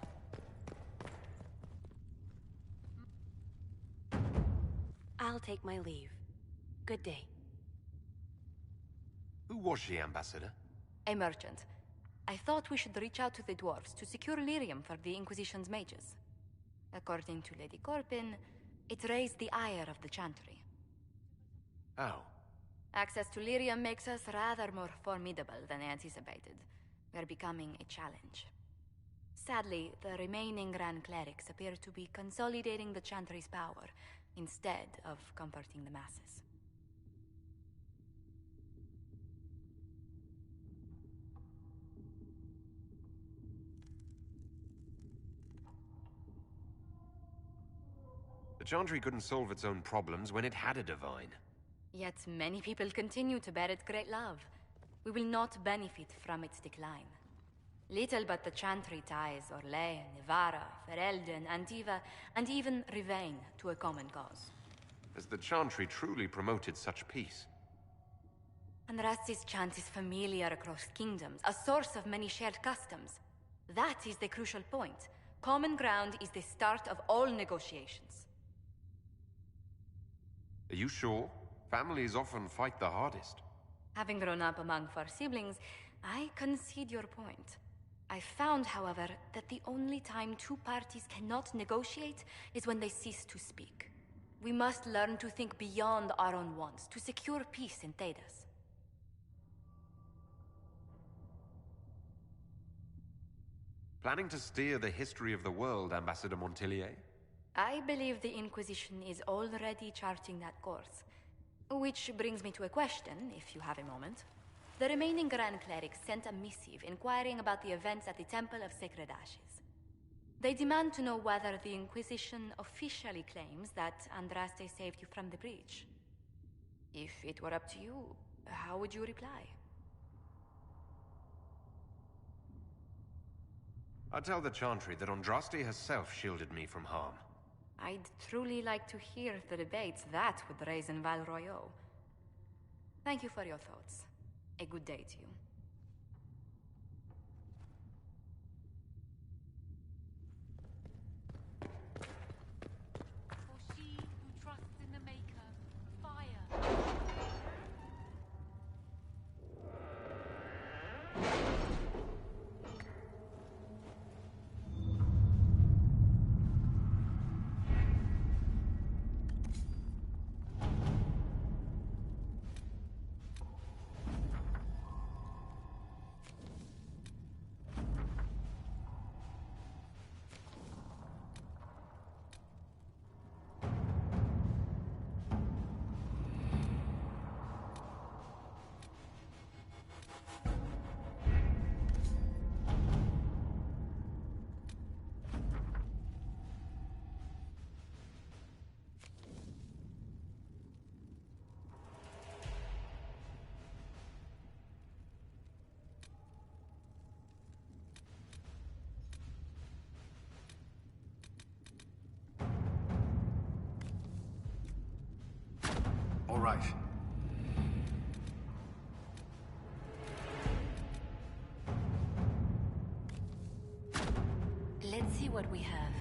I'll take my leave. Good day. Who was she, Ambassador? A merchant. I thought we should reach out to the dwarves to secure lyrium for the Inquisition's mages. According to Lady Corpin, it raised the ire of the Chantry. How? Access to lyrium makes us rather more formidable than anticipated. We're becoming a challenge. Sadly, the remaining Grand Clerics appear to be consolidating the Chantry's power, instead of comforting the masses. The Chantry couldn't solve its own problems when it had a divine. Yet many people continue to bear it great love. We will not benefit from its decline. Little but the Chantry ties Orlais, Nevarra, Ferelden, Antiva, and even Rivain to a common cause. Has the Chantry truly promoted such peace? Andraste's chant is familiar across kingdoms, a source of many shared customs. That is the crucial point. Common ground is the start of all negotiations. Are you sure? Families often fight the hardest. Having grown up among four siblings, I concede your point. I found, however, that the only time two parties cannot negotiate is when they cease to speak. We must learn to think beyond our own wants to secure peace in Thedas. Planning to steer the history of the world, Ambassador Montillier? I believe the Inquisition is already charting that course. Which brings me to a question, if you have a moment. The remaining Grand Clerics sent a missive inquiring about the events at the Temple of Sacred Ashes. They demand to know whether the Inquisition officially claims that Andraste saved you from the breach. If it were up to you, how would you reply? I'd tell the Chantry that Andraste herself shielded me from harm. I'd truly like to hear the debates that would raise in Val Royeaux. Thank you for your thoughts. A good day to you. For she who trusts in the Maker, fire. All right. Let's see what we have.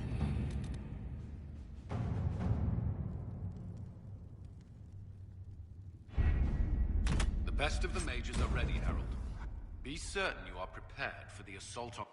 The best of the mages are ready, Herald. Be certain you are prepared for the assault on...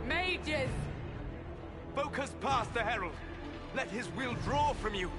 Mages! Focus past the Herald. Let his will draw from you.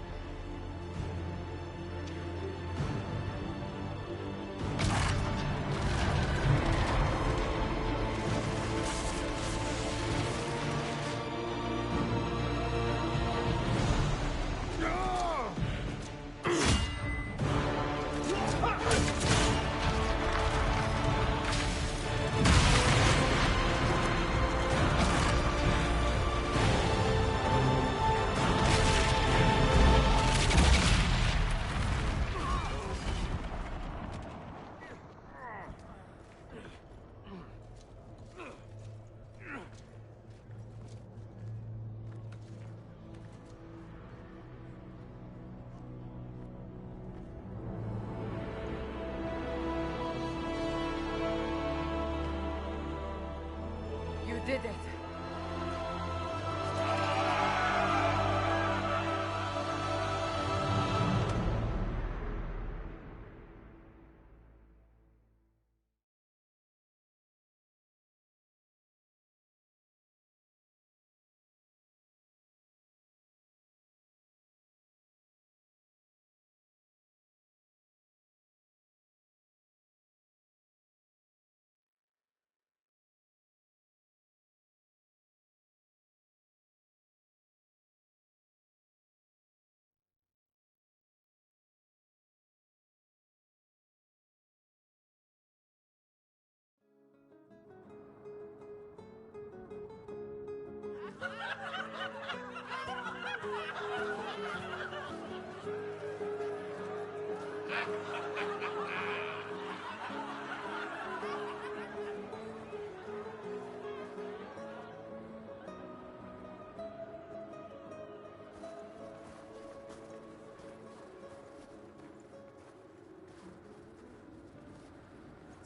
did it.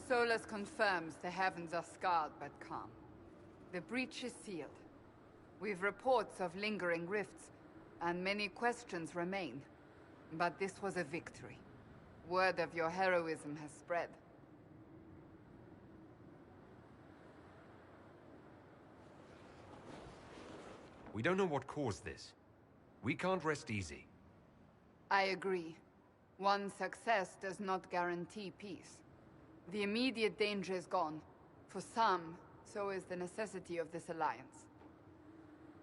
Solus confirms the heavens are scarred but calm. The breach is sealed. We've reports of lingering rifts, and many questions remain. But this was a victory. Word of your heroism has spread. We don't know what caused this. We can't rest easy. I agree. One success does not guarantee peace. The immediate danger is gone. For some, so is the necessity of this alliance.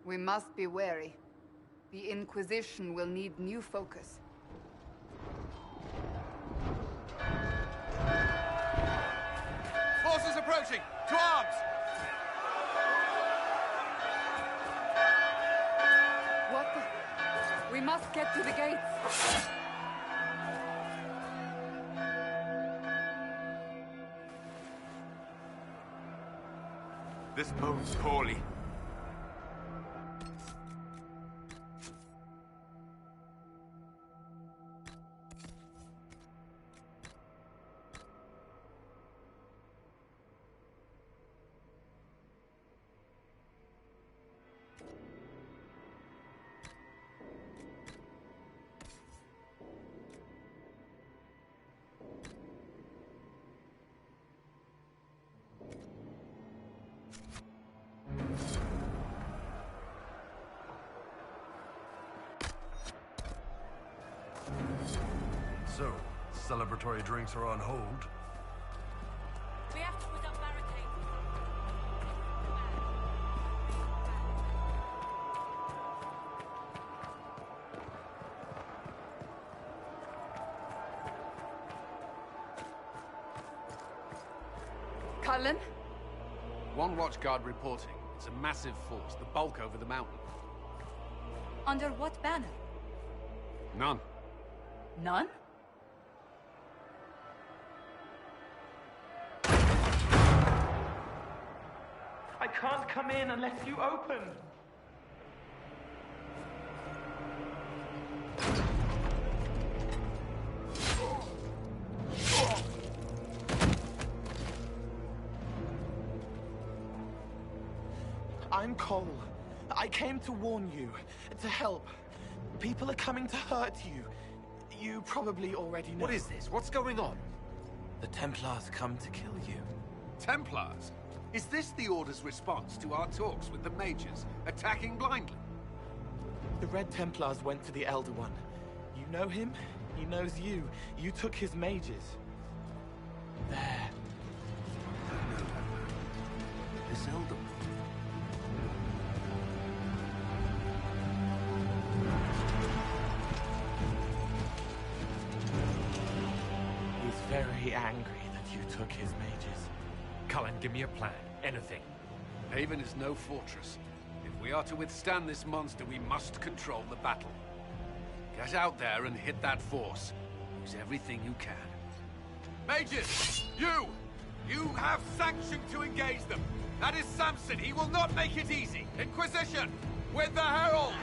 We must be wary. The Inquisition will need new focus. Forces approaching! To arms! What the... We must get to the gates! This bodes poorly. So, celebratory drinks are on hold. We have to put up barricades. Cullen? One watchguard reporting. It's a massive force, the bulk over the mountain. Under what banner? None. None? I can't come in unless you open. I'm Cole. I came to warn you, to help. People are coming to hurt you. You probably already know. What is this? What's going on? The Templars come to kill you. Templars? Is this the Order's response to our talks with the mages, attacking blindly? The Red Templars went to the Elder One. You know him? He knows you. You took his mages. There. I know that man. This Elder One. He's very angry that you took his mages. Cullen, give me a plan. Anything. Haven is no fortress. If we are to withstand this monster, we must control the battle. Get out there and hit that force. Use everything you can. Mages! You! You have sanction to engage them! That is Samson! He will not make it easy! Inquisition! With the Herald!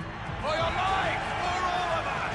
For your lives! For all of us!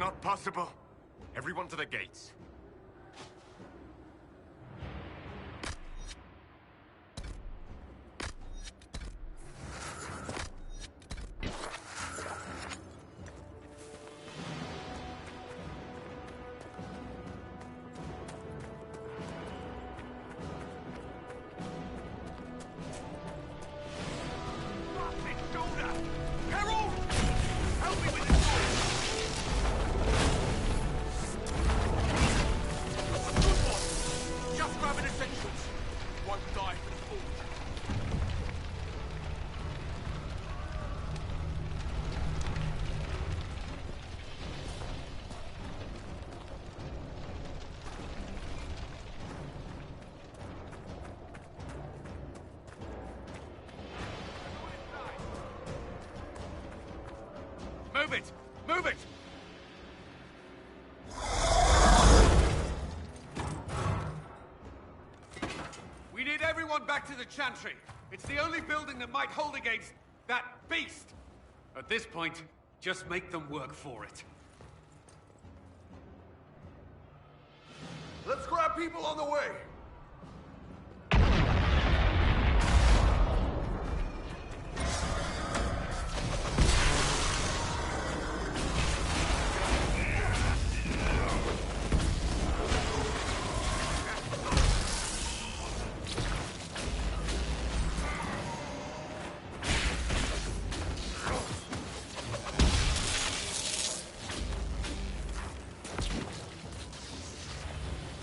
not possible. Everyone to the gates. Move it! Move it! We need everyone back to the Chantry. It's the only building that might hold against that beast. At this point, just make them work for it. Let's grab people on the way!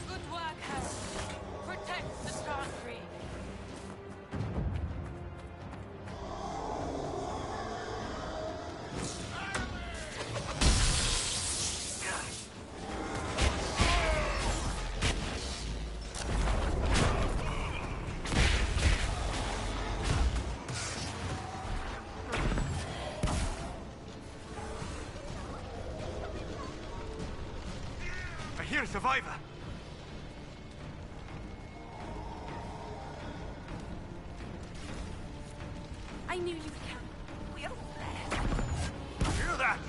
Good work, Harold. Protect the Chantry. I hear a survivor. I knew you'd come. We're there. Hear that?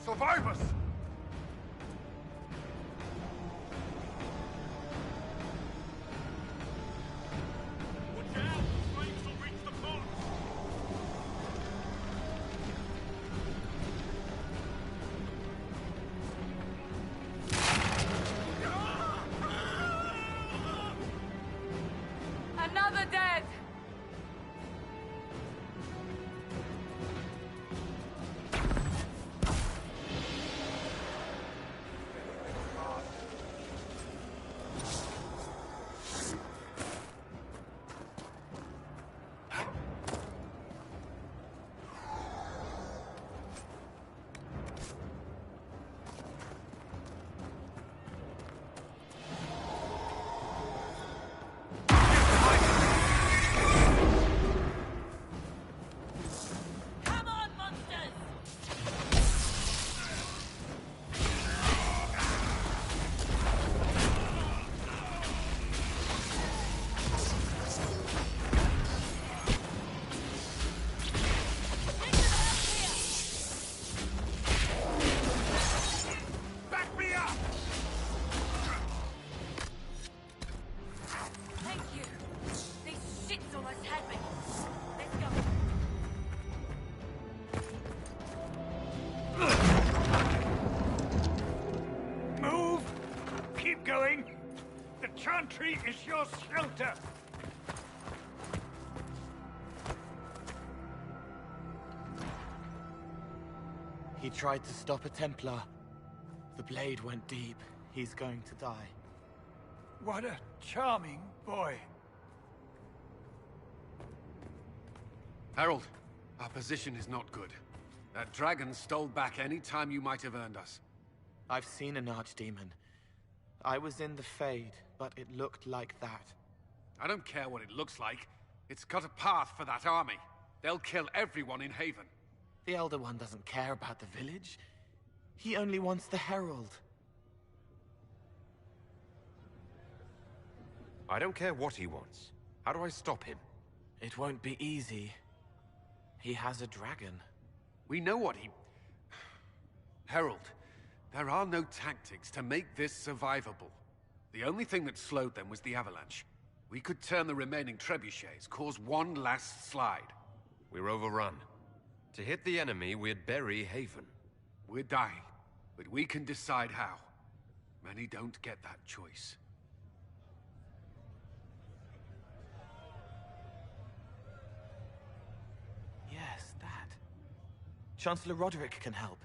Survivors! Another dead. Come on, monsters! Back me up! Thank you. These shits almost had me. Let's go. Move! Keep going! The Chantry is your shelter! He tried to stop a Templar. The blade went deep. He's going to die. What a charming boy. Harold, our position is not good. That dragon stole back any time you might have earned us. I've seen an archdemon. I was in the Fade, but it looked like that. I don't care what it looks like. It's got a path for that army. They'll kill everyone in Haven. The Elder One doesn't care about the village. He only wants the Herald. I don't care what he wants. How do I stop him? It won't be easy. He has a dragon. We know what he... Harold, There are no tactics to make this survivable. The only thing that slowed them was the avalanche. We could turn the remaining trebuchets, cause one last slide. We're overrun. To hit the enemy, we'd bury Haven. We're dying, but we can decide how. Many don't get that choice. Yes, that. Chancellor Roderick can help.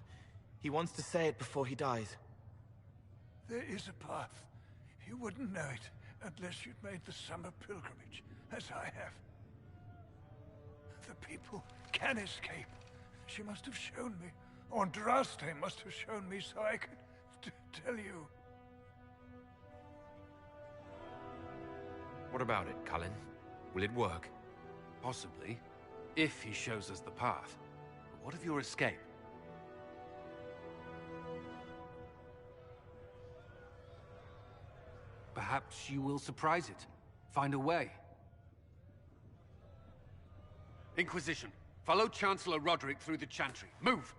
He wants to say it before he dies. There is a path. You wouldn't know it unless you'd made the summer pilgrimage, as I have. The people can escape. She must have shown me. Andraste must have shown me so I could tell you. What about it, Cullen? Will it work? Possibly, if he shows us the path. But what of your escape? Perhaps you will surprise it. Find a way. Inquisition, follow Chancellor Roderick through the Chantry. Move!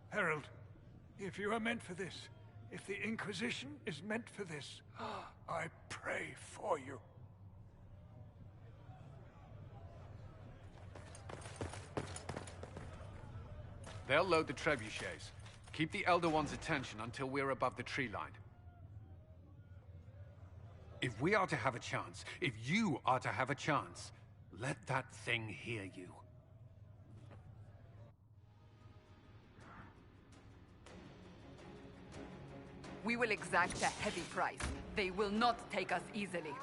Herald, if you are meant for this, if the Inquisition is meant for this, I pray for you. They'll load the trebuchets. Keep the Elder One's attention until we're above the tree line. If we are to have a chance, if you are to have a chance, let that thing hear you. We will exact a heavy price. They will not take us easily.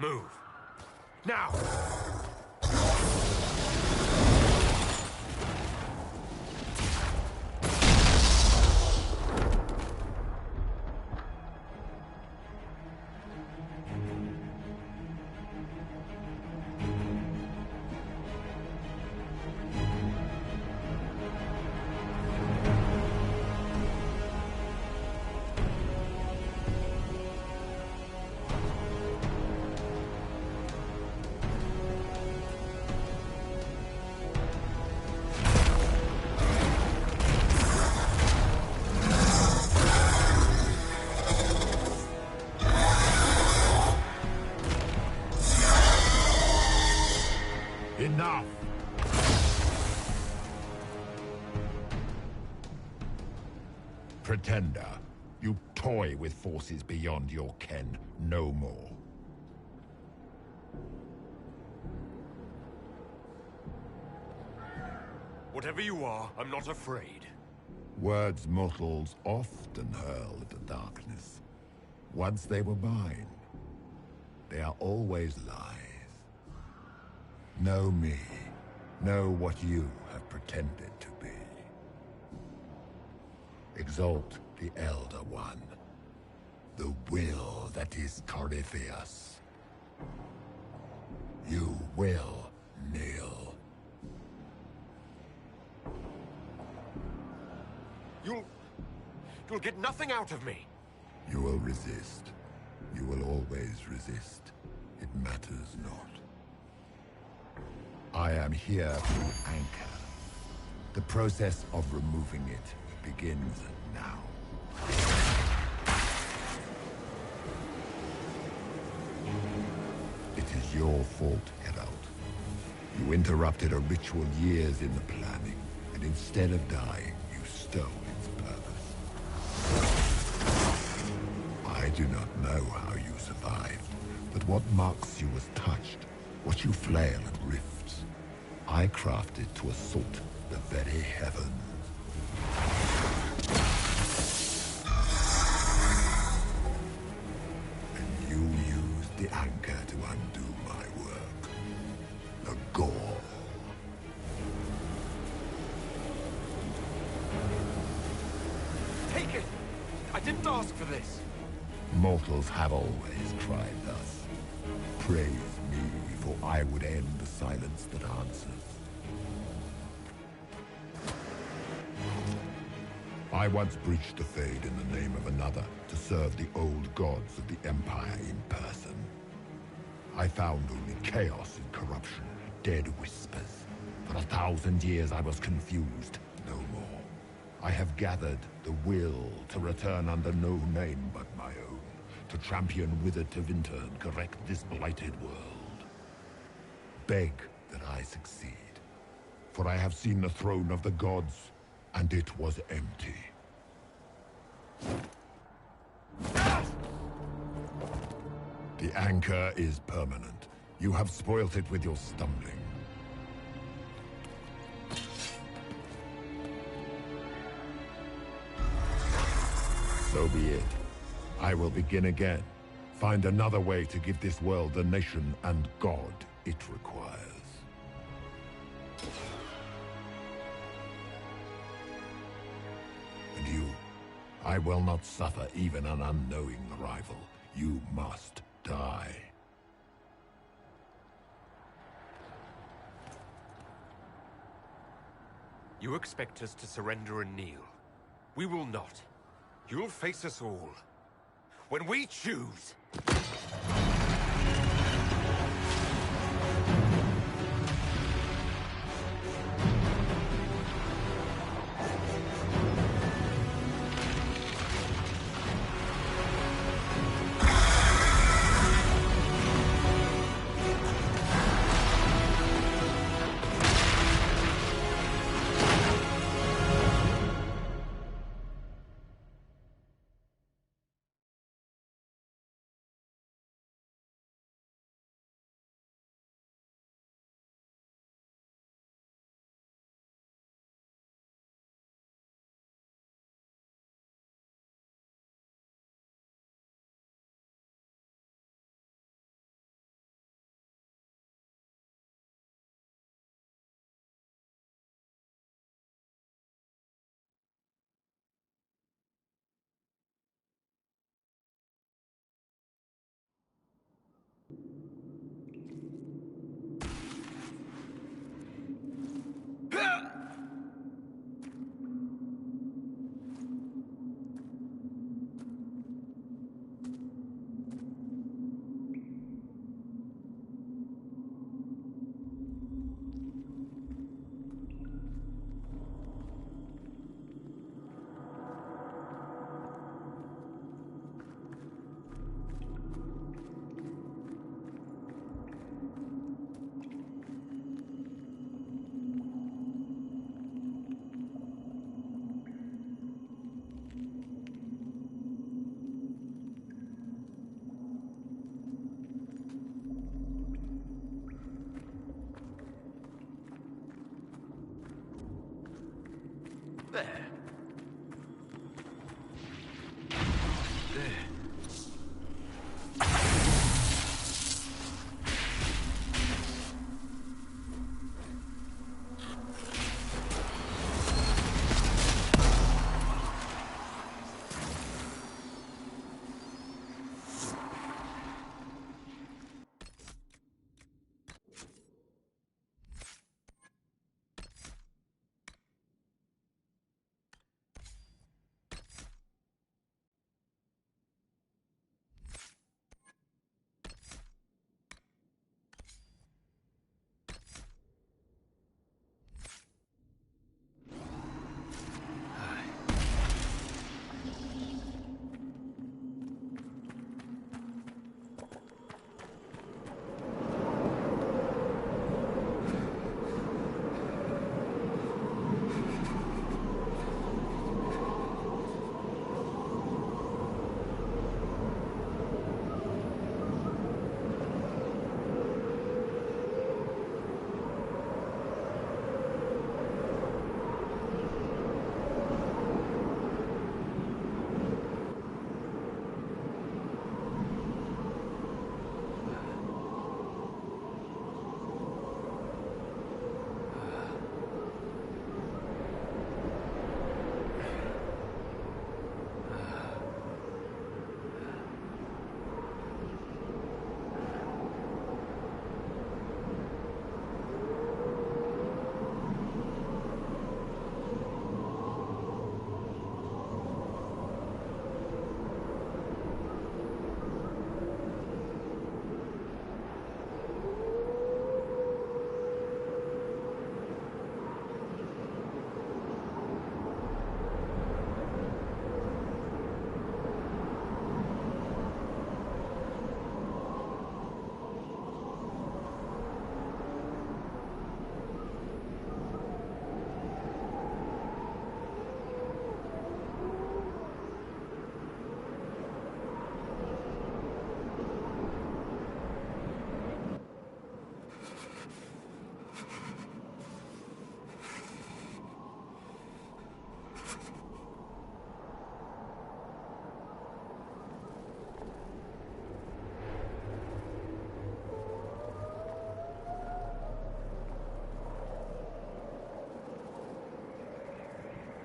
Move. Now! Enough! Pretender, you toy with forces beyond your ken no more. Whatever you are, I'm not afraid. Words mortals often hurl at the darkness. Once they were mine, they are always lies. Know me. Know what you have pretended to be. Exalt the Elder One. The will that is Corypheus. You will kneel. You'll get nothing out of me. You will resist. You will always resist. It matters not. I am here to anchor. The process of removing it begins now. It is your fault, Herald. You interrupted a ritual years in the planning, and instead of dying, you stole its purpose. I do not know how you survived, but what marks you as touched, what you flail at rifts, I crafted to assault the very heavens. And you used the anchor to undo my work. The gore. Take it! I didn't ask for this. Mortals have always tried thus. Praise me, for I would end the silence that answers. I once breached the Fade in the name of another to serve the old gods of the Empire in person. I found only chaos and corruption, dead whispers. For 1,000 years I was confused, no more. I have gathered the will to return under no name but my own, to champion Wither-to in turn correct this blighted world. Beg that I succeed, for I have seen the throne of the gods, and it was empty. The anchor is permanent. You have spoilt it with your stumbling. So be it. I will begin again. Find another way to give this world the nation and God it requires. And you, I will not suffer even an unknowing rival. You must die. You expect us to surrender and kneel. We will not. You'll face us all. When we choose...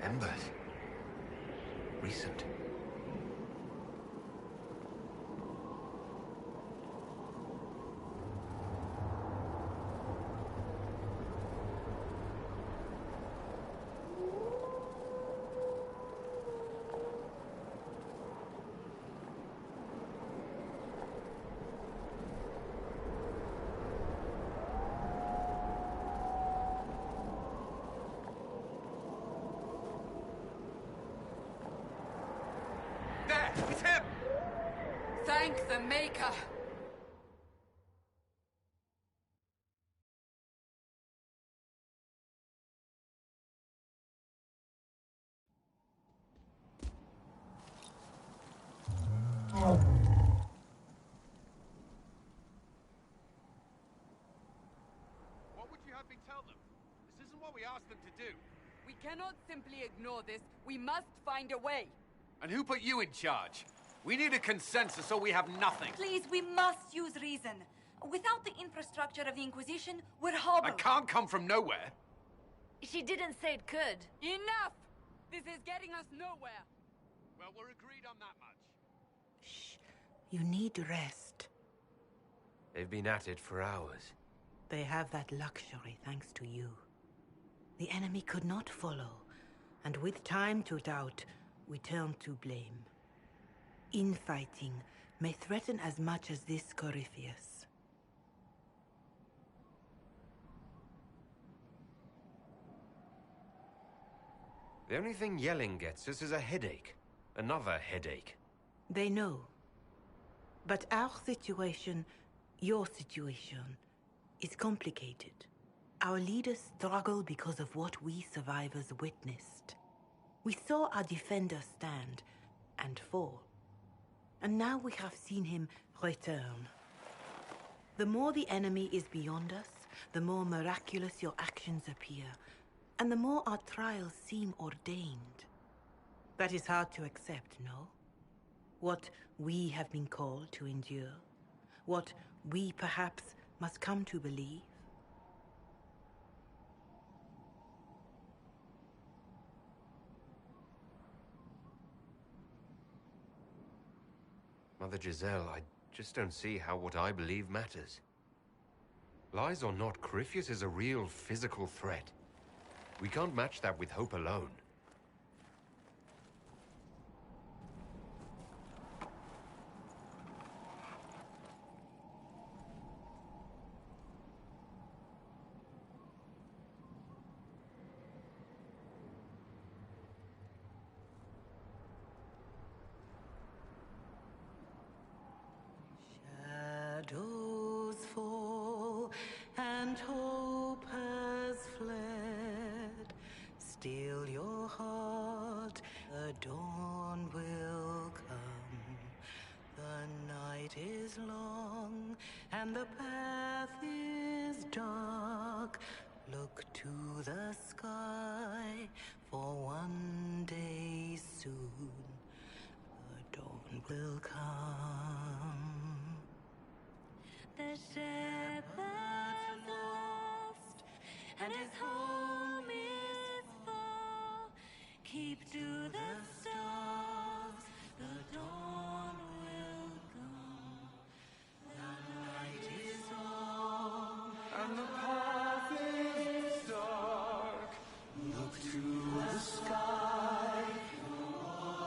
Embers. Recent. There! It's him! Thank the Maker! What would you have me tell them? This isn't what we asked them to do. We cannot simply ignore this. We must find a way. And who put you in charge? We need a consensus or we have nothing. Please, we must use reason. Without the infrastructure of the Inquisition, we're hobbled. I can't come from nowhere. She didn't say it could. Enough! This is getting us nowhere. Well, we're agreed on that much. You need rest. They've been at it for hours. They have that luxury thanks to you. The enemy could not follow, and with time to doubt, we turn to blame. Infighting may threaten as much as this Corypheus. The only thing yelling gets us is a headache. Another headache. They know. But our situation, your situation, is complicated. Our leaders struggle because of what we survivors witnessed. We saw our defender stand and fall. And now we have seen him return. The more the enemy is beyond us, the more miraculous your actions appear, and the more our trials seem ordained. That is hard to accept, no? What we have been called to endure, what we perhaps must come to believe. Mother Giselle, I just don't see how what I believe matters. Lies or not, Corypheus is a real physical threat. We can't match that with hope alone. Shadows fall and hope has fled. Still your heart, the dawn will come. The night is long and the path is dark. Look to the sky, for one day soon the dawn will come. The shepherd's lost, and his home is far. Keep to the stars, the dawn will come. The night is long, and the path is dark. Look to the sky, for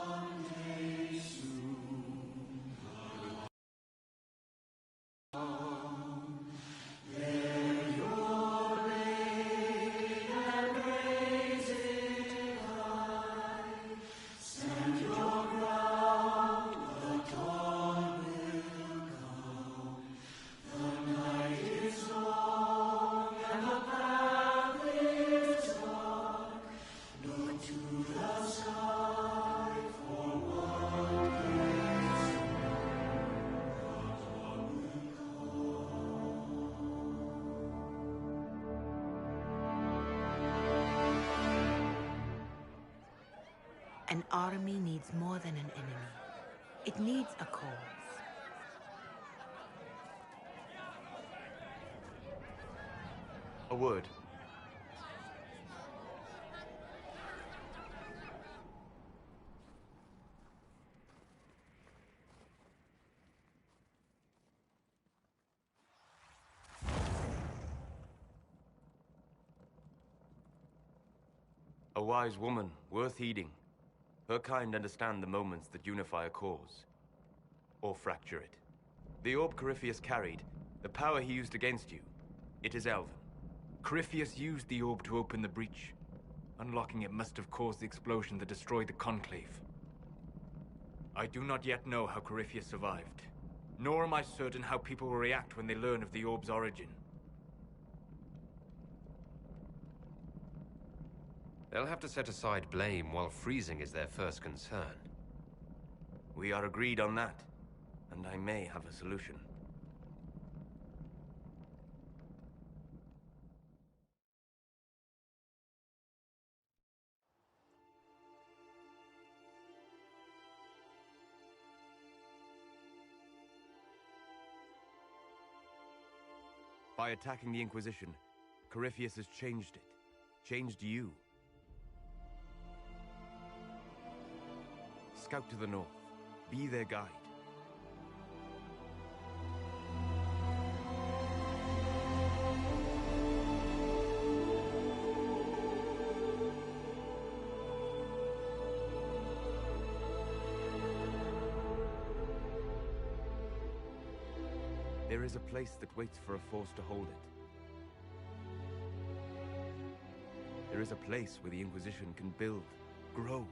one day soon. Bear your blade and raise it high. Stand your ground, the dawn will come. The night is long and the path is dark. Look to the sky for one day soon. An army needs more than an enemy. It needs a cause. A word. wise woman, worth heeding. Her kind understand the moments that unify a cause. Or fracture it. The orb Corypheus carried, the power he used against you, it is Elven. Corypheus used the orb to open the breach. Unlocking it must have caused the explosion that destroyed the Conclave. I do not yet know how Corypheus survived, nor am I certain how people will react when they learn of the orb's origin. They'll have to set aside blame while freezing is their first concern. We are agreed on that, and I may have a solution. By attacking the Inquisition, Corypheus has changed it. Changed you. Scout to the north. Be their guide. There is a place that waits for a force to hold it. There is a place where the Inquisition can build, grow.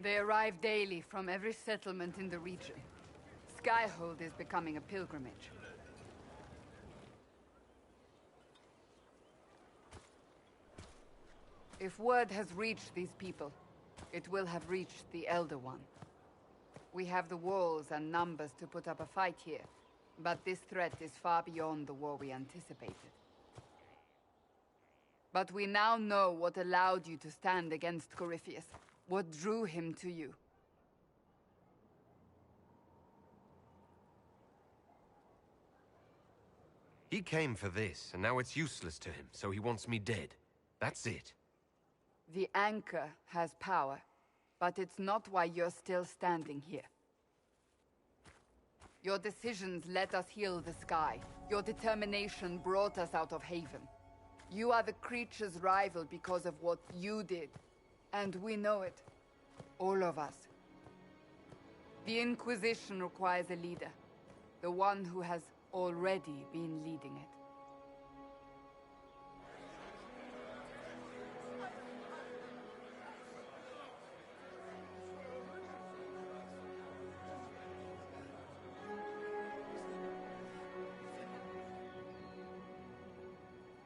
They arrive daily from every settlement in the region. Skyhold is becoming a pilgrimage. If word has reached these people, it will have reached the Elder One. We have the walls and numbers to put up a fight here, but this threat is far beyond the war we anticipated. But we now know what allowed you to stand against Corypheus. What drew him to you? He came for this, and now it's useless to him, so he wants me dead. That's it. The Anchor has power, but it's not why you're still standing here. Your decisions let us heal the sky. Your determination brought us out of Haven. You are the creature's rival because of what you did. And we know it. All of us. The Inquisition requires a leader. The one who has already been leading it.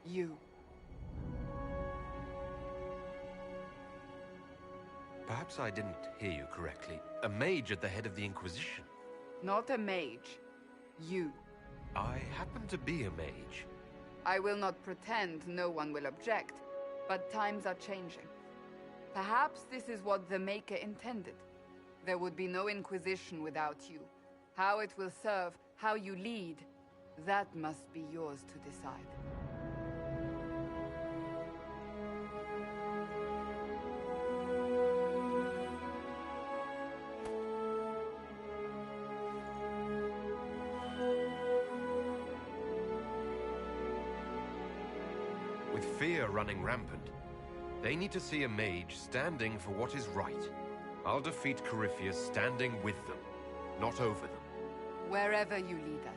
You. Perhaps I didn't hear you correctly. A mage at the head of the Inquisition. Not a mage. You. I happen to be a mage. I will not pretend no one will object, but times are changing. Perhaps this is what the Maker intended. There would be no Inquisition without you. How it will serve, how you lead, that must be yours to decide. fear running rampant. They need to see a mage standing for what is right. I'll defeat Corypheus standing with them, not over them. Wherever you lead us.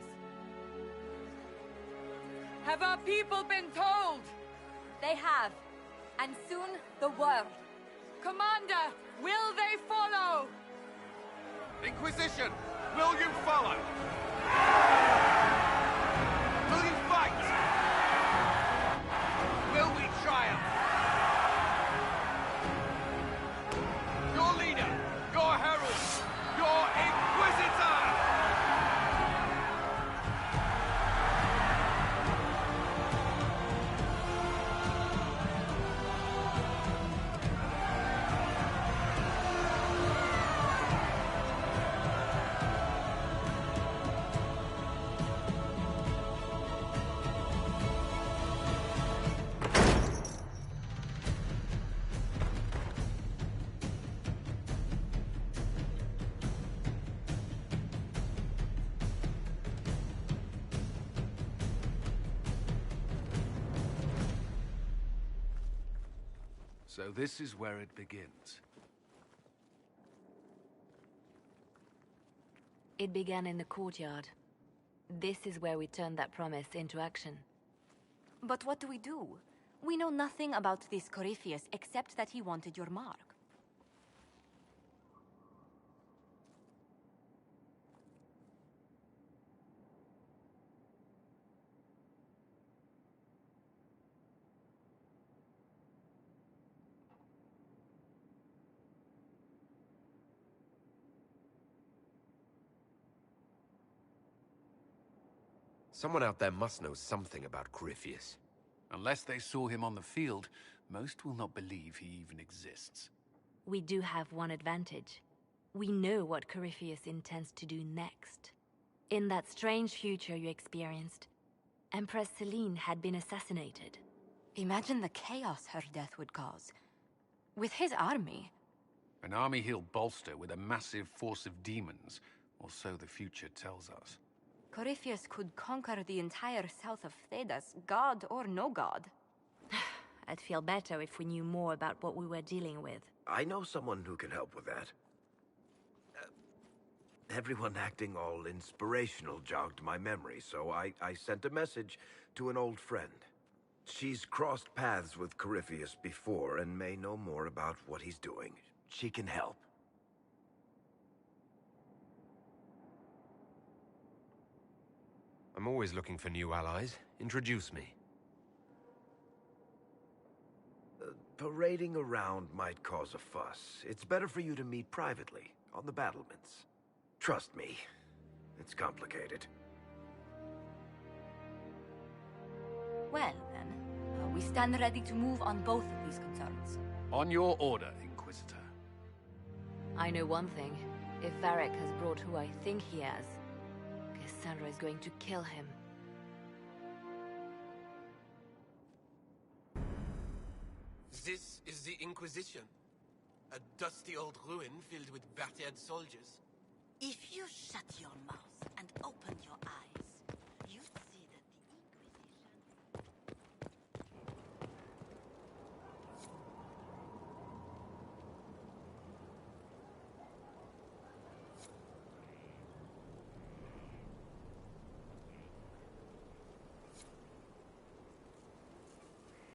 Have our people been told? They have. And soon, the world. Commander, will they follow? Inquisition, will you follow? Will you fight? Will we triumph? Your leader, your herald, your Inquisitor! So this is where it begins. It began in the courtyard. This is where we turned that promise into action. But what do? We know nothing about this Corypheus except that he wanted your mark. Someone out there must know something about Corypheus. Unless they saw him on the field, most will not believe he even exists. We do have one advantage. We know what Corypheus intends to do next. In that strange future you experienced, Empress Selene had been assassinated. Imagine the chaos her death would cause. With his army. An army he'll bolster with a massive force of demons, or so the future tells us. Corypheus could conquer the entire south of Thedas, god or no god. I'd feel better if we knew more about what we were dealing with. I know someone who can help with that. Everyone acting all inspirational jogged my memory, so I sent a message to an old friend. She's crossed paths with Corypheus before and may know more about what he's doing. She can help. I'm always looking for new allies. Introduce me. Parading around might cause a fuss. It's better for you to meet privately, on the battlements. Trust me, it's complicated. Well, then, we stand ready to move on both of these concerns. On your order, Inquisitor. I know one thing. If Varric has brought who I think he has, Cassandra is going to kill him. This is the Inquisition. A dusty old ruin filled with battered soldiers. If you shut your mouth and open your eyes,